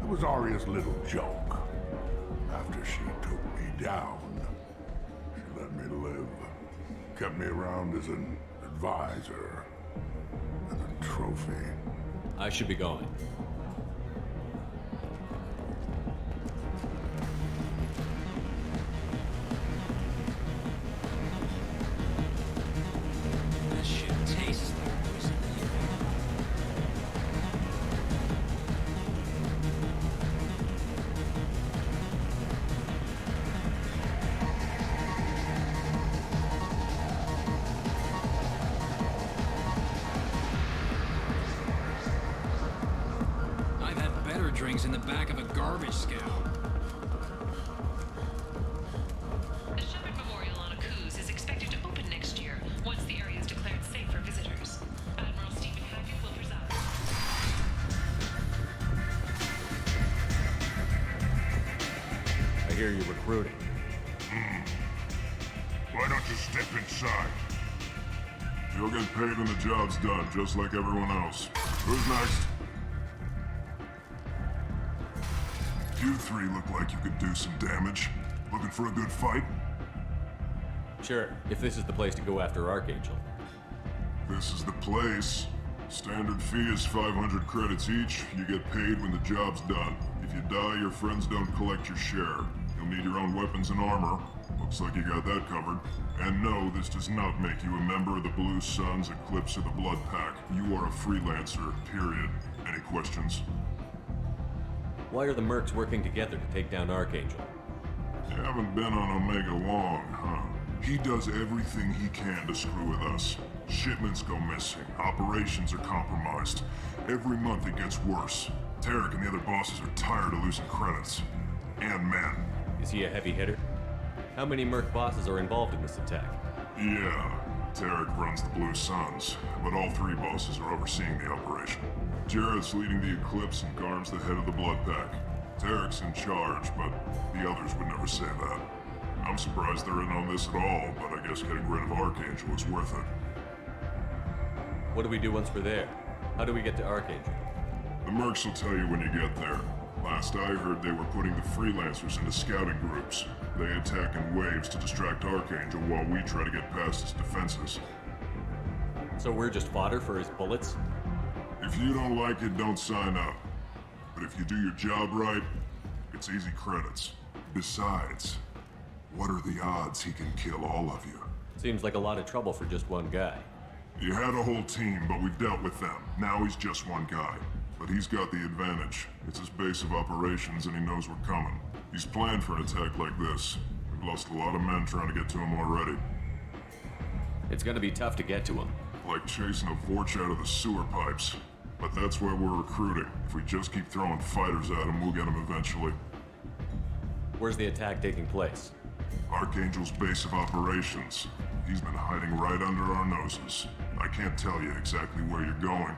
It was Arya's little joke. After she took me down, she let me live. Kept me around as an advisor and a trophy. I should be going. This shit tastes like poison. I've had better drinks in the back of a garbage scow. The Shepard Memorial on Akuz is expected to open next year, once the area is declared safe for visitors. Admiral Stephen Hackett will preside. I hear you're recruiting. Why don't you step inside? You'll get paid when the job's done, just like everyone else. Who's next? You three look like you could do some damage. Looking for a good fight? Sure, if this is the place to go after Archangel. This is the place. Standard fee is 500 credits each. You get paid when the job's done. If you die, your friends don't collect your share. You'll need your own weapons and armor. Looks like you got that covered. And no, this does not make you a member of the Blue Suns, Eclipse, or the Blood Pack. You are a freelancer, period. Any questions? Why are the Mercs working together to take down Archangel? You haven't been on Omega long, huh? He does everything he can to screw with us. Shipments go missing. Operations are compromised. Every month it gets worse. Tarek and the other bosses are tired of losing credits. And men. Is he a heavy hitter? How many Merc bosses are involved in this attack? Yeah. Tarek runs the Blue Suns, but all three bosses are overseeing the operation. Jarrett's leading the Eclipse and Garm's the head of the Blood Pack. Tarek's in charge, but the others would never say that. I'm surprised they're in on this at all, but I guess getting rid of Archangel is worth it. What do we do once we're there? How do we get to Archangel? The Mercs will tell you when you get there. Last I heard, they were putting the freelancers into scouting groups. They attack in waves to distract Archangel while we try to get past his defenses. So we're just fodder for his bullets? If you don't like it, don't sign up. But if you do your job right, it's easy credits. Besides, what are the odds he can kill all of you? Seems like a lot of trouble for just one guy. You had a whole team, but we've dealt with them. Now he's just one guy. But he's got the advantage. It's his base of operations and he knows we're coming. He's planned for an attack like this. We've lost a lot of men trying to get to him already. It's gonna be tough to get to him. Like chasing a Vorch out of the sewer pipes. But that's where we're recruiting. If we just keep throwing fighters at him, we'll get him eventually. Where's the attack taking place? Archangel's base of operations. He's been hiding right under our noses. I can't tell you exactly where you're going,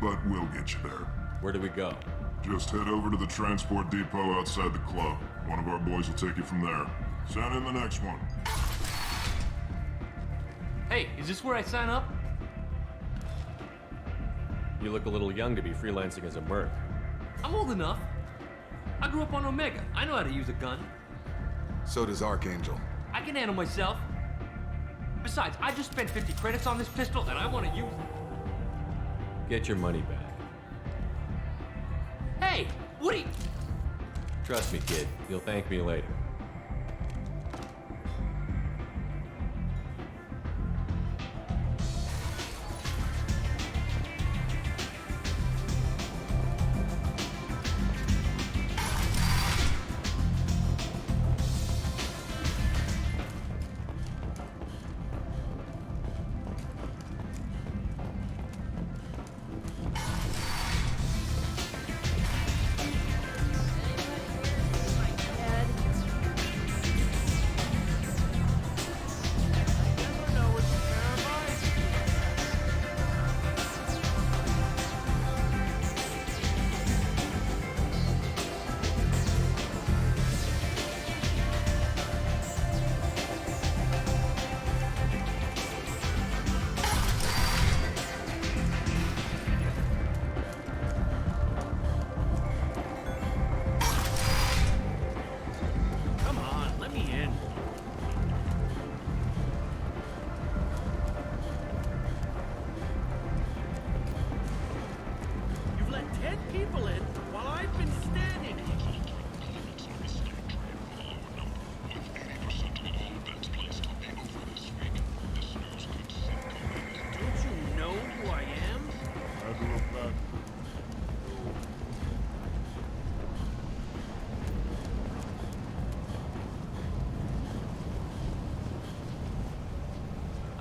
but we'll get you there. Where do we go? Just head over to the transport depot outside the club. One of our boys will take you from there. Send in the next one. Hey, is this where I sign up? You look a little young to be freelancing as a merc. I'm old enough. I grew up on Omega. I know how to use a gun. So does Archangel. I can handle myself. Besides, I just spent 50 credits on this pistol and I want to use it. Get your money back. Hey, Woody! Trust me, kid. You'll thank me later.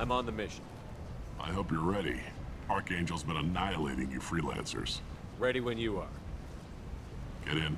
I'm on the mission. I hope you're ready. Archangel's been annihilating you freelancers. Ready when you are. Get in.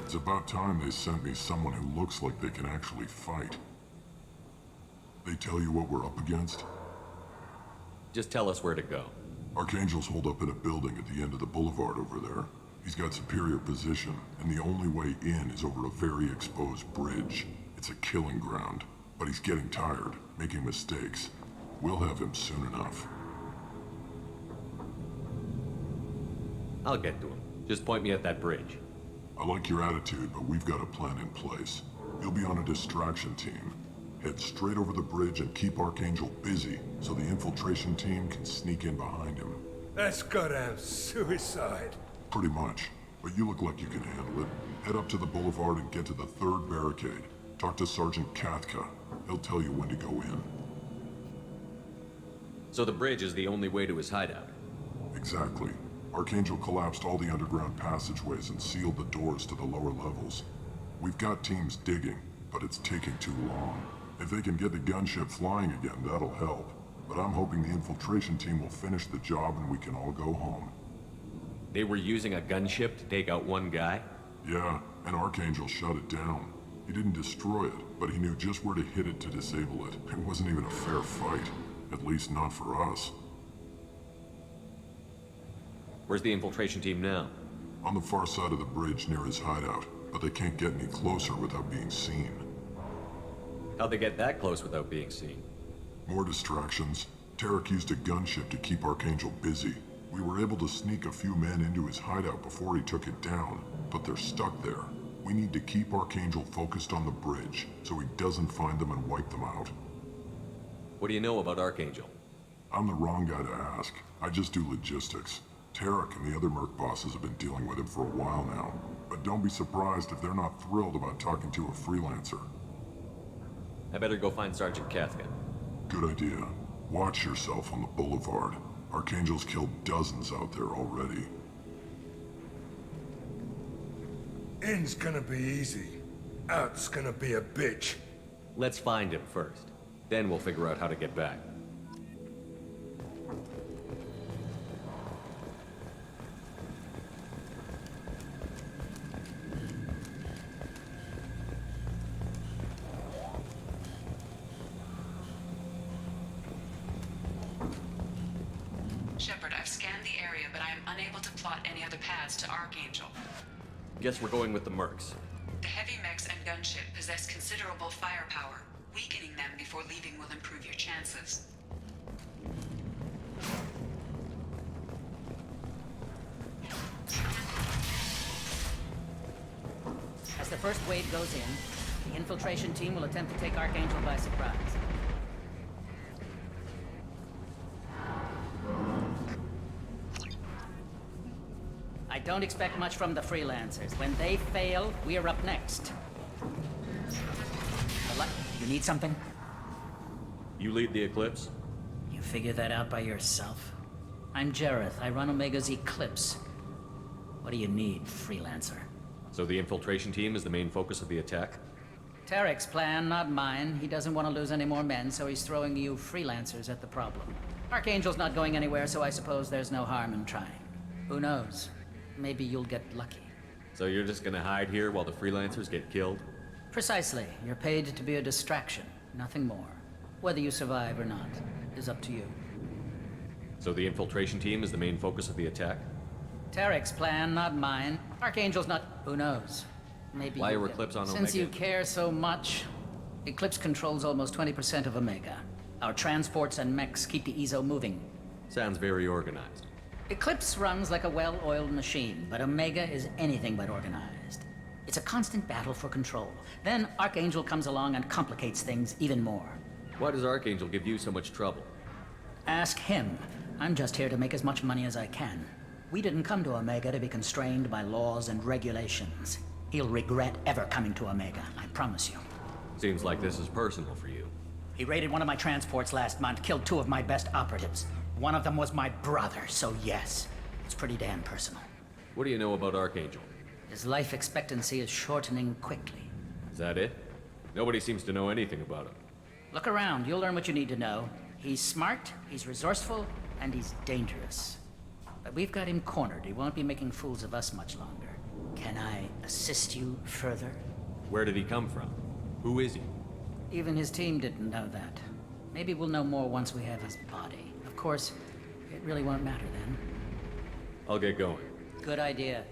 It's about time they sent me someone who looks like they can actually fight. They tell you what we're up against? Just tell us where to go. Archangel's holed up in a building at the end of the boulevard over there. He's got superior position, and the only way in is over a very exposed bridge. It's a killing ground, but he's getting tired, making mistakes. We'll have him soon enough. I'll get to him. Just point me at that bridge. I like your attitude, but we've got a plan in place. You'll be on a distraction team. Head straight over the bridge and keep Archangel busy, so the infiltration team can sneak in behind him. That's goddamn suicide. Pretty much. But you look like you can handle it. Head up to the boulevard and get to the 3rd barricade. Talk to Sergeant Kathka. He'll tell you when to go in. So the bridge is the only way to his hideout? Exactly. Archangel collapsed all the underground passageways and sealed the doors to the lower levels. We've got teams digging, but it's taking too long. If they can get the gunship flying again, that'll help. But I'm hoping the infiltration team will finish the job and we can all go home. They were using a gunship to take out one guy? Yeah, and Archangel shut it down. He didn't destroy it, but he knew just where to hit it to disable it. It wasn't even a fair fight. At least not for us. Where's the infiltration team now? On the far side of the bridge near his hideout, but they can't get any closer without being seen. How'd they get that close without being seen? More distractions. Tarek used a gunship to keep Archangel busy. We were able to sneak a few men into his hideout before he took it down, but they're stuck there. We need to keep Archangel focused on the bridge, so he doesn't find them and wipe them out. What do you know about Archangel? I'm the wrong guy to ask. I just do logistics. Tarek and the other merc bosses have been dealing with him for a while now, but don't be surprised if they're not thrilled about talking to a freelancer. I better go find Sergeant Kathka. Good idea. Watch yourself on the boulevard. Archangel's killed dozens out there already. In's gonna be easy. Out's gonna be a bitch. Let's find him first. Then we'll figure out how to get back. Shepard, I've scanned the area, but I am unable to plot any other paths to Archangel. Guess we're going with the mercs. The heavy mechs and gunship possess considerable firepower. Weakening them before leaving will improve your chances. As the first wave goes in, the infiltration team will attempt to take Archangel by surprise. I don't expect much from the freelancers. When they fail, we are up next. You need something? You lead the Eclipse? You figure that out by yourself? I'm Jareth. I run Omega's Eclipse. What do you need, freelancer? So the infiltration team is the main focus of the attack? Tarek's plan, not mine. He doesn't want to lose any more men, so he's throwing you freelancers at the problem. Archangel's not going anywhere, so I suppose there's no harm in trying. Who knows? Maybe you'll get lucky. So you're just gonna hide here while the freelancers get killed? Precisely. You're paid to be a distraction, nothing more. Whether you survive or not is up to you. So the infiltration team is the main focus of the attack? Tarek's plan, not mine. Archangel's not... Who knows? Maybe Why you are get- Eclipse on Omega? Since you care so much, Eclipse controls almost 20% of Omega. Our transports and mechs keep the EZO moving. Sounds very organized. Eclipse runs like a well-oiled machine, but Omega is anything but organized. It's a constant battle for control. Then Archangel comes along and complicates things even more. Why does Archangel give you so much trouble? Ask him. I'm just here to make as much money as I can. We didn't come to Omega to be constrained by laws and regulations. He'll regret ever coming to Omega, I promise you. Seems like this is personal for you. He raided one of my transports last month, killed 2 of my best operatives. One of them was my brother, so yes, it's pretty damn personal. What do you know about Archangel? His life expectancy is shortening quickly. Is that it? Nobody seems to know anything about him. Look around, you'll learn what you need to know. He's smart, he's resourceful, and he's dangerous. But we've got him cornered. He won't be making fools of us much longer. Can I assist you further? Where did he come from? Who is he? Even his team didn't know that. Maybe we'll know more once we have his body. Of course, it really won't matter then. I'll get going. Good idea.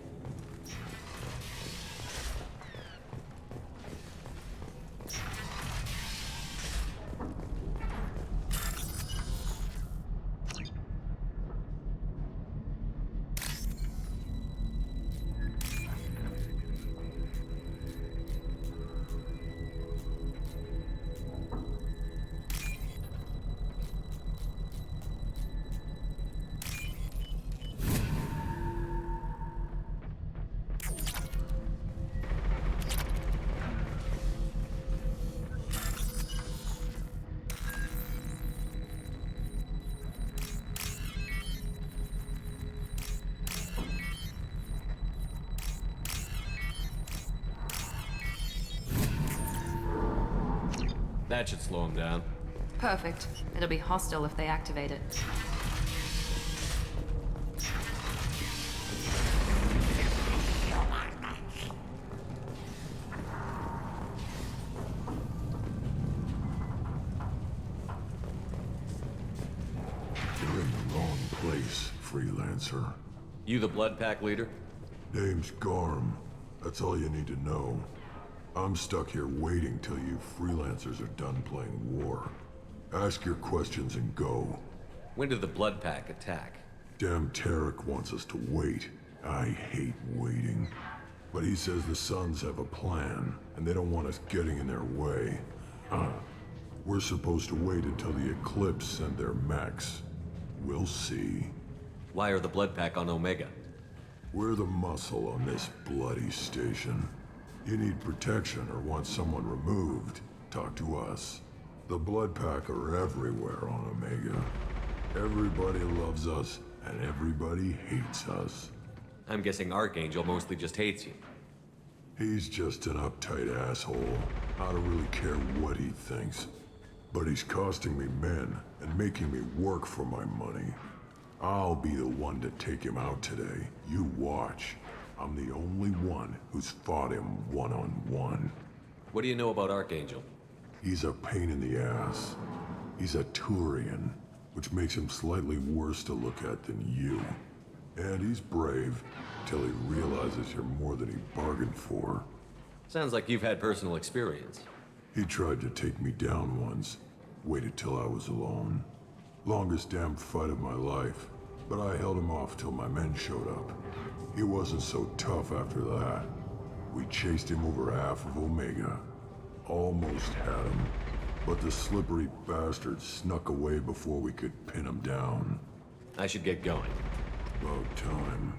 That should slow him down. Perfect. It'll be hostile if they activate it. You're in the wrong place, freelancer. You the Blood Pack leader? Name's Garm. That's all you need to know. I'm stuck here waiting till you freelancers are done playing war. Ask your questions and go. When did the Blood Pack attack? Damn Tarek wants us to wait. I hate waiting. But he says the Suns have a plan, and they don't want us getting in their way. We're supposed to wait until the Eclipse send their mechs. We'll see. Why are the Blood Pack on Omega? We're the muscle on this bloody station. You need protection or want someone removed, talk to us. The Blood Pack are everywhere on Omega. Everybody loves us, and everybody hates us. I'm guessing Archangel mostly just hates you. He's just an uptight asshole. I don't really care what he thinks. But he's costing me men and making me work for my money. I'll be the one to take him out today. You watch. I'm the only one who's fought him one-on-one. What do you know about Archangel? He's a pain in the ass. He's a Turian, which makes him slightly worse to look at than you. And he's brave, till he realizes you're more than he bargained for. Sounds like you've had personal experience. He tried to take me down once. Waited till I was alone. Longest damn fight of my life. But I held him off till my men showed up. He wasn't so tough after that. We chased him over half of Omega. Almost had him. But the slippery bastard snuck away before we could pin him down. I should get going. About time.